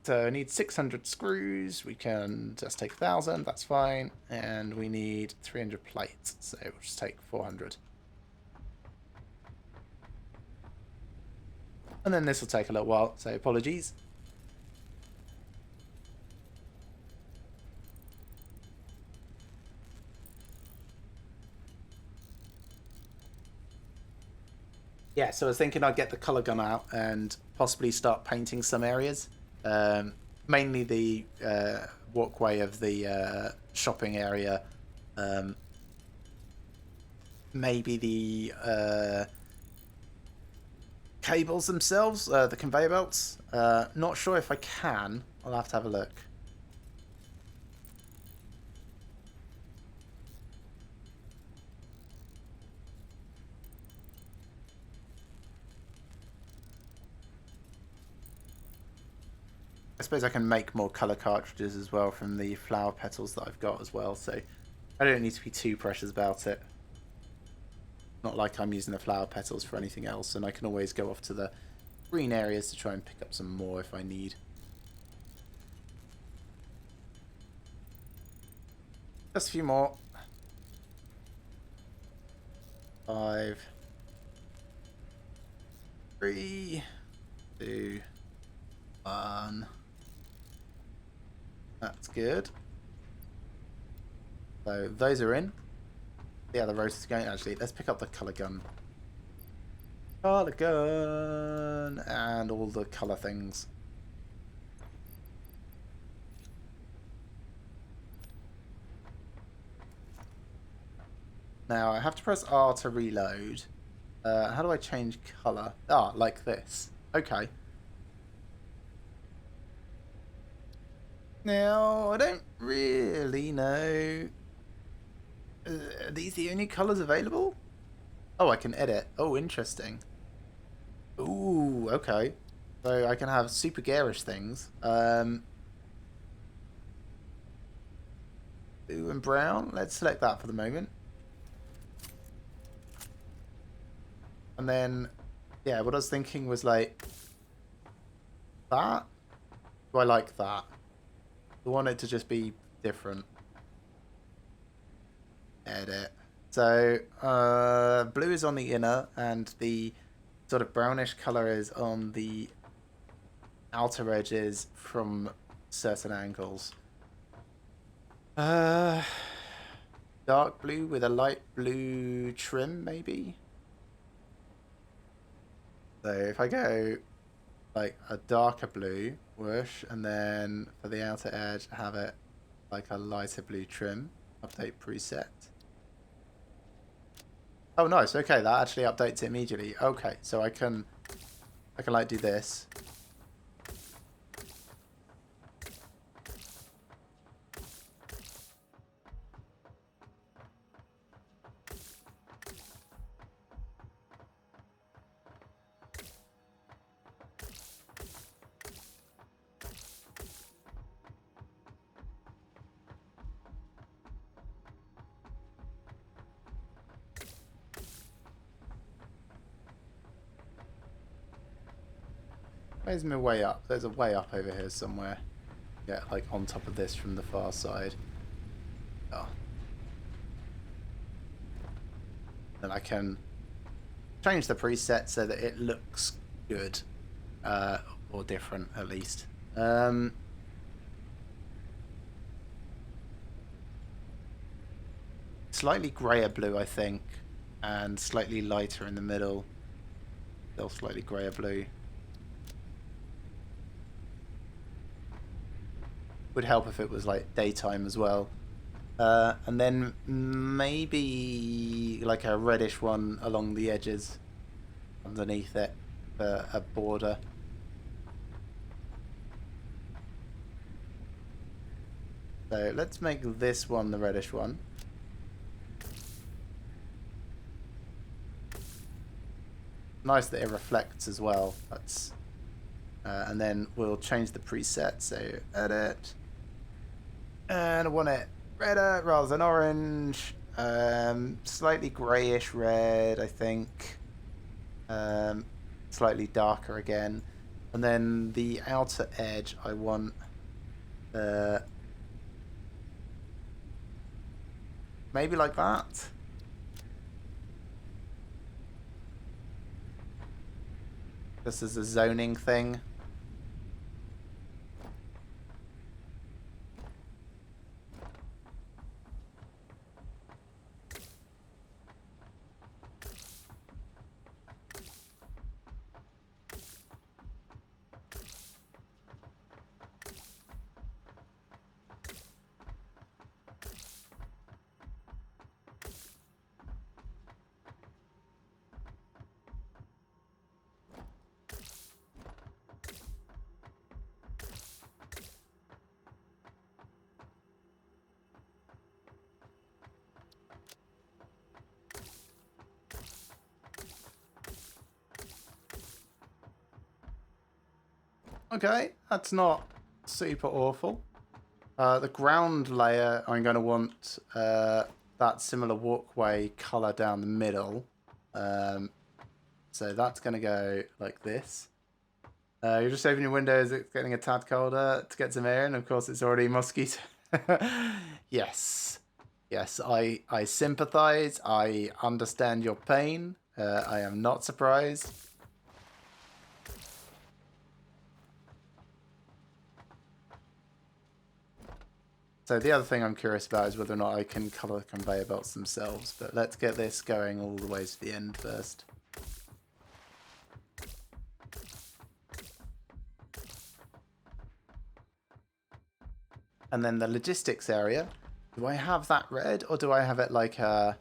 A: So I need 600 screws. We can just take 1,000. That's fine. And we need 300 plates. So we'll just take 400. And then this will take a little while. So apologies. Yeah, so I was thinking I'd get the colour gun out and possibly start painting some areas. Mainly the walkway of the shopping area. Maybe the cables themselves, the conveyor belts. Not sure if I can. I'll have to have a look. I suppose I can make more colour cartridges as well from the flower petals that I've got as well, so I don't need to be too precious about it. Not like I'm using the flower petals for anything else, and I can always go off to the green areas to try and pick up some more if I need. Just a few more. 5, 3, 2, 1. That's good. So those are in. Yeah, the rotor's going. Actually, let's pick up the colour gun. Colour gun and all the colour things. Now I have to press R to reload. How do I change colour? Ah, like this. Okay. Now, I don't really know. Are these the only colours available? Oh, I can edit. Oh, interesting. Ooh, okay. So I can have super garish things. Blue and brown. Let's select that for the moment. And then, yeah, what I was thinking was like that. Do I like that? I want it to just be different. Edit. So, blue is on the inner, and the sort of brownish colour is on the outer edges from certain angles. Dark blue with a light blue trim, maybe? So if I go like a darker blue, whoosh, and then for the outer edge, have it like a lighter blue trim. Update preset. Oh, nice. Okay, that actually updates it immediately. Okay, so I can like do this. Where's my way up? There's a way up over here somewhere. Yeah, like on top of this from the far side. Oh. Then I can change the preset so that it looks good, or different at least. Slightly grayer blue, I think, and slightly lighter in the middle. Still slightly grayer blue. Would help if it was like daytime as well. And then maybe like a reddish one along the edges underneath it for a border. So let's make this one the reddish one. Nice that it reflects as well. That's and then we'll change the preset. So edit, and I want it redder rather than orange. Slightly greyish red, I think. Slightly darker again, and then the outer edge I want maybe like that. This is a zoning thing. Okay, that's not super awful. The ground layer, I'm going to want that similar walkway colour down the middle. So that's going to go like this. You're just opening your windows, it's getting a tad colder to get some air in. Of course, it's already mosquito. Yes. Yes, I sympathise. I understand your pain. I am not surprised. So the other thing I'm curious about is whether or not I can colour the conveyor belts themselves. But let's get this going all the way to the end first. And then the logistics area. Do I have that red, or do I have it like a...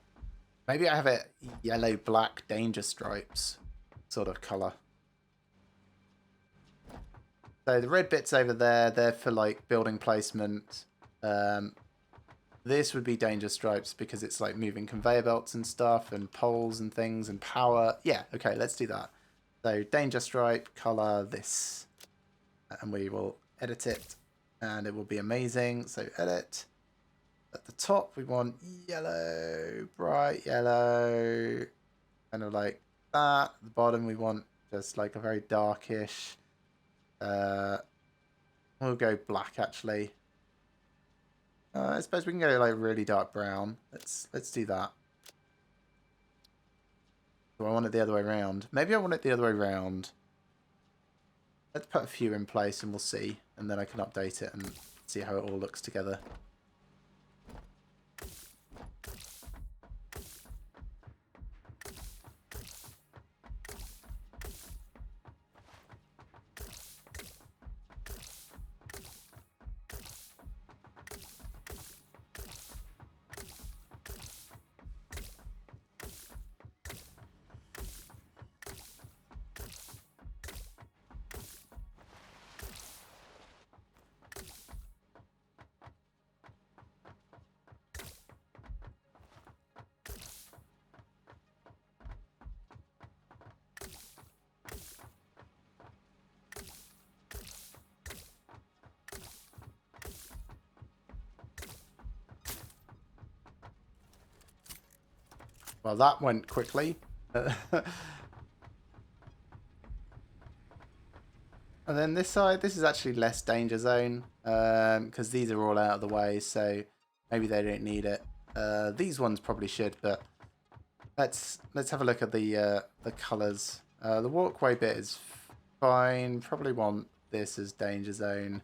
A: Maybe I have it yellow, black, danger stripes sort of colour. So the red bits over there, they're for like building placement. This would be danger stripes because it's like moving conveyor belts and stuff and poles and things and power. Yeah, okay, let's do that. So danger stripe, colour this. And we will edit it and it will be amazing. So edit. At the top we want yellow, bright yellow, kind of like that. At the bottom we want just like a very darkish. We'll go black actually. I suppose we can go like really dark brown. Let's do that. Do I want it the other way around? Maybe I want it the other way around. Let's put a few in place and we'll see. And then I can update it and see how it all looks together. Well, that went quickly. And then this side, this is actually less danger zone, because these are all out of the way, so maybe they don't need it. These ones probably should, but let's have a look at the colours. The walkway bit is fine. Probably want this as danger zone.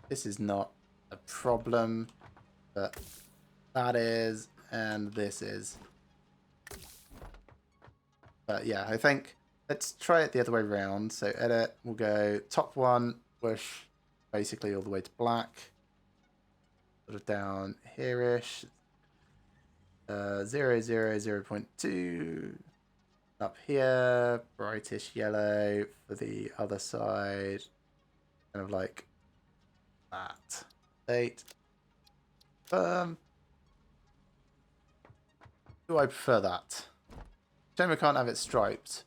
A: This is not a problem, but that is, and this is. But yeah, I think let's try it the other way around. So edit, we'll go top one, push basically all the way to black. Sort of down here-ish. 0, 0, 0.2. Up here, brightish yellow for the other side. Kind of like that. 8. Do I prefer that? Shame I can't have it striped.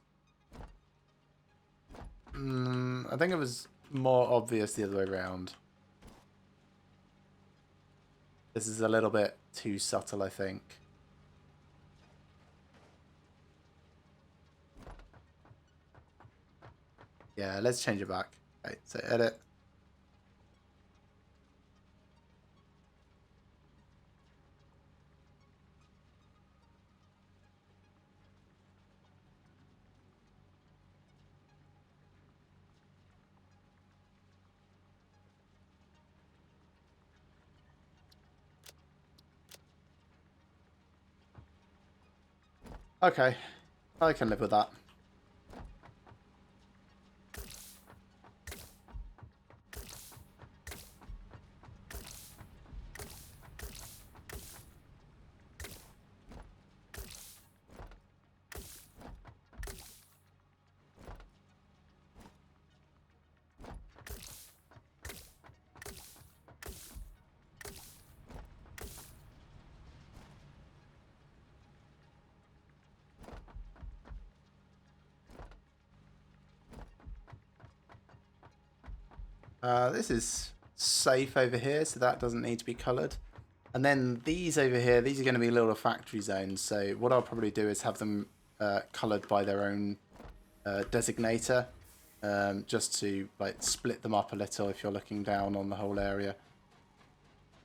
A: I think it was more obvious the other way around. This is a little bit too subtle, I think. Yeah, let's change it back. Okay, so edit. Okay, I can live with that. This is safe over here, so that doesn't need to be coloured. And then these over here, these are going to be little factory zones. So what I'll probably do is have them coloured by their own designator, just to like split them up a little if you're looking down on the whole area.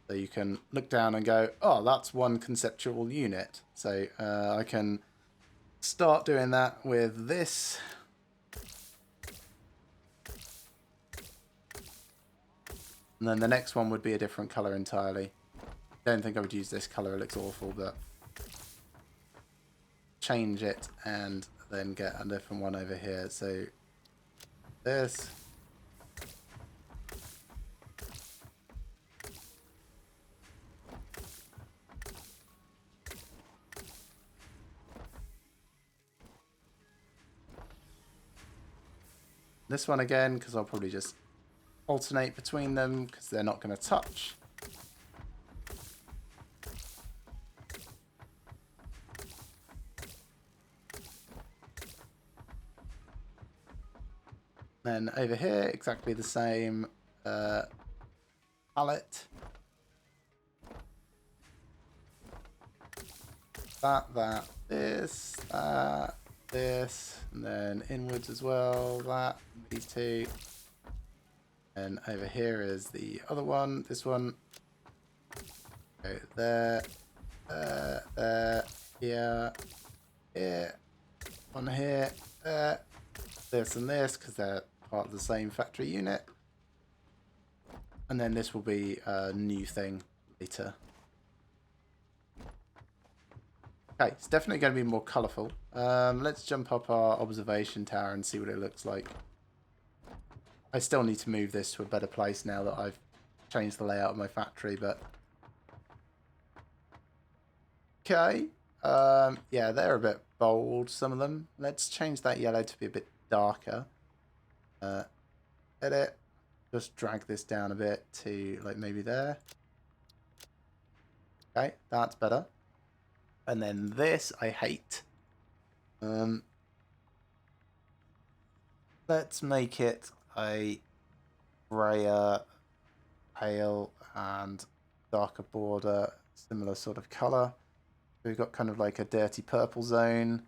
A: So you can look down and go, oh, that's one conceptual unit. So I can start doing that with this. And then the next one would be a different colour entirely. Don't think I would use this colour, it looks awful, but change it and then get a different one over here. So this. This one again, because I'll probably just alternate between them because they're not going to touch. Then over here, exactly the same palette. This, and then inwards as well, these two. And over here is the other one, this one. Go there, here, one here, there, this and this, because they're part of the same factory unit. And then this will be a new thing later. Okay, it's definitely going to be more colourful. Let's jump up our observation tower and see what it looks like. I still need to move this to a better place now that I've changed the layout of my factory, but... Okay. Yeah, they're a bit bold, some of them. Let's change that yellow to be a bit darker. Edit. Just drag this down a bit to, like, maybe there. Okay, that's better. And then this, I hate. Let's make it a grayer, pale, and darker border, similar sort of colour. We've got kind of like a dirty purple zone.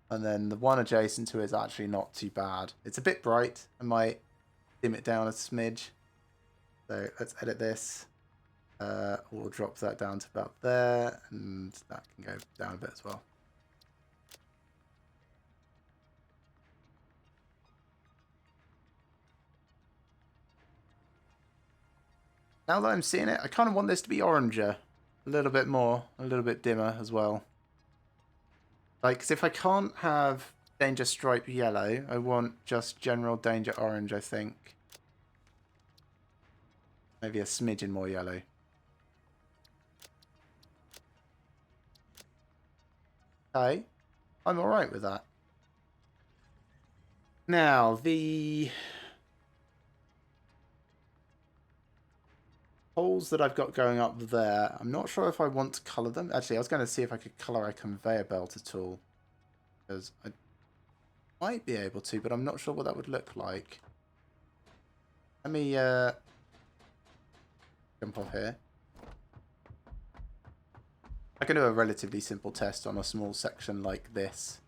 A: And then the one adjacent to it is actually not too bad. It's a bit bright. I might dim it down a smidge. So let's edit this. We'll drop that down to about there, and that can go down a bit as well. Now that I'm seeing it, I kind of want this to be oranger. A little bit more, a little bit dimmer as well. Like, 'cause if I can't have danger stripe yellow, I want just general danger orange, I think. Maybe a smidgen more yellow. Okay, I'm alright with that. Now, the holes that I've got going up there, I'm not sure if I want to colour them. Actually, I was going to see if I could colour a conveyor belt at all. Because I might be able to, but I'm not sure what that would look like. Let me jump off here. I can do a relatively simple test on a small section like this.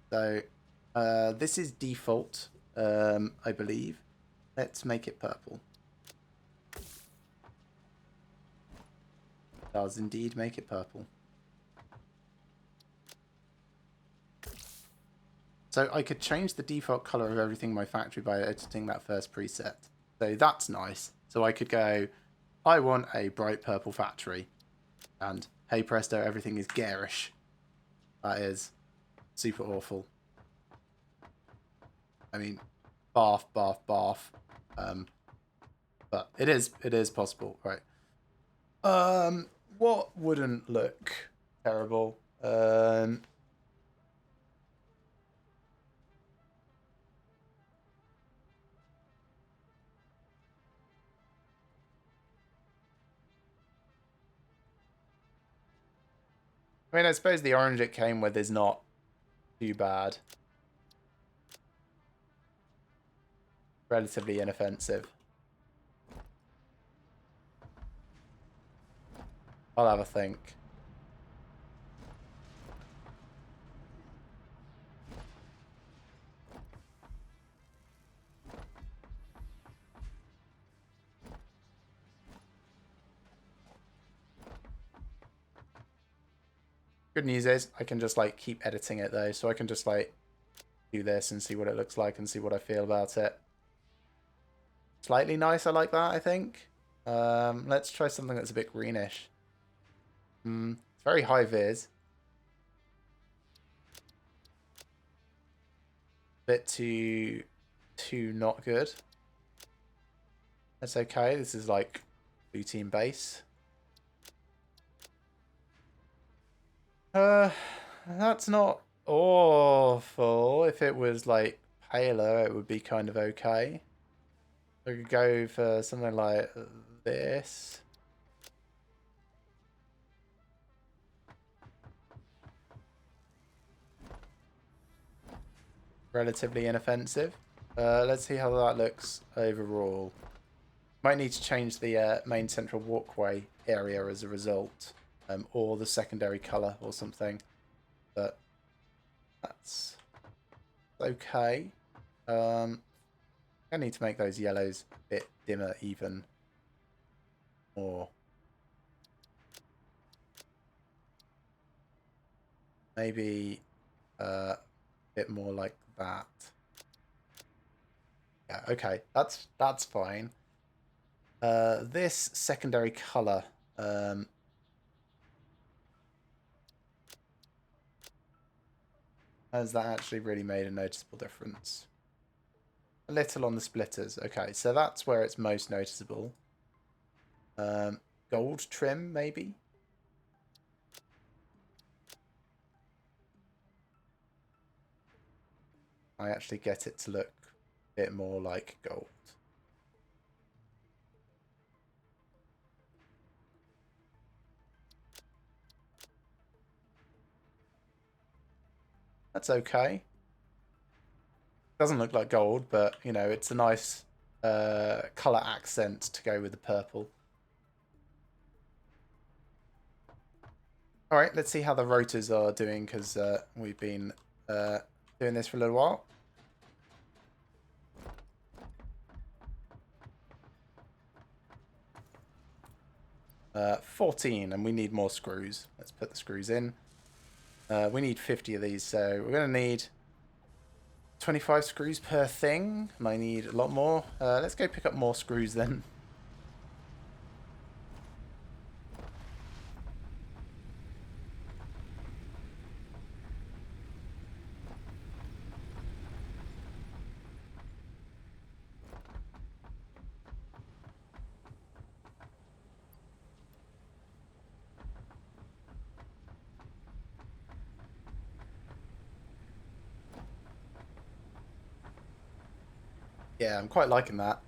A: So, this is default, I believe. Let's make it purple. It does indeed make it purple. So I could change the default color of everything in my factory by editing that first preset. So that's nice. So I could go, I want a bright purple factory. And hey presto, everything is garish. That is super awful. I mean, barf, barf, barf. But it is possible, right? What wouldn't look terrible? I mean, I suppose the orange it came with is not too bad. Relatively inoffensive. I'll have a think. Good news is I can just like keep editing it though, so I can just like do this and see what it looks like and see what I feel about it. Slightly nicer like that, I think. Let's try something that's a bit greenish. It's very high vis. Bit too not good. That's okay. This is like blue team base. That's not awful. If it was like paler, it would be kind of okay. I could go for something like this. Relatively inoffensive. Let's see how that looks overall. Might need to change the main central walkway area as a result. Or the secondary colour or something. But that's okay. I need to make those yellows a bit dimmer even more. Maybe a bit more like that. Yeah, okay, that's fine. This secondary colour, has that actually really made a noticeable difference? A little on the splitters. Okay, so that's where it's most noticeable. Gold trim, maybe? I actually get it to look a bit more like gold. That's okay. Doesn't look like gold, but, you know, it's a nice colour accent to go with the purple. Alright, let's see how the rotors are doing, because we've been doing this for a little while. 14, and we need more screws. Let's put the screws in. We need 50 of these, so we're going to need 25 screws per thing, and I need a lot more. Let's go pick up more screws then. Yeah, I'm quite liking that.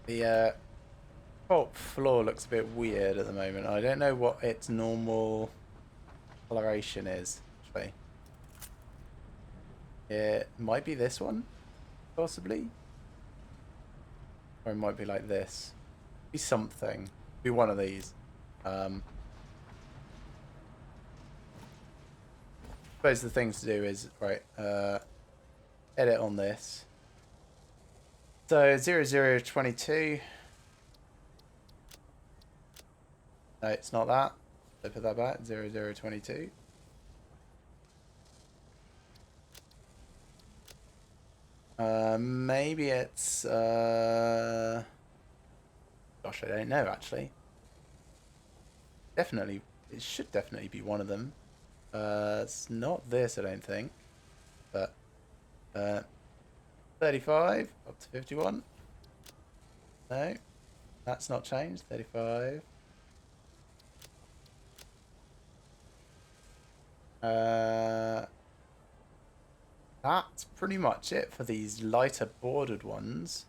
A: The top floor looks a bit weird at the moment. I don't know what its normal coloration is, actually. It might be this one, possibly. Or it might be like this. Be something. Be one of these. I suppose the things to do is, right, edit on this. So 0022. No, it's not that. So put that back. 0022. Maybe it's gosh, I don't know actually. Definitely, it should definitely be one of them. It's not this, I don't think. But 35 up to 51. No, that's not changed. 35. That's pretty much it for these lighter bordered ones.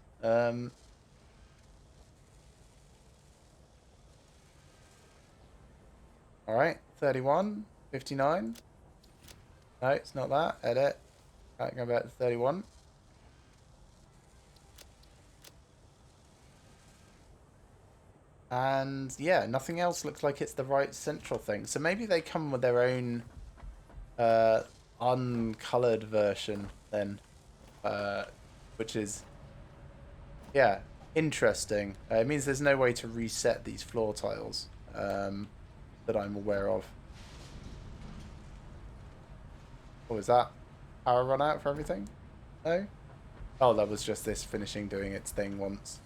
A: Alright, 31, 59. No, it's not that. Edit. Right, go back to 31. And yeah, nothing else looks like it's the right central thing. So maybe they come with their own uncolored version then, which is, yeah, interesting. It means there's no way to reset these floor tiles that I'm aware of. What was that? Power run out for everything? No? Oh, that was just this finishing doing its thing once.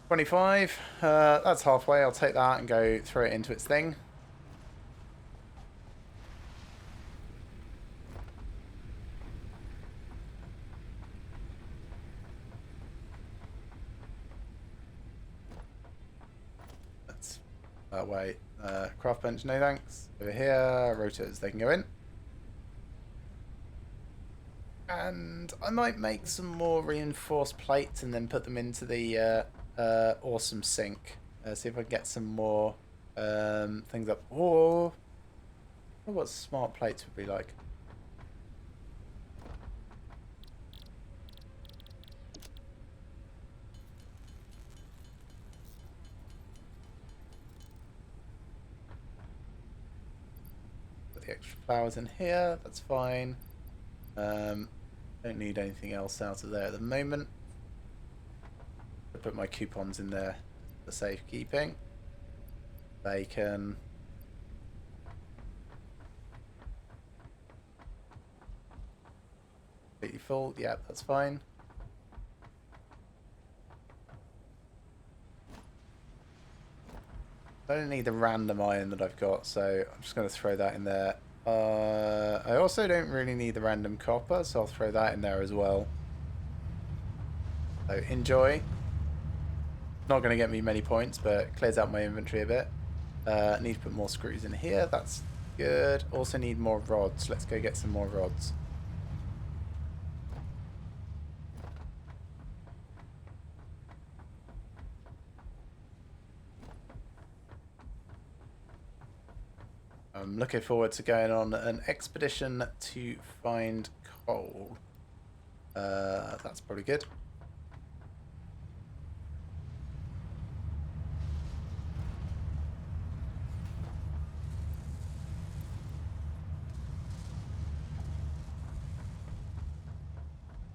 A: 25. That's halfway. I'll take that and go throw it into its thing. That's that way. Craft bench, no thanks. Over here, rotors, they can go in. And I might make some more reinforced plates and then put them into the awesome sink. See if I can get some more things up. Or I wonder what smart plates would be like. Put the extra flowers in here. That's fine. Don't need anything else out of there at the moment. I'll put my coupons in there for safekeeping. Bacon. Completely full. Yeah, that's fine. I don't need the random iron that I've got, so I'm just going to throw that in there. I also don't really need the random copper, so I'll throw that in there as well. So enjoy. Not going to get me many points, but clears out my inventory a bit. Need to put more screws in here. That's good. Also need more rods. Let's go get some more rods. I'm looking forward to going on an expedition to find coal. That's probably good.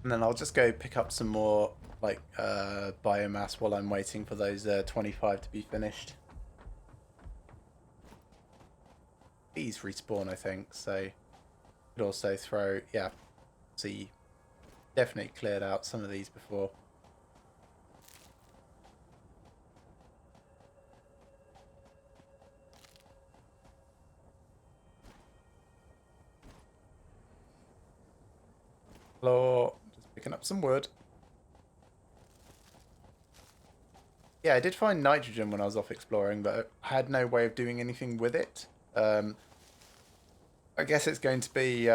A: And then I'll just go pick up some more like biomass while I'm waiting for those 25 to be finished. These respawn, I think, so could also throw, yeah, see, definitely cleared out some of these before. Hello, just picking up some wood. Yeah, I did find nitrogen when I was off exploring, but I had no way of doing anything with it. I guess it's going to be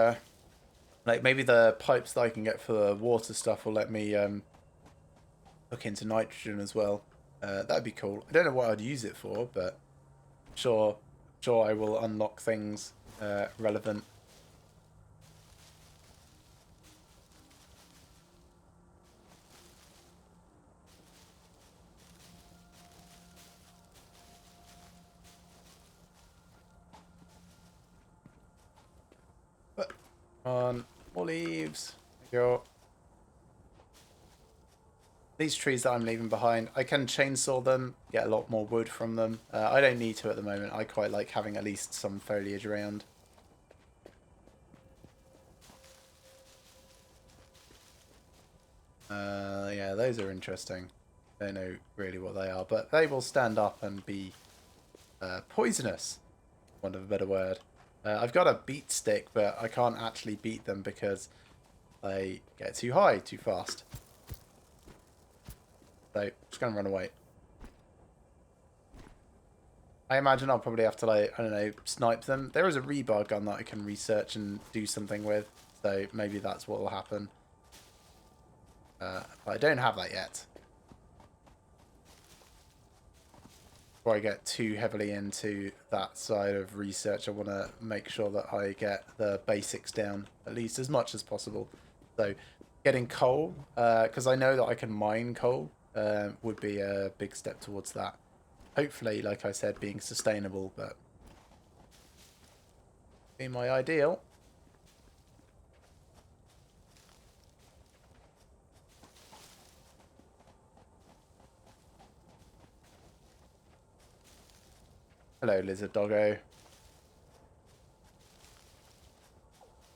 A: like maybe the pipes that I can get for water stuff will let me hook into nitrogen as well. That'd be cool. I don't know what I'd use it for, but sure I will unlock things relevant. But on more leaves. There you go. These trees that I'm leaving behind, I can chainsaw them, get a lot more wood from them. I don't need to at the moment. I quite like having at least some foliage around. Yeah, those are interesting. Don't know really what they are, but they will stand up and be poisonous, for want of a better word. I've got a beat stick, but I can't actually beat them because they get too high too fast. So, just going to run away. I imagine I'll probably have to, like, I don't know, snipe them. There is a rebar gun that I can research and do something with, so maybe that's what will happen. But I don't have that yet. Before I get too heavily into that side of research, I want to make sure that I get the basics down, at least as much as possible. So, getting coal, because I know that I can mine coal, would be a big step towards that. Hopefully, like I said, being sustainable, but be my ideal. Hello, lizard doggo.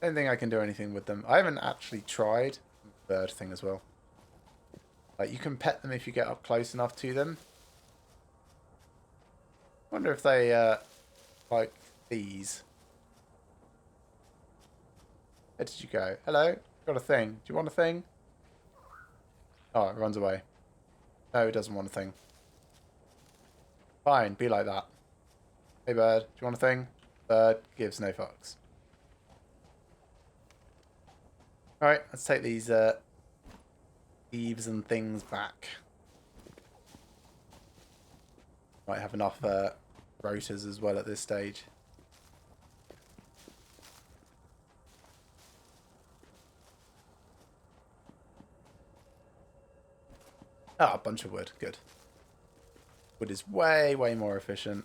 A: Don't think I can do anything with them. I haven't actually tried. Bird thing as well. Like, you can pet them if you get up close enough to them. Wonder if they like these. Where did you go? Hello? Got a thing. Do you want a thing? Oh, it runs away. No, it doesn't want a thing. Fine, be like that. Hey bird, do you want a thing? Bird gives no fucks. Alright, let's take these leaves and things back. Might have enough rotors as well at this stage. Ah, a bunch of wood. Good. Wood is way, way more efficient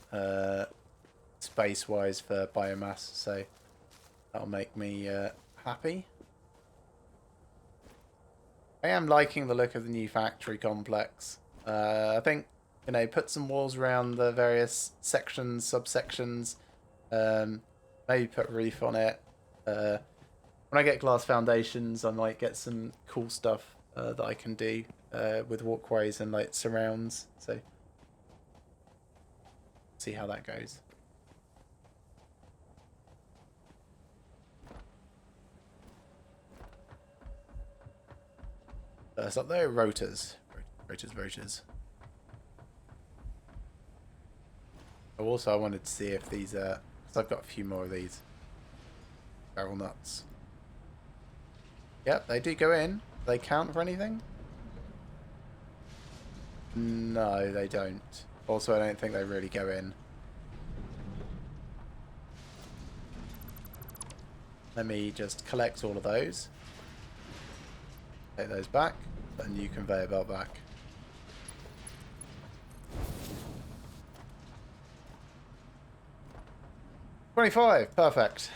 A: space-wise for biomass, so that'll make me happy. I am liking the look of the new factory complex. I think, you know, put some walls around the various sections, subsections. Maybe put a roof on it. When I get glass foundations, I might get some cool stuff that I can do with walkways and like surrounds. So, see how that goes. First up there, rotors. Rotors. Oh, also, I wanted to see if these because I've got a few more of these barrel nuts. Yep, they do go in. Do they count for anything? No, they don't. Also, I don't think they really go in. Let me just collect all of those. Take those back. Put a new conveyor belt back. $25, perfect.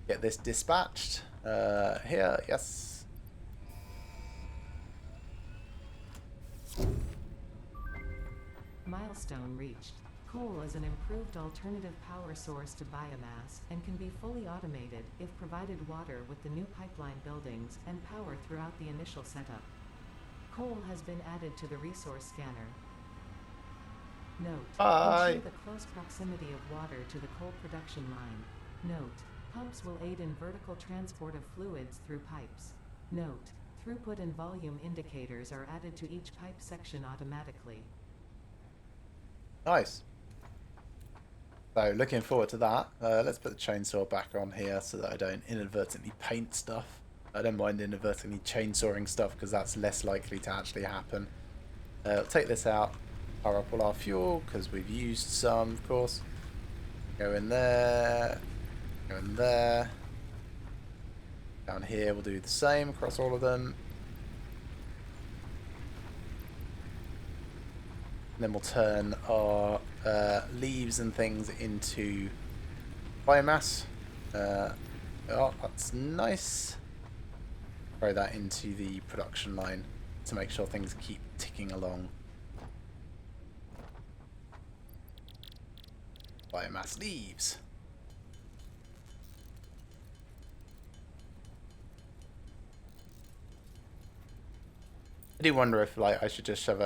A: get this dispatched. Here, yes.
B: Milestone reached. Coal is an improved alternative power source to biomass and can be fully automated if provided water with the new pipeline buildings and power throughout the initial setup. Coal has been added to the resource scanner. Note:
A: Bye.
B: ensure the close proximity of water to the coal production line. Note: pumps will aid in vertical transport of fluids through pipes. Note: throughput and volume indicators are added to each pipe section automatically.
A: Nice. So looking forward to that. Let's put the chainsaw back on here so that I don't inadvertently paint stuff. I don't mind inadvertently chainsawing stuff because that's less likely to actually happen. Take this out. Power up all our fuel because we've used some, of course. Go in there. Go in there. Down here we'll do the same across all of them. And then we'll turn our leaves and things into biomass. Oh, that's nice. Throw that into the production line to make sure things keep ticking along. Biomass leaves. I do wonder if I should just shove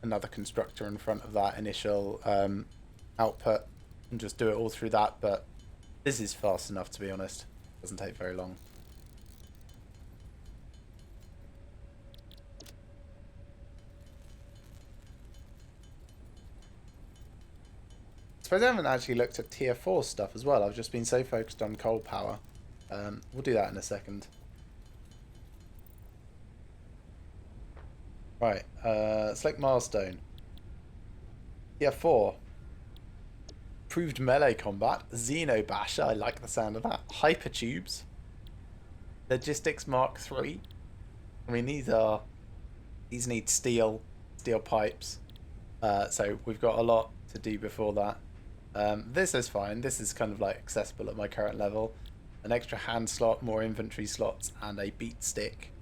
A: another constructor in front of that initial output and just do it all through that, but this is fast enough, to be honest. Doesn't take very long. I suppose I haven't actually looked at tier 4 stuff as well. I've just been so focused on coal power. We'll do that in a second. Right, select milestone. Tier 4. Improved melee combat. Xenobasher, I like the sound of that. Hypertubes. Logistics Mark 3. I mean, these need steel pipes. So we've got a lot to do before that. This is fine. This is kind of like accessible at my current level. An extra hand slot, more inventory slots, and a beat stick.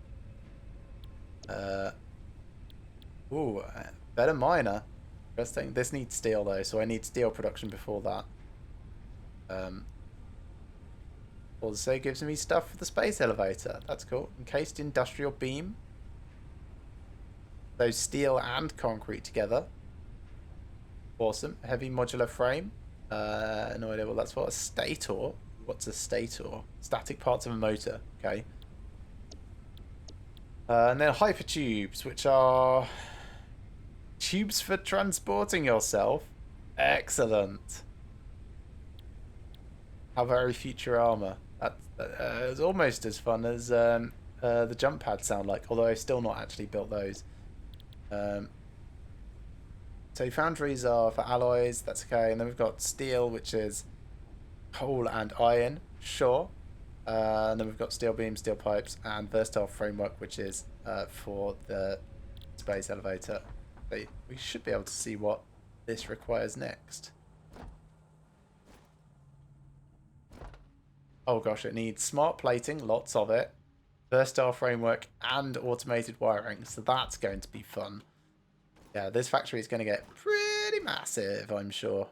A: Ooh, better miner. Interesting. This needs steel though, so I need steel production before that. Also gives me stuff for the space elevator. That's cool. Encased industrial beam. So steel and concrete together. Awesome. Heavy modular frame. No idea what that's for. A stator. What's a stator? Static parts of a motor. Okay. And then hypertubes, which are tubes for transporting yourself. Excellent. How very future armor. That's almost as fun as the jump pads sound like, although I've still not actually built those. So foundries are for alloys, that's okay. And then we've got steel, which is coal and iron, sure. And then we've got steel beams, steel pipes, and versatile framework, which is for the space elevator. So we should be able to see what this requires next. Oh gosh, it needs smart plating, lots of it, versatile framework, and automated wiring. So that's going to be fun. Yeah, this factory is going to get pretty massive, I'm sure.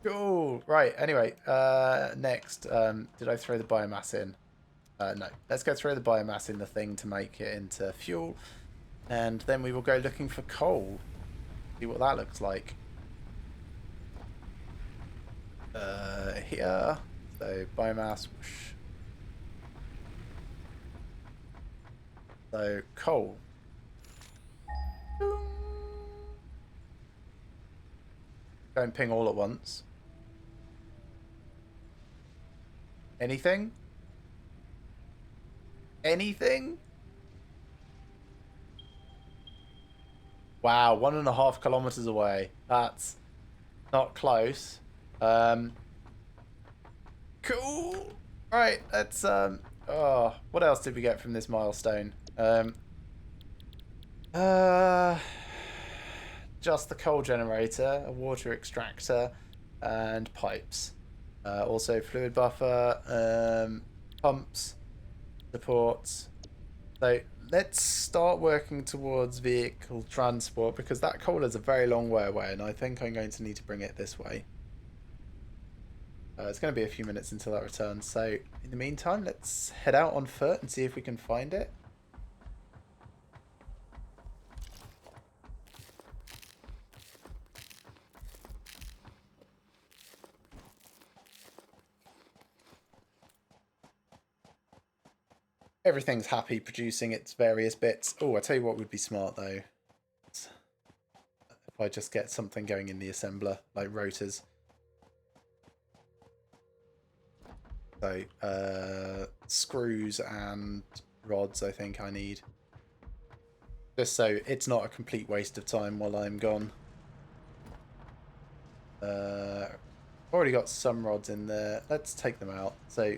A: Cool. Right, anyway, next. Did I throw the biomass in? No. Let's go throw the biomass in the thing to make it into fuel. And then we will go looking for coal. See what that looks like. Here. So, biomass. Whoosh. So, coal. Don't ping all at once. Anything? Anything? Wow, 1.5 kilometers away. That's not close. Cool. Right, let's oh, what else did we get from this milestone? Just the coal generator, a water extractor, and pipes. Also fluid buffer, pumps, supports. So let's start working towards vehicle transport because that coal is a very long way away and I think I'm going to need to bring it this way. It's going to be a few minutes until that returns. So in the meantime, let's head out on foot and see if we can find it. Everything's happy producing its various bits. Oh, I tell you what would be smart though. If I just get something going in the assembler, like rotors. So, screws and rods I think I need. Just so it's not a complete waste of time while I'm gone. Already got some rods in there. Let's take them out. So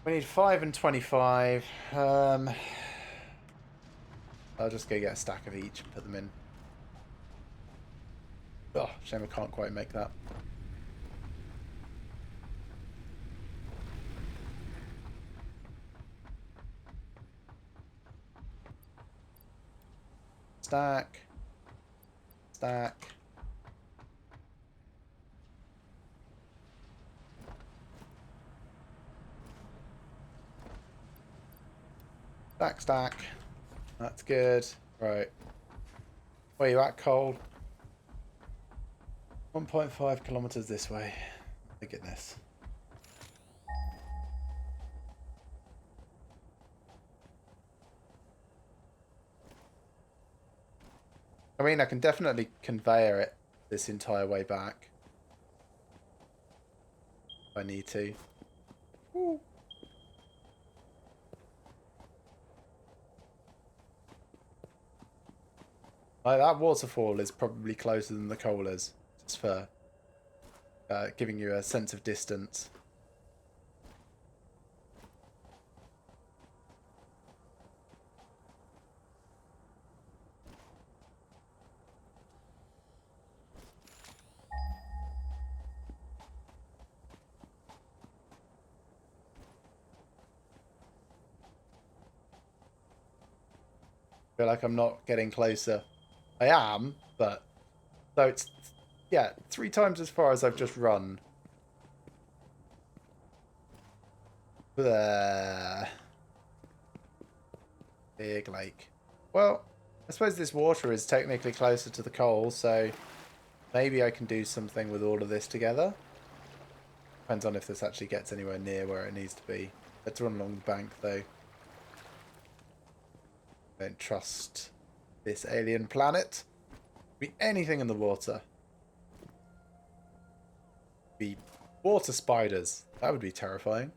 A: we need 5 and 25. I'll just go get a stack of each and put them in. Oh, shame I can't quite make that. Stack. Stack. Stack, stack. That's good. Right. Where you at, Cole? 1.5 kilometers this way. My goodness. I mean, I can definitely conveyor it this entire way back. If I need to. Woo. Like, that waterfall is probably closer than the coal is. Just for giving you a sense of distance. I feel like I'm not getting closer. I am, but... So it's... Yeah, 3 times as far as I've just run. Blah. Big lake. Well, I suppose this water is technically closer to the coal, so maybe I can do something with all of this together. Depends on if this actually gets anywhere near where it needs to be. Let's run along the bank, though. Don't trust this alien planet. Be anything in the water. Be water spiders. That would be terrifying.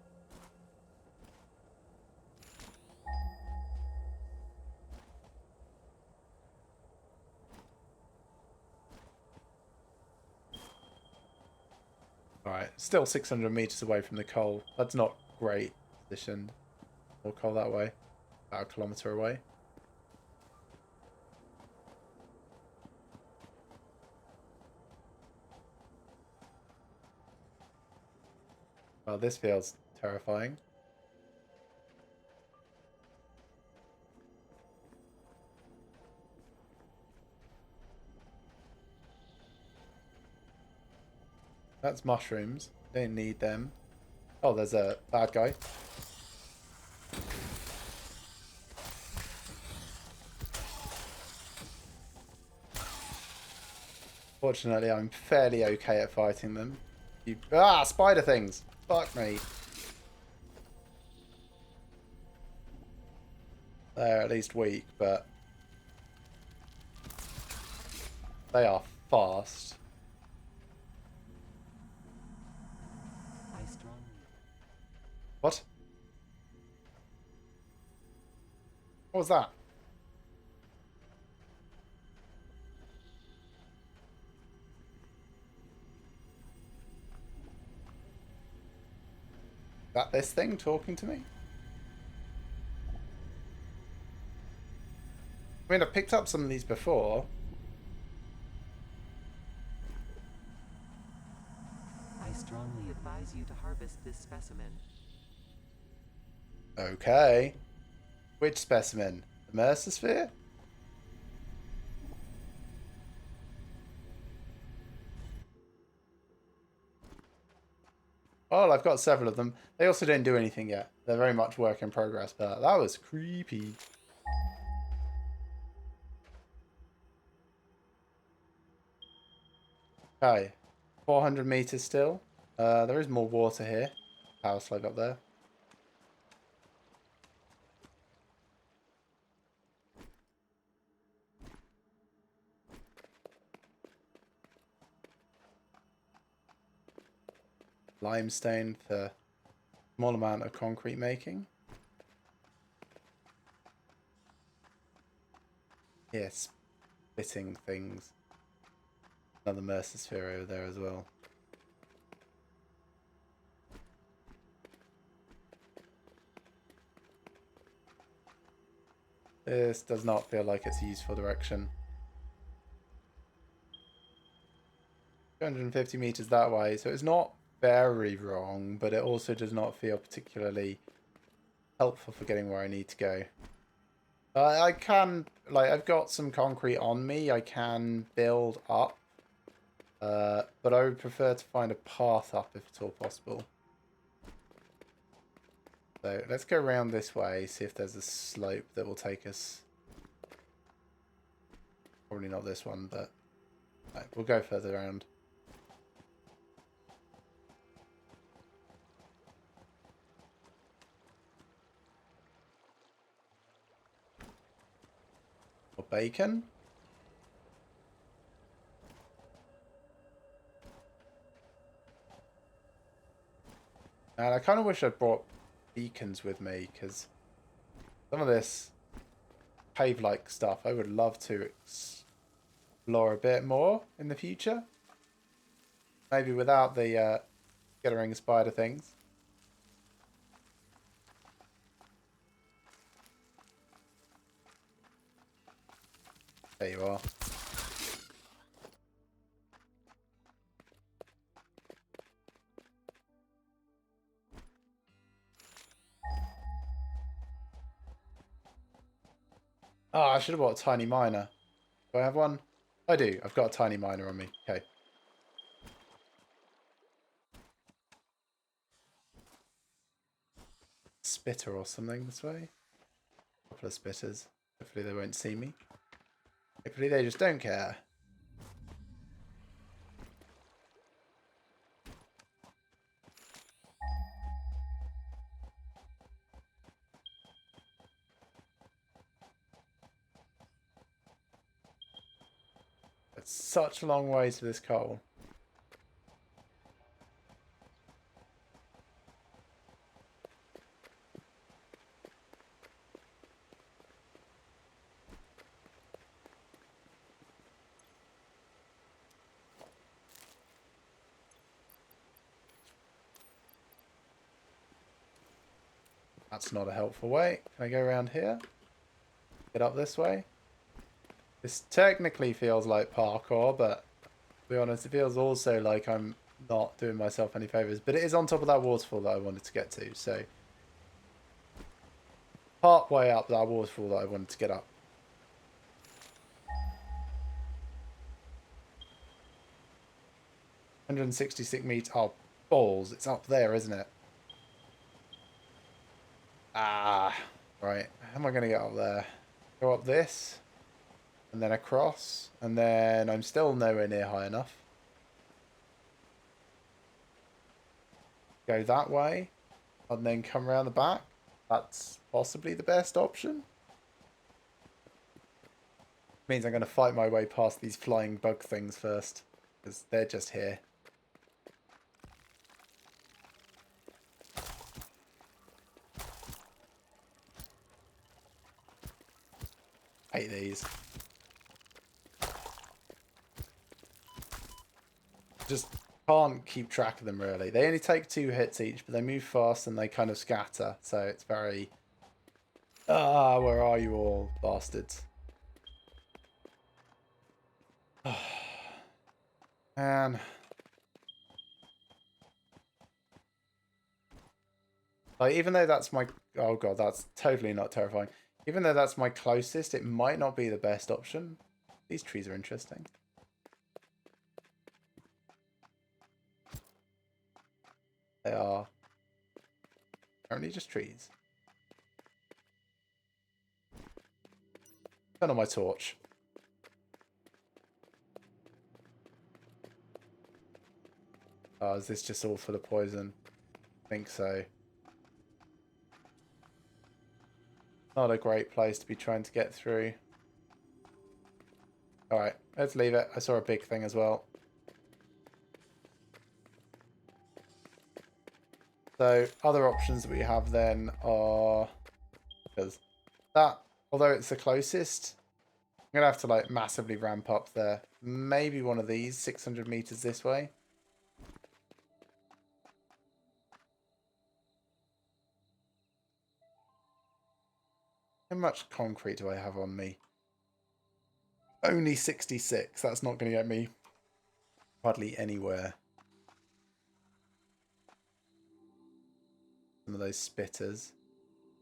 A: Alright, still 600 meters away from the coal. That's not great positioned. More coal that way. About a kilometer away. Well, this feels terrifying. That's mushrooms. Don't need them. Oh, there's a bad guy. Fortunately, I'm fairly okay at fighting them. Spider things! Fuck me. They're at least weak, but they are fast. What? What was that? Is that this thing talking to me? I mean, I've picked up some of these before.
B: strongly advise you to harvest this specimen.
A: Okay. Which specimen? The Mercersphere? Oh, I've got several of them. They also don't do anything yet. They're very much work in progress, but that was creepy. Okay. 400 meters still. There is more water here. Power slug up there. Limestone for small amount of concrete making. Yes, splitting things. Another Mercersphere over there as well. This does not feel like it's a useful direction. 250 meters that way, so it's not very wrong, but it also does not feel particularly helpful for getting where I need to go. I can, like, I've got some concrete on me. I can build up, but I would prefer to find a path up if at all possible. So let's go around this way, see if there's a slope that will take us. Probably not this one, but right, we'll go further around. Or bacon. And I kind of wish I'd brought beacons with me, because some of this cave-like stuff I would love to explore a bit more in the future. Maybe without the skittering spider things. There you are. Oh, I should have bought a tiny miner. Do I have one? I do. I've got a tiny miner on me. Okay. Spitter or something this way. A couple of spitters. Hopefully they won't see me. Hopefully they just don't care. It's such a long way to this coal. That's not a helpful way. Can I go around here? Get up this way? This technically feels like parkour, but to be honest, it feels also like I'm not doing myself any favours. But it is on top of that waterfall that I wanted to get to, so part way up that waterfall that I wanted to get up. $166 meters. Oh, balls. It's up there, isn't it? Ah, right. How am I going to get up there? Go up this, and then across, and then I'm still nowhere near high enough. Go that way, and then come around the back. That's possibly the best option. Means I'm going to fight my way past these flying bug things first, because they're just here. Hate these. Just can't keep track of them really. They only take 2 hits each, but they move fast and they kind of scatter. So it's very... Ah, where are you all, bastards? Man. Like, even though that's my... Oh, God, that's totally not terrifying. Even though that's my closest, it might not be the best option. These trees are interesting. They are apparently just trees. Turn on my torch. Oh, is this just all full of poison? I think so. Not a great place to be trying to get through. Alright, let's leave it. I saw a big thing as well. So, other options that we have then are... Because that, although it's the closest, I'm going to have to like massively ramp up there. Maybe one of these, 600 meters this way. How much concrete do I have on me? Only 66. That's not going to get me hardly anywhere. Some of those spitters.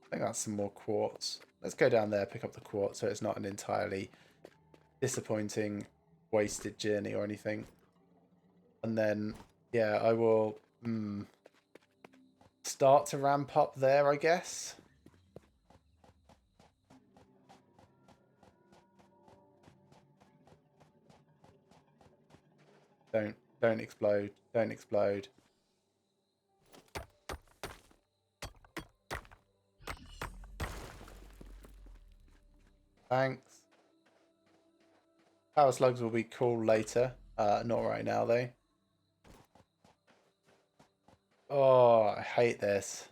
A: I think that's some more quartz. Let's go down there, pick up the quartz so it's not an entirely disappointing, wasted journey or anything. And then, yeah, I will start to ramp up there, I guess. Don't explode. Don't explode. Thanks. Power slugs will be cool later. Not right now, though. Oh, I hate this.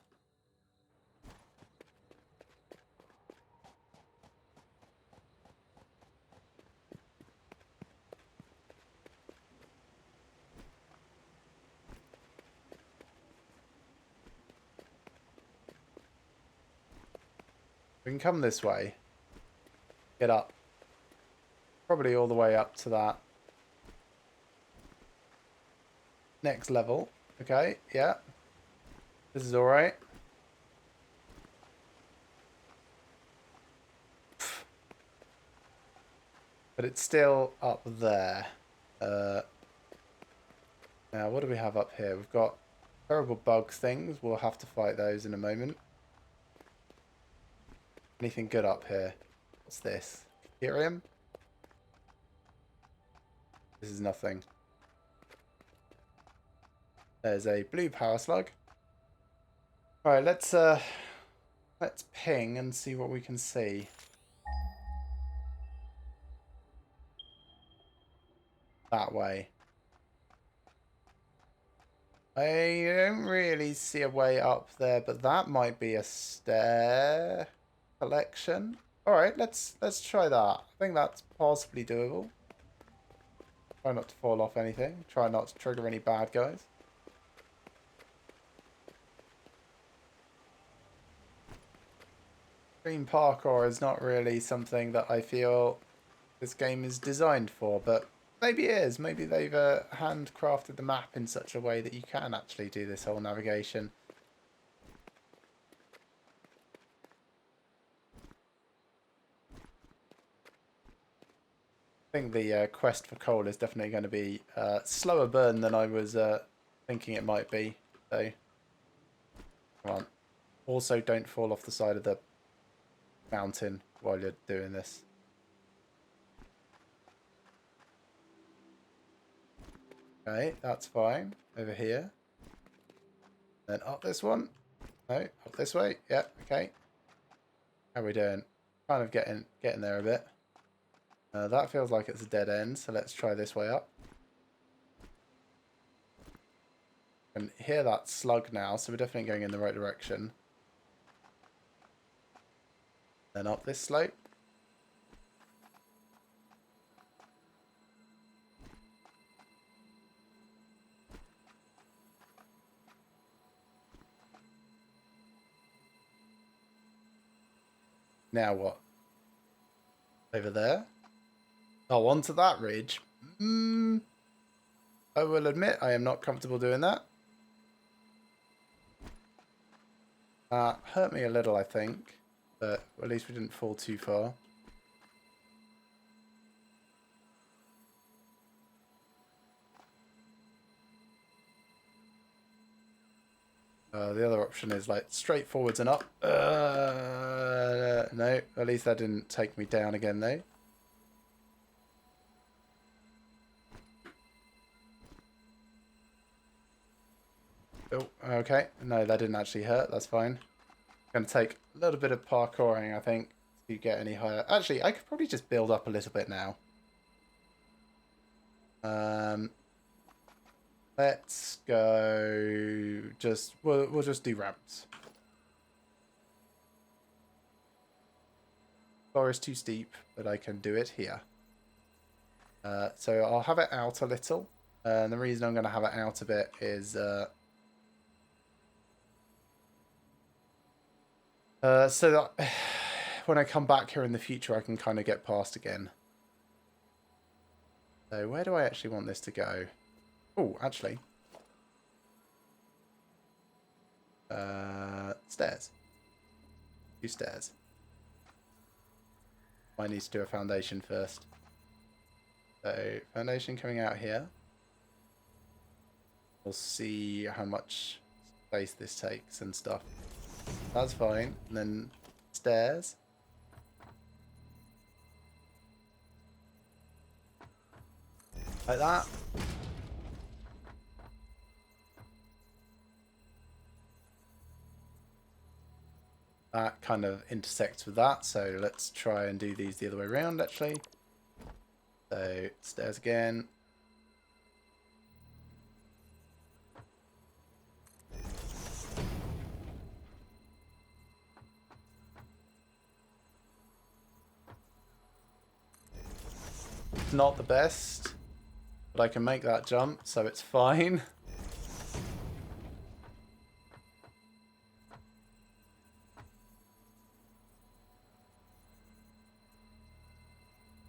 A: We can come this way. Get up. Probably all the way up to that next level. Okay, yeah. This is alright. But it's still up there. Now, what do we have up here? We've got terrible bug things. We'll have to fight those in a moment. Anything good up here? What's this? Ethereum? This is nothing. There's a blue power slug. Alright, let's ping and see what we can see. That way. I don't really see a way up there, but that might be a stair collection. Alright, let's try that. I think that's possibly doable. Try not to fall off anything. Try not to trigger any bad guys. Green parkour is not really something that I feel this game is designed for, but maybe it is. Maybe they've handcrafted the map in such a way that you can actually do this whole navigation. I think the quest for coal is definitely going to be slower burn than I was thinking it might be. So, come on. Also, don't fall off the side of the mountain while you're doing this. Okay, that's fine. Over here. Then up this one. No, up this way. Yeah, okay. How are we doing? Kind of getting there a bit. That feels like it's a dead end, so let's try this way up. I can hear that slug now, so we're definitely going in the right direction. Then up this slope. Now what? Over there? Oh, onto that ridge. I will admit I am not comfortable doing that. Hurt me a little, I think, but at least we didn't fall too far. The other option is like straight forwards and up. No, at least that didn't take me down again though. Oh, okay. No, that didn't actually hurt. That's fine. Going to take a little bit of parkouring, I think, to get any higher. Actually, I could probably just build up a little bit now. Let's go. We'll just do ramps. Floor is too steep, but I can do it here. So I'll have it out a little. And the reason I'm going to have it out a bit is so that when I come back here in the future, I can kind of get past again. So where do I actually want this to go? Oh, actually. Stairs. 2 stairs. I need to do a foundation first. So foundation coming out here. We'll see how much space this takes and stuff. That's fine. And then stairs. Like that. That kind of intersects with that, so let's try and do these the other way around actually. So stairs again. It's not the best, but I can make that jump, so it's fine.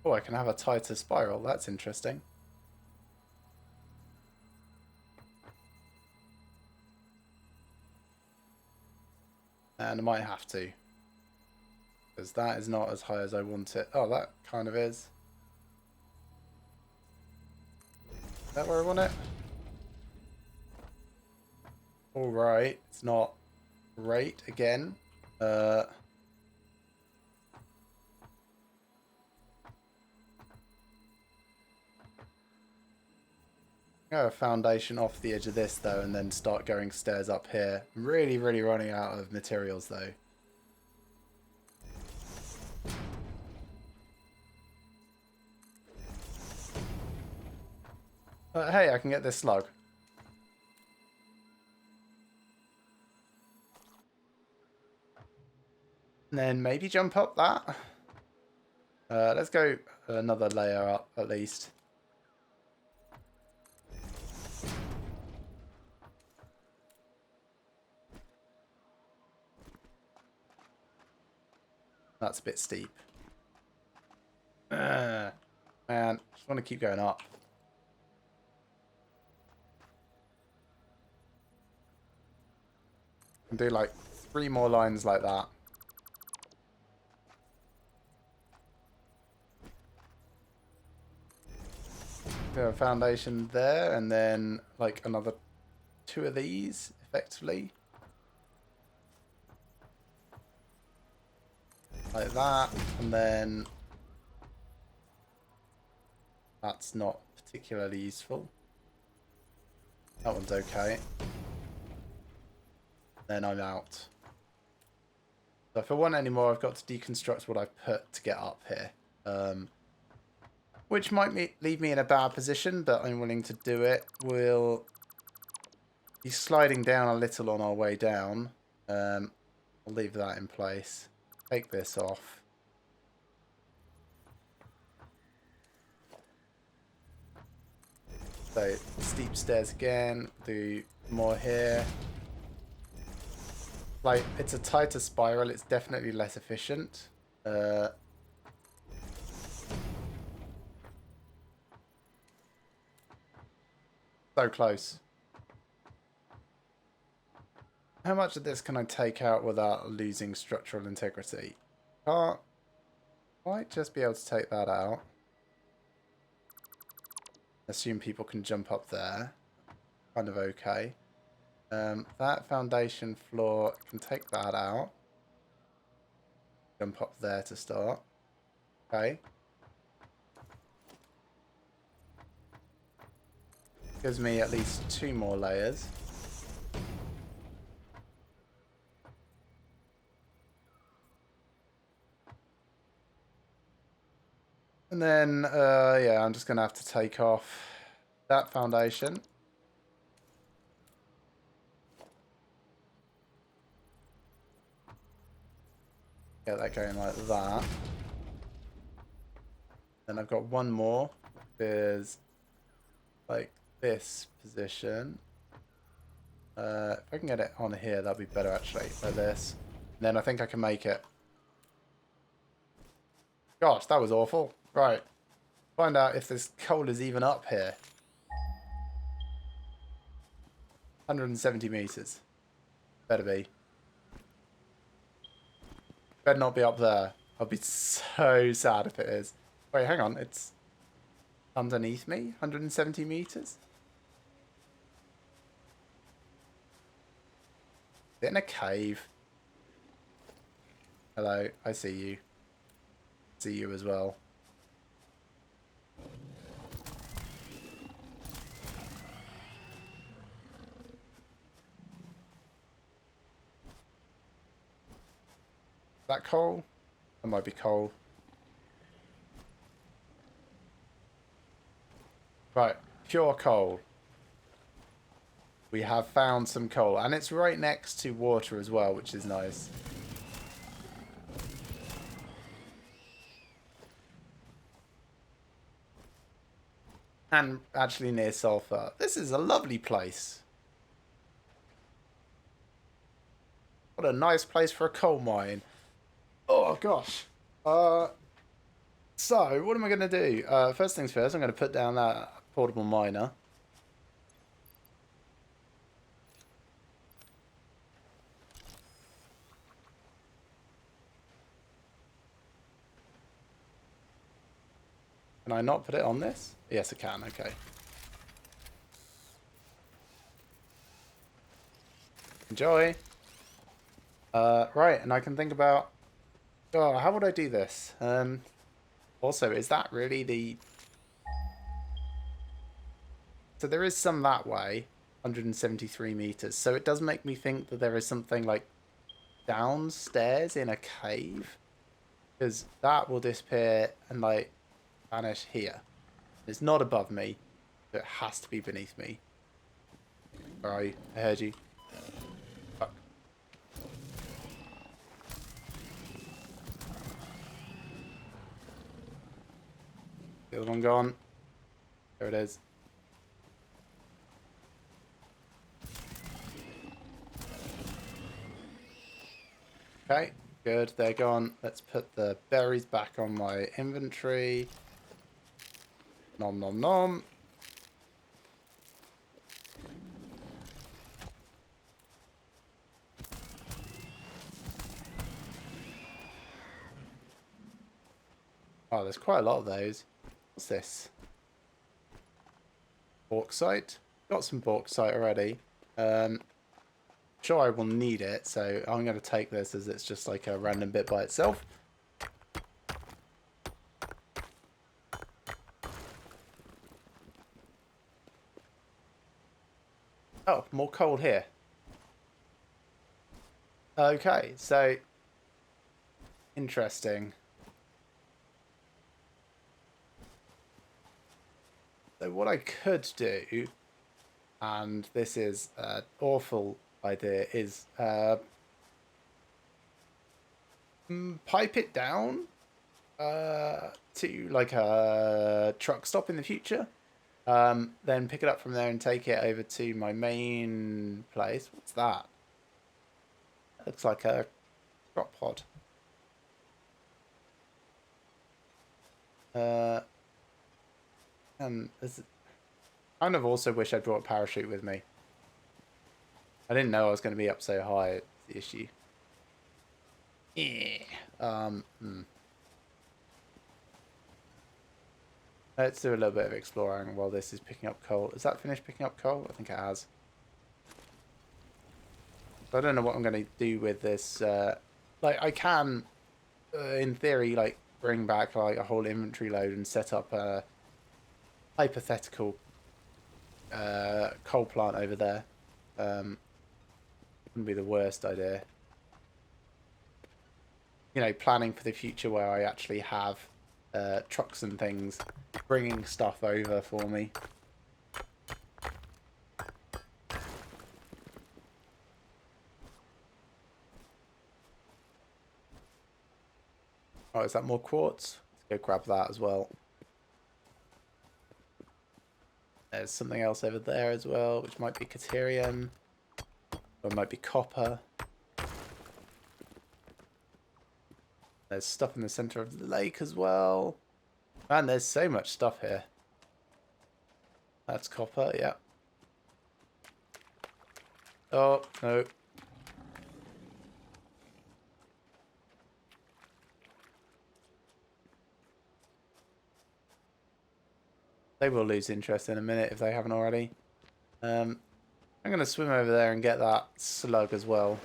A: Oh, I can have a tighter spiral. That's interesting. And I might have to, because that is not as high as I want it. Oh, that kind of is. Is that where I want it? Alright, it's not great again. Go a foundation off the edge of this though, and then start going stairs up here. I'm really running out of materials though. Hey, I can get this slug. And then maybe jump up that. Let's go another layer up at least. That's a bit steep. Man, just want to keep going up. And do like 3 more lines like that. Do a foundation there, and then like another 2 of these, effectively. Like that, and then that's not particularly useful. That one's okay. Then I'm out. So if I want any more, I've got to deconstruct what I've put to get up here. Which might leave me in a bad position, but I'm willing to do it. We'll be sliding down a little on our way down. I'll leave that in place. Take this off. So steep stairs again. Do more here. Like, it's a tighter spiral. It's definitely less efficient. So close. How much of this can I take out without losing structural integrity? Can't quite just be able to take that out. Assume people can jump up there. Kind of okay. That foundation floor, can take that out. Jump up there to start. Okay. Gives me at least 2 more layers. And then, yeah, I'm just going to have to take off that foundation. Get that going like that. Then I've got one more. There's like this position. If I can get it on here, that'd be better actually. Like this. And then I think I can make it. Gosh, that was awful. Right. Find out if this coal is even up here. 170 meters. Better be. Better not be up there. I'll be so sad if it is. Wait, hang on. It's underneath me? 170 meters? Is it in a cave? Hello, I see you. See you as well. That coal? That might be coal. Right, pure coal. We have found some coal, and it's right next to water as well, which is nice. And actually near sulfur. This is a lovely place. What a nice place for a coal mine. Oh gosh. So what am I going to do? First things first, I'm going to put down that portable miner. Can I not put it on this? Yes, I can. Okay. Enjoy. Right, and I can think about, oh, how would I do this? Also, is that really the... So there is some that way, 173 meters. So it does make me think that there is something like downstairs in a cave. Because that will disappear and like vanish here. It's not above me. It has to be beneath me. Where are you? I heard you. Fuck. The other one gone. There it is. Okay, good. They're gone. Let's put the berries back on my inventory. Nom nom nom. Oh, there's quite a lot of those. What's this? Bauxite. Got some bauxite already. Sure I will need it, so I'm going to take this as it's just like a random bit by itself. Oh, more coal here. Okay, so interesting. So what I could do, and this is an awful idea, is pipe it down to like a truck stop in the future. Then pick it up from there and take it over to my main place. What's that? Looks like a drop pod. And there's, kind of also wish I brought a parachute with me. I didn't know I was going to be up so high. It's the issue. Yeah. Let's do a little bit of exploring while this is picking up coal. Is that finished picking up coal? I think it has. I don't know what I'm going to do with this. Like, I can, in theory, like, bring back, like, a whole inventory load and set up a hypothetical coal plant over there. Wouldn't be the worst idea. You know, planning for the future where I actually have trucks and things bringing stuff over for me. Oh, is that more quartz? Let's go grab that as well. There's something else over there as well, which might be caterium. Or it might be copper. There's stuff in the center of the lake as well. Man, there's so much stuff here. That's copper, yeah. Oh, no. They will lose interest in a minute if they haven't already. I'm going to swim over there and get that slug as well.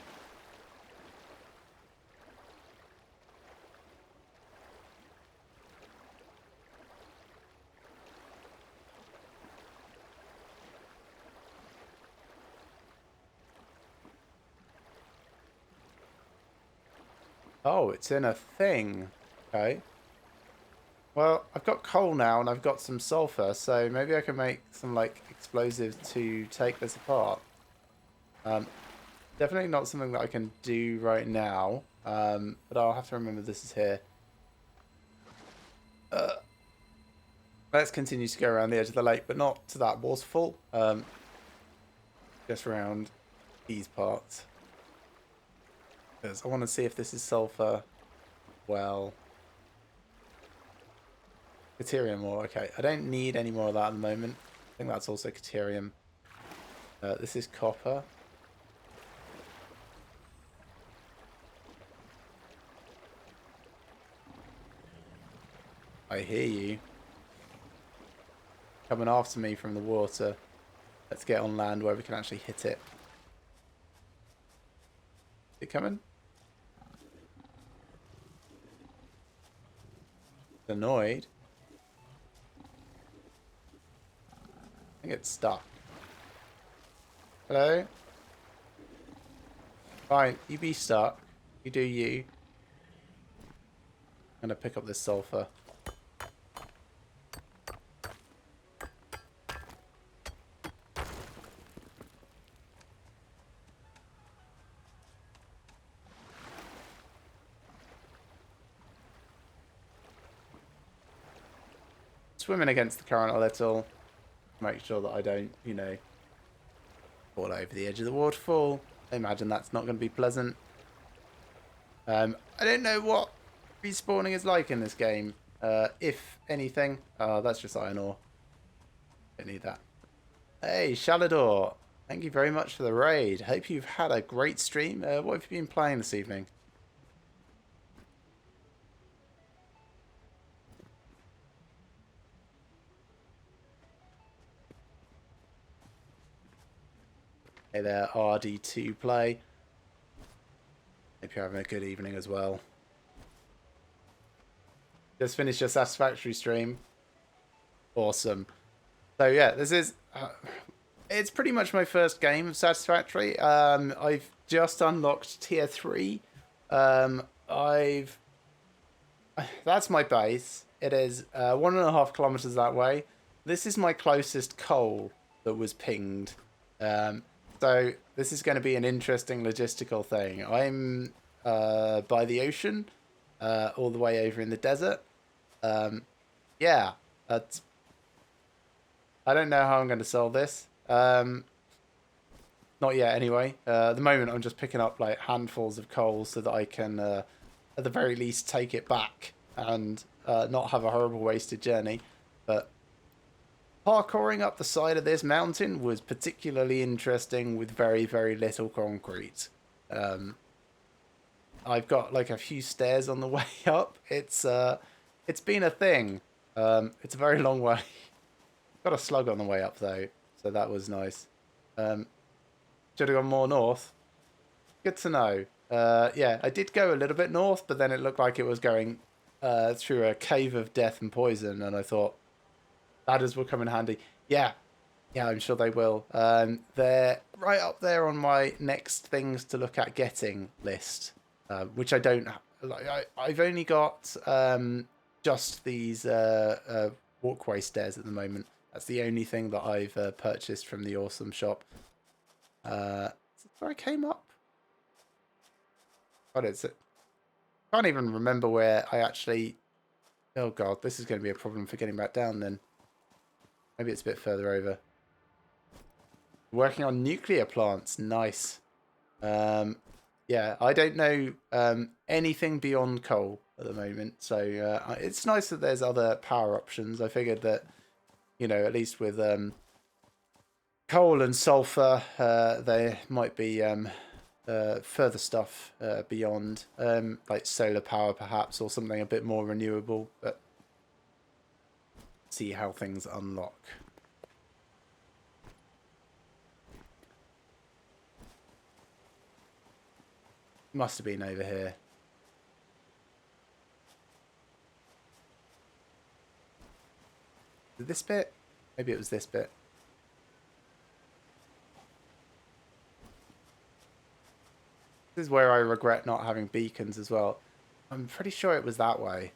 A: Oh, it's in a thing. Okay. Well, I've got coal now and I've got some sulfur, so maybe I can make some, like, explosives to take this apart. Definitely not something that I can do right now, but I'll have to remember this is here. Let's continue to go around the edge of the lake, but not to that waterfall. Just around these parts. Because I want to see if this is sulfur. Well, caterium ore. Okay, I don't need any more of that at the moment. I think that's also caterium. This is copper. I hear you. Coming after me from the water. Let's get on land where we can actually hit it. Is it coming? Annoyed. I think it's stuck. Hello? Fine, you be stuck. You do you. I'm gonna pick up this sulfur. Swimming against the current a little. Make sure that I don't, you know, fall over the edge of the waterfall. I imagine that's not going to be pleasant. I don't know what respawning is like in this game. If anything. That's just iron ore. Don't need that. Hey, Shalador. Thank you very much for the raid. Hope you've had a great stream. What have you been playing this evening? Hey there, RD2 Play. Hope you're having a good evening as well. Just finished your Satisfactory stream. Awesome. So yeah, this is... it's pretty much my first game of Satisfactory. I've just unlocked Tier 3. That's my base. It is 1.5 kilometers that way. This is my closest coal that was pinged. So this is going to be an interesting logistical thing. I'm by the ocean, all the way over in the desert. Yeah, that's... I don't know how I'm going to solve this. Not yet, anyway. At the moment, I'm just picking up like handfuls of coal so that I can, at the very least, take it back and not have a horrible wasted journey. But Parkouring up the side of this mountain was particularly interesting with very, very little concrete. I've got like a few stairs on the way up. It's been a thing. It's a very long way. Got a slug on the way up though, so that was nice. Should have gone more north. Good to know. Yeah, I did go a little bit north, but then it looked like it was going through a cave of death and poison, and I thought ladders will come in handy. Yeah, yeah, I'm sure they will. They're right up there on my next things to look at getting list, which I don't like. I've only got just these walkway stairs at the moment. That's the only thing that I've purchased from the awesome shop. Is it where I came up? What is it? Can't even remember where I actually... Oh god, this is going to be a problem for getting back down then. Maybe it's a bit further over. Working on nuclear plants. Nice. Yeah, I don't know anything beyond coal at the moment. So it's nice that there's other power options. I figured that, you know, at least with coal and sulfur, there might be further stuff beyond, like solar power perhaps, or something a bit more renewable. But see how things unlock. Must have been over here. This bit? Maybe it was this bit. This is where I regret not having beacons as well. I'm pretty sure it was that way.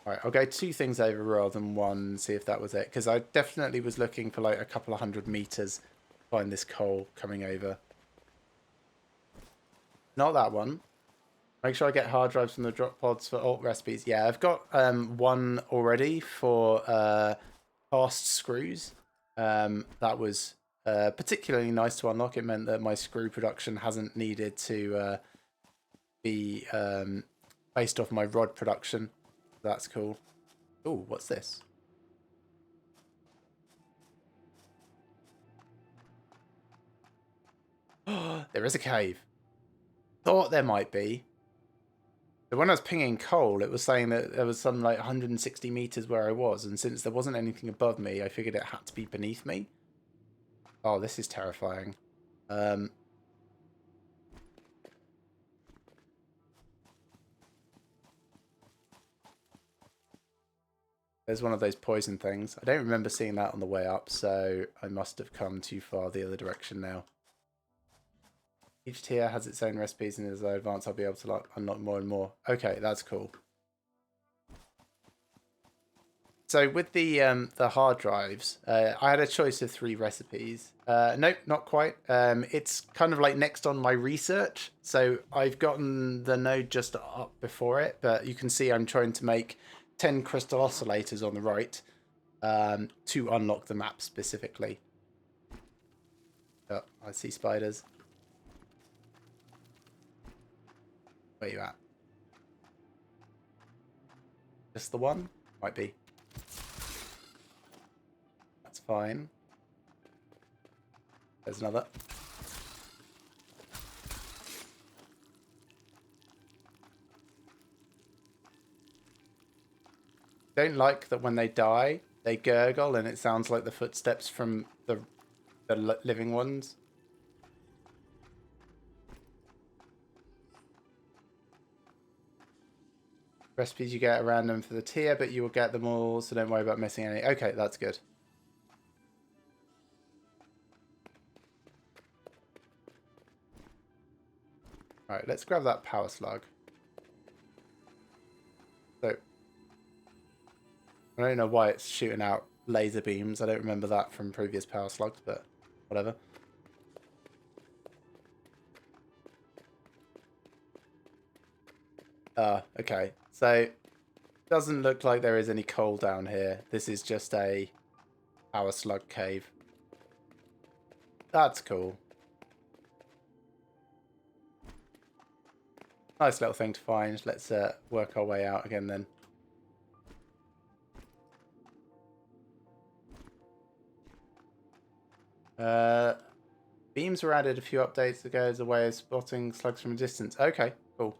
A: Alright, I'll go 2 things over rather than 1 and see if that was it. Because I definitely was looking for like a couple of 100 meters to find this coal coming over. Not that one. Make sure I get hard drives from the drop pods for alt recipes. Yeah, I've got 1 already for cast screws. That was particularly nice to unlock. It meant that my screw production hasn't needed to be based off my rod production. That's cool. Oh, what's this? There is a cave. Thought there might be. So when I was pinging coal, it was saying that there was some like 160 meters where I was, and since there wasn't anything above me, I figured it had to be beneath me. Oh, this is terrifying. There's one of those poison things. I don't remember seeing that on the way up, so I must have come too far the other direction now. Each tier has its own recipes, and as I advance, I'll be able to unlock more and more. Okay, that's cool. So with the hard drives, I had a choice of 3 recipes. Nope, not quite. It's kind of like next on my research. So I've gotten the node just up before it, but you can see I'm trying to make 10 crystal oscillators on the right to unlock the map specifically. Oh, I see spiders. Where you at? Just the one? Might be. That's fine. There's another. Don't like that when they die, they gurgle and it sounds like the footsteps from the living ones. Recipes you get at random for the tier, but you will get them all, so don't worry about missing any. Okay, that's good. Alright, let's grab that power slug. So, I don't know why it's shooting out laser beams. I don't remember that from previous power slugs, but whatever. Okay. So, doesn't look like there is any coal down here. This is just a power slug cave. That's cool. Nice little thing to find. Let's work our way out again then. Beams were added a few updates ago as a way of spotting slugs from a distance. Okay, cool.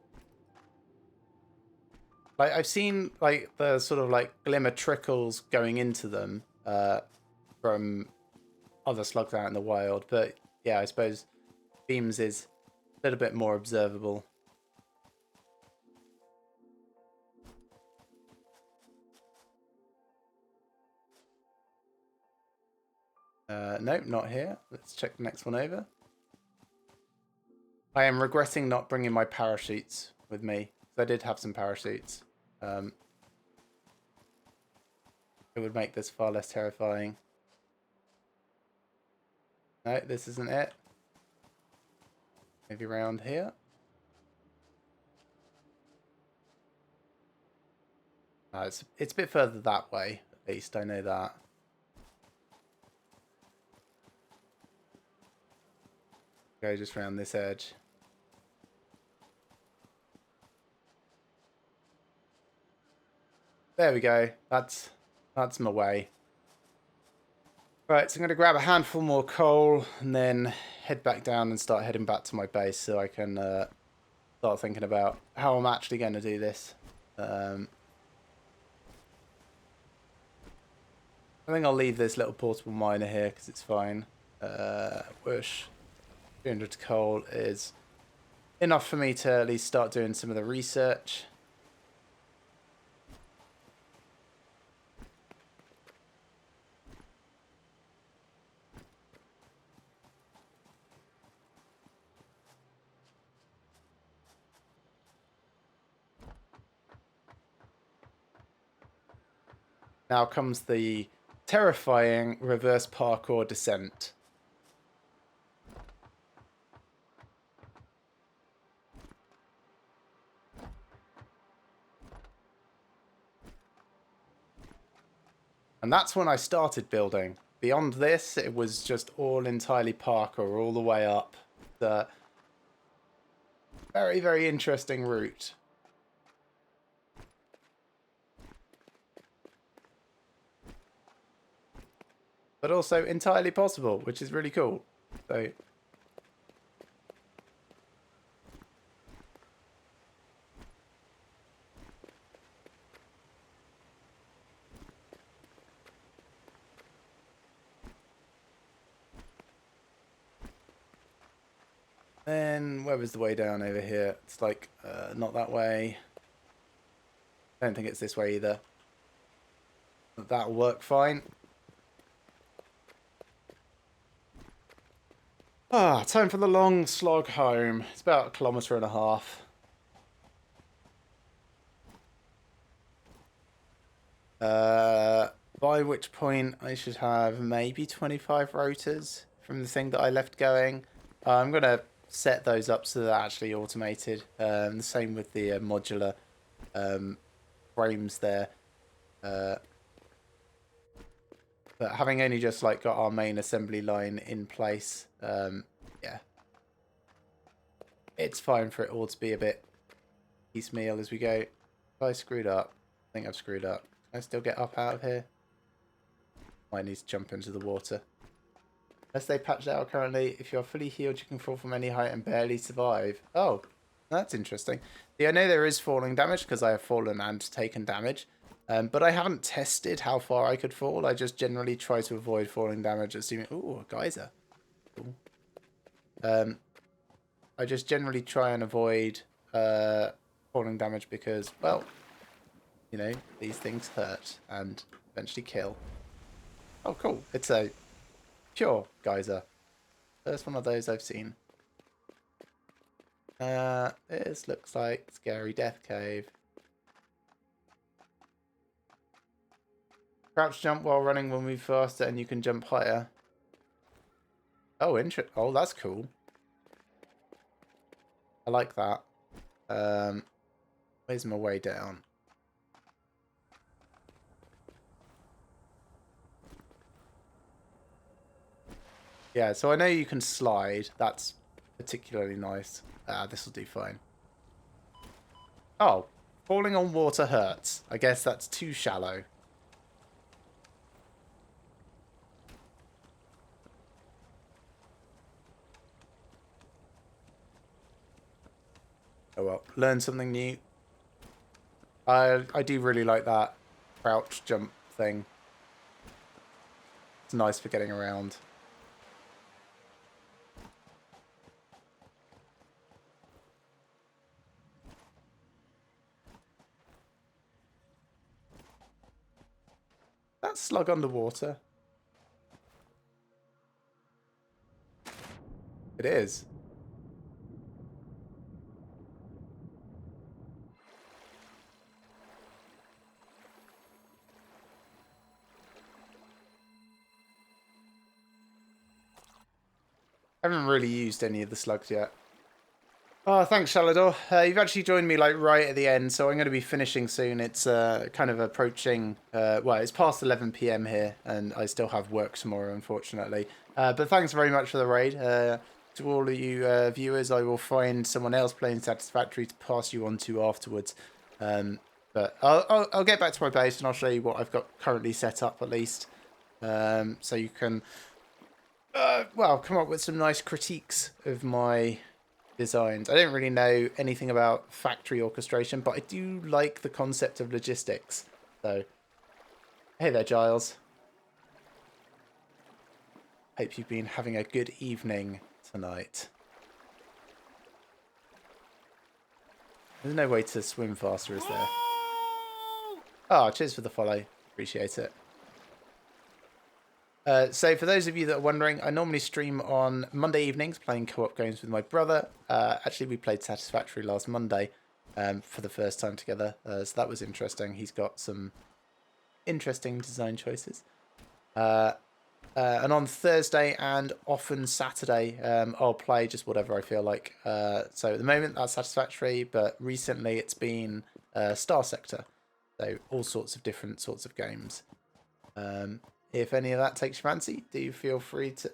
A: Like I've seen like the sort of like glimmer trickles going into them from other slugs out in the wild, but yeah, I suppose beams is a little bit more observable. Nope, not here. Let's check the next one over. I am regretting not bringing my parachutes with me. I did have some parachutes. It would make this far less terrifying. No, this isn't it. Maybe around here. No, it's a bit further that way, at least. I know that. Go just around this edge. There we go. That's my way. Right, so I'm going to grab a handful more coal and then head back down and start heading back to my base so I can start thinking about how I'm actually going to do this. I think I'll leave this little portable miner here because it's fine. Whoosh. 300 coal is enough for me to at least start doing some of the research. Now comes the terrifying reverse parkour descent. And that's when I started building. Beyond this, it was just all entirely parkour all the way up. The very, very interesting route. But also entirely possible, which is really cool. So then where was the way down over here? It's like not that way. I don't think it's this way either. But that'll work fine. Ah, time for the long slog home. It's about 1.5 kilometers. By which point I should have maybe 25 rotors from the thing that I left going. I'm going to set those up so they're actually automated. The same with the modular frames there. But having only just like got our main assembly line in place, yeah, it's fine for it all to be a bit piecemeal as we go. If I screwed up, I think I've screwed up. Can I still get up out of here? I need to jump into the water. Unless they patched out currently, if you're fully healed, you can fall from any height and barely survive. Oh, that's interesting. Yeah, I know there is falling damage because I have fallen and taken damage. But I haven't tested how far I could fall. I just generally try to avoid falling damage, assuming... Ooh, a geyser. Cool. I just generally try and avoid falling damage because, well, you know, these things hurt and eventually kill. Oh, cool. It's a pure geyser. First one of those I've seen. This looks like Scary Death Cave. Crouch jump while running will move faster and you can jump higher. Oh, oh, that's cool. I like that. Where's my way down? Yeah, so I know you can slide. That's particularly nice. This will do fine. Oh, falling on water hurts. I guess that's too shallow. Oh well, learn something new. I do really like that crouch jump thing. It's nice for getting around. That slug underwater. It is. I haven't really used any of the slugs yet. Oh, thanks, Shalador. You've actually joined me like right at the end, so I'm going to be finishing soon. It's kind of approaching, well, it's past 11 p.m. here, and I still have work tomorrow, unfortunately. But thanks very much for the raid. To all of you viewers, I will find someone else playing Satisfactory to pass you on to afterwards. But I'll get back to my base, and I'll show you what I've got currently set up, at least. So you can, well, come up with some nice critiques of my designs. I don't really know anything about factory orchestration, but I do like the concept of logistics. So, hey there, Giles. Hope you've been having a good evening tonight. There's no way to swim faster, is there? Oh, cheers for the follow. Appreciate it. So for those of you that are wondering, I normally stream on Monday evenings playing co-op games with my brother. Actually, we played Satisfactory last Monday for the first time together. So that was interesting. He's got some interesting design choices. And on Thursday and often Saturday, I'll play just whatever I feel like. So at the moment, that's Satisfactory, but recently it's been Star Sector. So all sorts of different sorts of games. If any of that takes your fancy, do feel free to...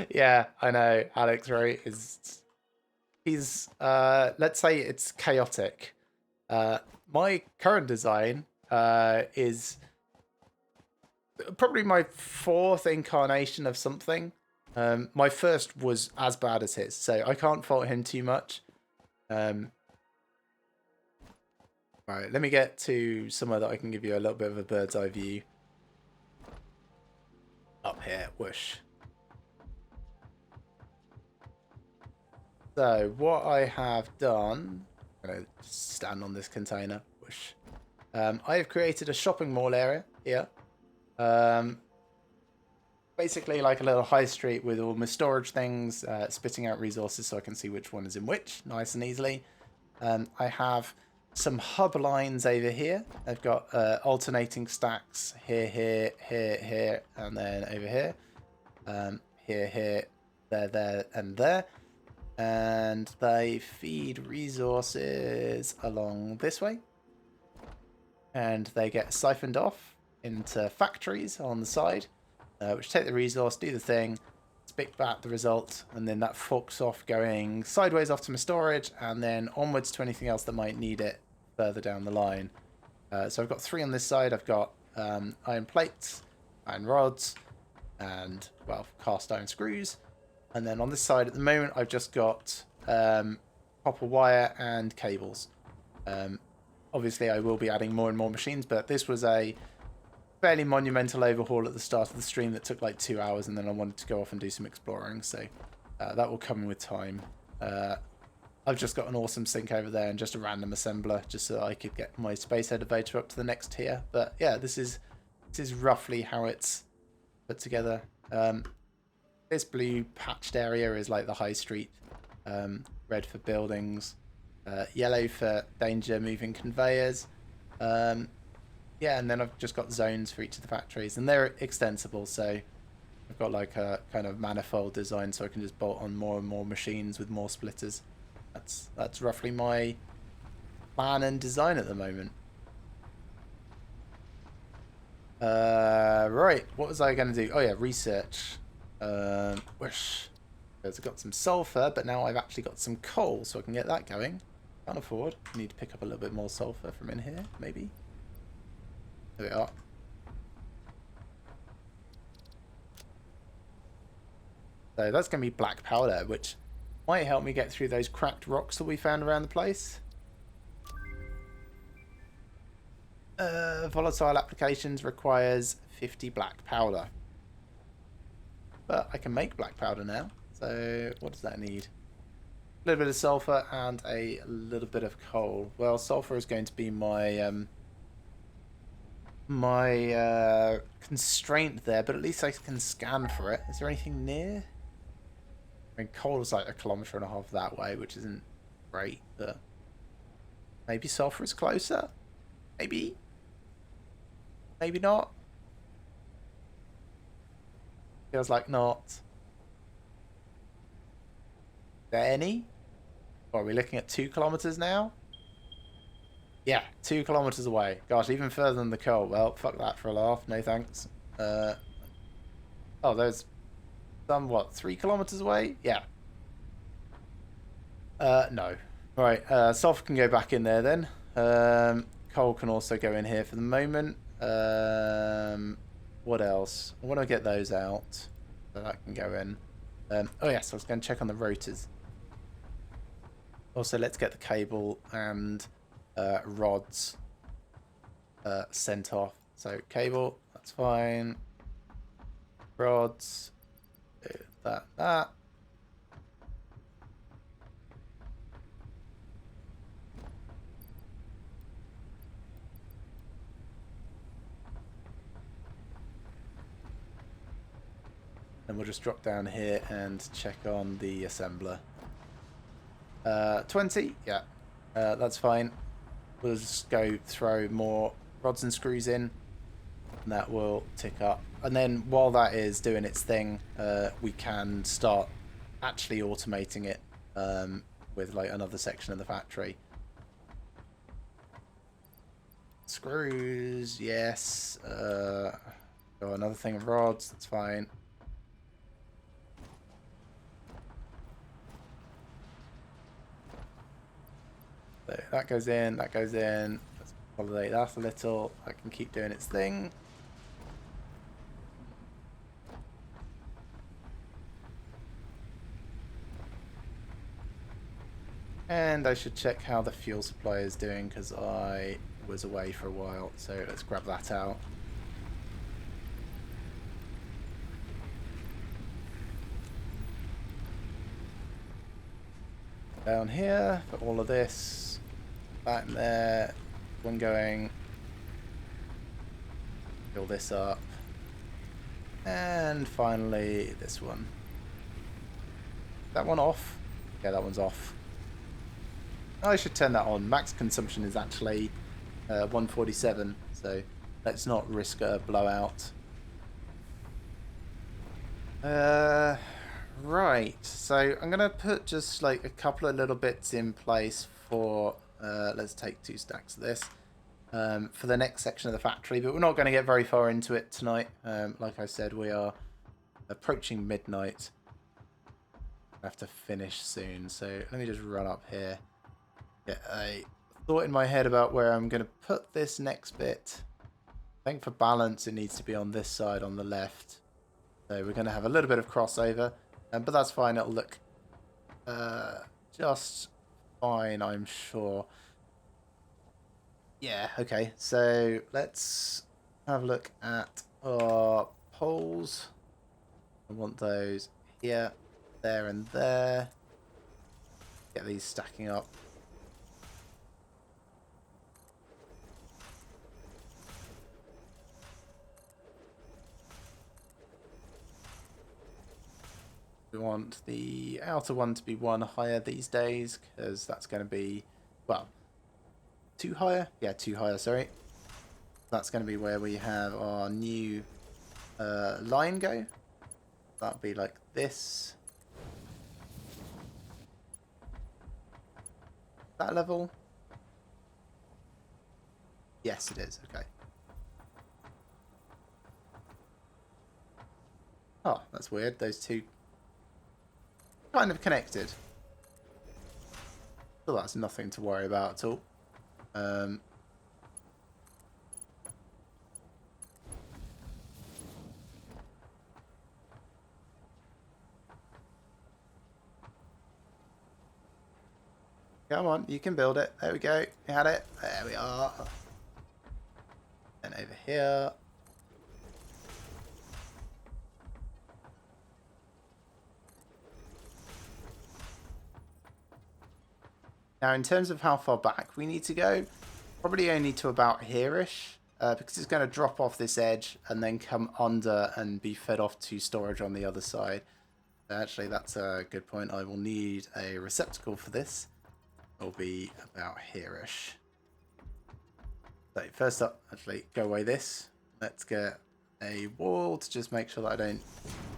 A: Yeah, I know. Alex, right? He's, let's say it's chaotic. My current design is probably my fourth incarnation of something. My first was as bad as his, so I can't fault him too much. Right, let me get to somewhere that I can give you a little bit of a bird's eye view. Up here, whoosh. So what I have done, I'm going to stand on this container, whoosh. I have created a shopping mall area here. Basically like a little high street with all my storage things, spitting out resources so I can see which one is in which, nice and easily. I have some hub lines over here. I've got alternating stacks here, here, here, here, and then over here. Here, here, there, and there. And they feed resources along this way. And they get siphoned off into factories on the side, which take the resource, do the thing, spit back the result, and then that forks off going sideways off to my storage, and then onwards to anything else that might need it further down the line. So I've got 3 on this side. I've got iron plates, iron rods, and, well, cast iron screws. And then on this side at the moment, I've just got copper wire and cables. Obviously, I will be adding more and more machines, but this was a fairly monumental overhaul at the start of the stream that took like 2 hours, and then I wanted to go off and do some exploring, so that will come with time. I've just got an awesome sink over there and just a random assembler just so that I could get my space elevator up to the next tier. But yeah, this is roughly how it's put together. This blue patched area is like the high street, red for buildings, yellow for danger moving conveyors. Yeah, and then I've just got zones for each of the factories, and they're extensible, so I've got like a kind of manifold design so I can just bolt on more and more machines with more splitters. That's roughly my plan and design at the moment. Right, what was I going to do? Oh yeah, research. Wish. I've got some sulfur, but now I've actually got some coal, so I can get that going. Can't afford. Need to pick up a little bit more sulfur from in here, maybe. There we are. So that's going to be black powder, which Might help me get through those cracked rocks that we found around the place. Volatile applications requires 50 black powder. But I can make black powder now. So what does that need? A little bit of sulfur and a little bit of coal. Well, sulfur is going to be my constraint there, but at least I can scan for it. Is there anything near? I mean, coal is like 1.5 kilometers that way, which isn't great, but maybe sulfur is closer. Maybe. Maybe not. Feels like not. Is there any? What, are we looking at 2 kilometers now? Yeah, 2 kilometers away. Gosh, even further than the coal. Well, fuck that for a laugh. No thanks. Oh, there's some, what, 3 kilometers away? Yeah. No. Right, sulfur can go back in there then. Coal can also go in here for the moment. What else? I want to get those out. So that can go in. Oh yes, I was going to check on the rotors. Also, let's get the cable and rods sent off. So cable, that's fine. Rods, that. And we'll just drop down here and check on the assembler. 20, yeah, that's fine. We'll just go throw more rods and screws in, and that will tick up. And then while that is doing its thing, we can start actually automating it with like another section of the factory. Screws, yes. Oh, another thing of rods, that's fine. So that goes in, that goes in. Let's consolidate that a little. I can keep doing its thing. And I should check how the fuel supply is doing because I was away for a while. So let's grab that out. Down here for all of this. Back there, one going, fill this up, and finally this one. That one off? Yeah, that one's off. I should turn that on. Max consumption is actually 147, so let's not risk a blowout. Right, so I'm gonna put just like a couple of little bits in place for let's take 2 stacks of this for the next section of the factory, but we're not going to get very far into it tonight. Like I said, we are approaching midnight. I have to finish soon, so let me just run up here, get a thought in my head about where I'm going to put this next bit. I think for balance it needs to be on this side on the left, so we're going to have a little bit of crossover, but that's fine. It'll look just fine, I'm sure. Yeah, okay, so let's have a look at our poles. I want those here, there, and there. Get these stacking up. We want the outer one to be 1 higher these days, because that's going to be, well, 2 higher? Yeah, 2 higher, sorry. That's going to be where we have our new line go. That'll be like this. That level? Yes, it is, okay. Oh, that's weird, those two kind of connected. Well, that's nothing to worry about at all. Come on, you can build it. There we go. You had it. There we are. And over here. Now, in terms of how far back we need to go, probably only to about here-ish, because it's going to drop off this edge and then come under and be fed off to storage on the other side. Actually, that's a good point. I will need a receptacle for this. It'll be about here-ish. So first up, actually, go away this. Let's get a wall to just make sure that I don't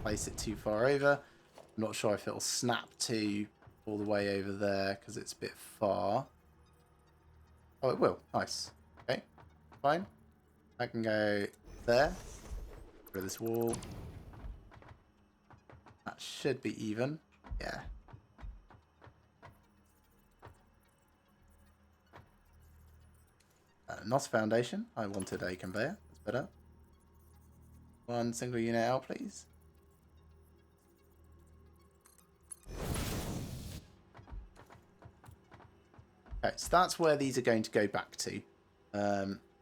A: place it too far over. I'm not sure if it'll snap to all the way over there because it's a bit far. Oh, it will. Nice. Okay, fine. I can go there. Through this wall. That should be even. Yeah. Not a foundation. I wanted a conveyor. That's better. One single unit out, please. Okay, so that's where these are going to go back to.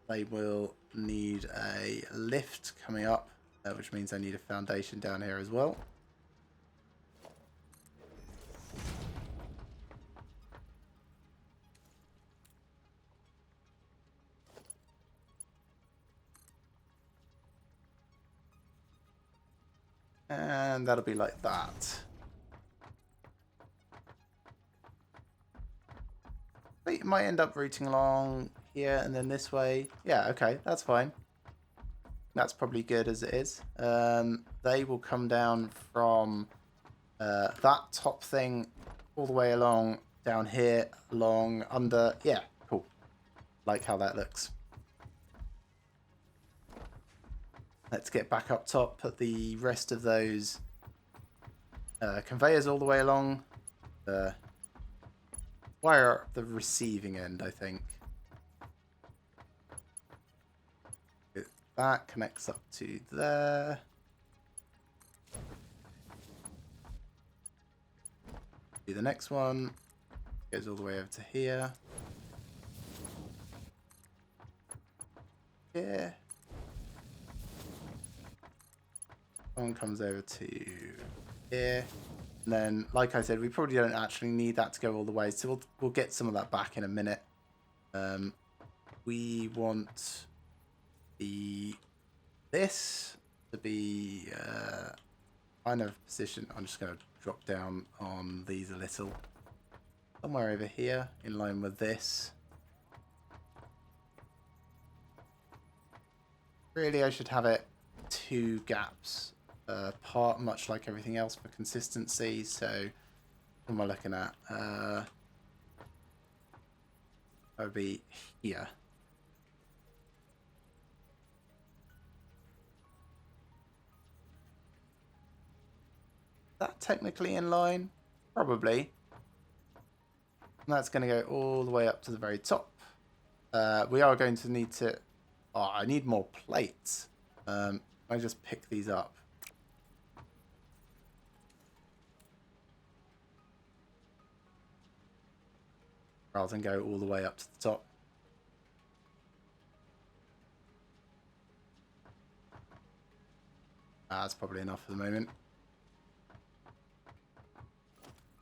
A: They will need a lift coming up, which means I need a foundation down here as well. And that'll be like that. It might end up routing along here and then this way. Yeah, okay, that's fine. That's probably good as it is. They will come down from that top thing all the way along down here, along under. Yeah, cool. Like how that looks. Let's get back up top, put the rest of those conveyors all the way along. Wire up the receiving end, I think. That connects up to there. Do the next one. Goes all the way over to here. Here. One comes over to here. And then, like I said, we probably don't actually need that to go all the way, so we'll get some of that back in a minute. We want this to be kind of position. I'm just going to drop down on these a little. Somewhere over here, in line with this. Really, I should have it 2 gaps apart, much like everything else for consistency. So, what am I looking at? That would be here. Is that technically in line? Probably. And that's going to go all the way up to the very top. We are going to need to... Oh, I need more plates. I just pick these up. Rather than go all the way up to the top. That's probably enough for the moment.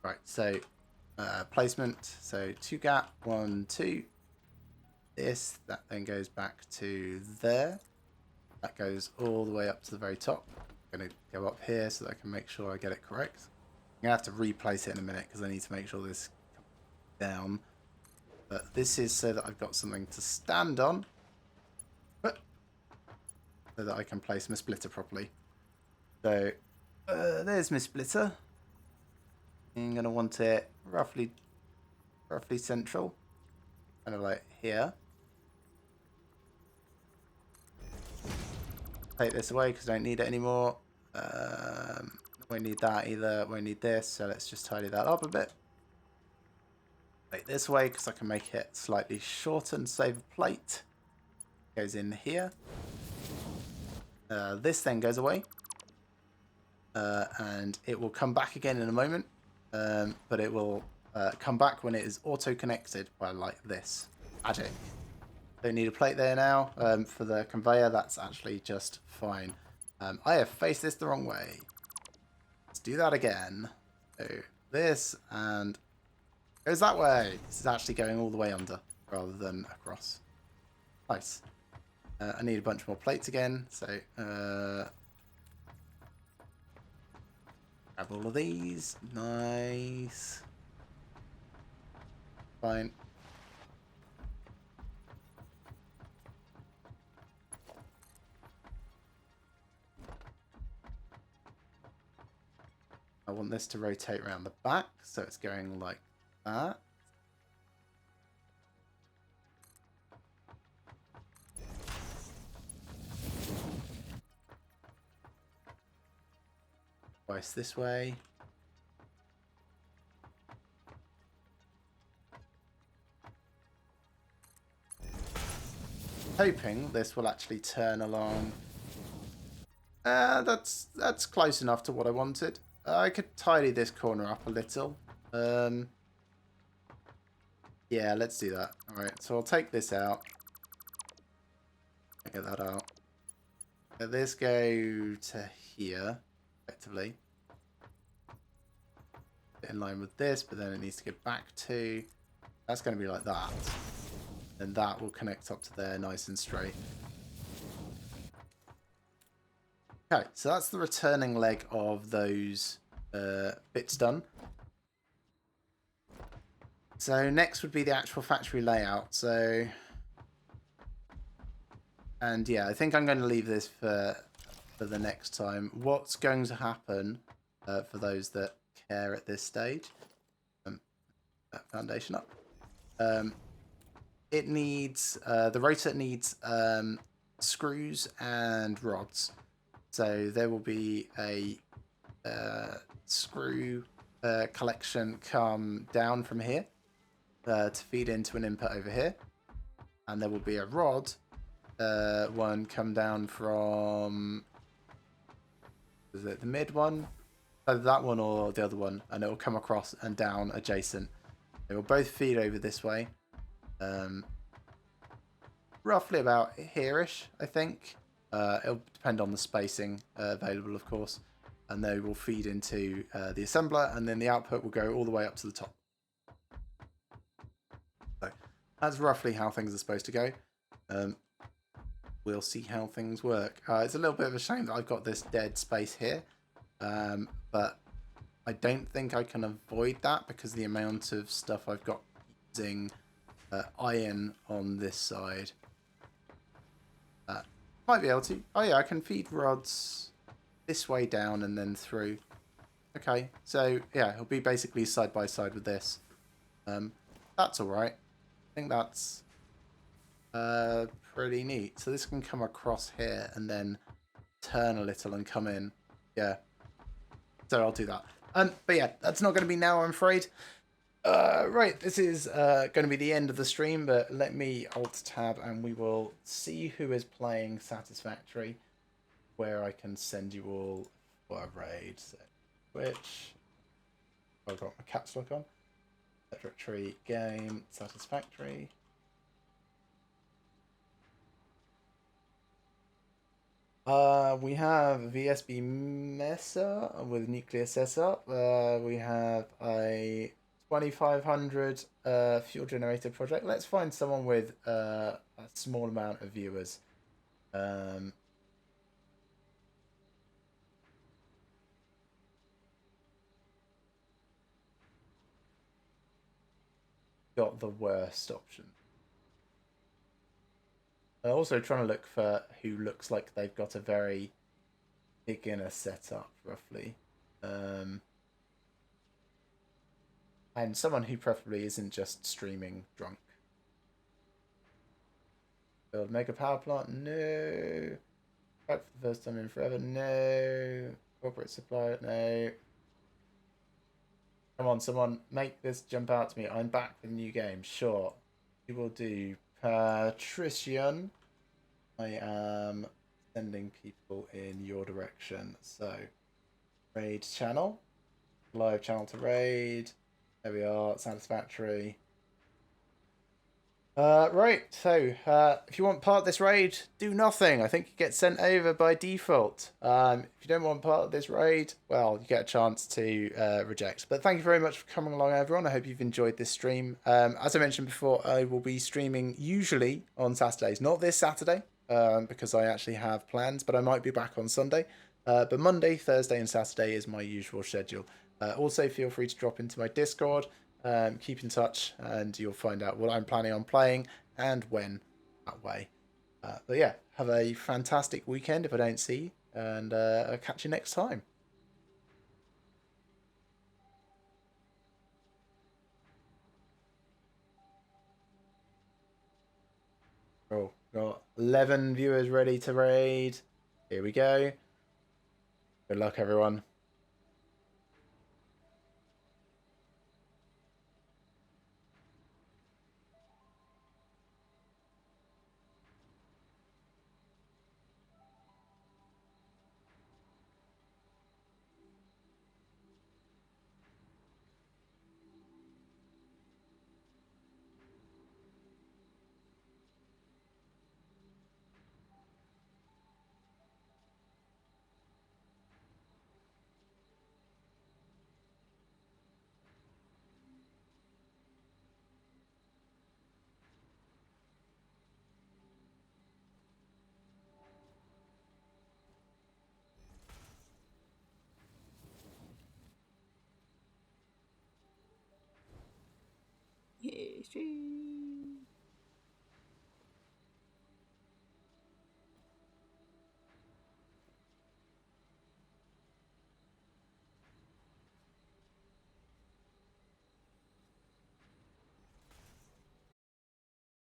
A: Right, so placement. So 2 gap, 1, 2. This, that then goes back to there. That goes all the way up to the very top. I'm going to go up here so that I can make sure I get it correct. I'm going to have to replace it in a minute because I need to make sure this comes down. But this is so that I've got something to stand on. So that I can place my splitter properly. So there's my splitter. I'm going to want it roughly central. Kind of like here. Take this away because I don't need it anymore. Won't need that either. Won't need this. So let's just tidy that up a bit. Take this away because I can make it slightly shorter and save a plate. Goes in here. This then goes away. And it will come back again in a moment. But it will come back when it is auto-connected by like this. Magic. Don't need a plate there now. For the conveyor, that's actually just fine. I have faced this the wrong way. Let's do that again. So this and goes that way. This is actually going all the way under rather than across. Nice. I need a bunch more plates again. So grab all of these. Nice. Fine. I want this to rotate around the back, so it's going like that. Twice this way. Hoping this will actually turn along. That's close enough to what I wanted. I could tidy this corner up a little. Yeah, let's do that. Alright, so I'll take this out. Get that out. Let this go to here, effectively. In line with this, but then it needs to get back to... That's going to be like that. And that will connect up to there nice and straight. Okay, so that's the returning leg of those bits done. So next would be the actual factory layout. So, and yeah, I think I'm going to leave this for the next time. What's going to happen for those that care at this stage? That foundation up. It needs the rotor needs screws and rods. So there will be a screw collection come down from here to feed into an input over here, and there will be a rod one come down from, is it the mid one? Either that one or the other one, and it will come across and down adjacent. They will both feed over this way, roughly about here-ish, I think. It'll depend on the spacing available, of course, and they will feed into the assembler, and then the output will go all the way up to the top. So that's roughly how things are supposed to go. We'll see how things work. It's a little bit of a shame that I've got this dead space here, but I don't think I can avoid that because the amount of stuff I've got using iron on this side. Might be able to. Oh yeah, I can feed rods this way down and then through. Okay, so yeah, it'll be basically side by side with this. That's alright. I think that's pretty neat. So this can come across here and then turn a little and come in. Yeah. So I'll do that. But yeah, that's not going to be now, I'm afraid. Right, this is going to be the end of the stream, but let me alt-tab and we will see who is playing Satisfactory, where I can send you all for a raid. So, Twitch. I've got my caps lock on. Satisfactory game, Satisfactory. We have VSB Mesa with nuclear setup. We have a 2500 fuel generator project. Let's find someone with a small amount of viewers. Got the worst option. I'm also trying to look for who looks like they've got a very beginner setup, roughly. And someone who preferably isn't just streaming drunk. Build mega power plant? No. Back for the first time in forever? No. Corporate supplier? No. Come on, someone, make this jump out to me. I'm back with a new game. Sure. We will do Patrician. I am sending people in your direction. So, raid channel. Live channel to raid. There we are, Satisfactory. Right, so if you want part of this raid, do nothing. I think you get sent over by default. If you don't want part of this raid, well, you get a chance to reject. But thank you very much for coming along, everyone. I hope you've enjoyed this stream. As I mentioned before, I will be streaming usually on Saturdays. Not this Saturday, because I actually have plans, but I might be back on Sunday. But Monday, Thursday, and Saturday is my usual schedule. Also, feel free to drop into my Discord. Keep in touch and you'll find out what I'm planning on playing and when that way. But yeah, have a fantastic weekend if I don't see you, and I'll catch you next time. Oh, got 11 viewers ready to raid. Here we go. Good luck, everyone.
C: History.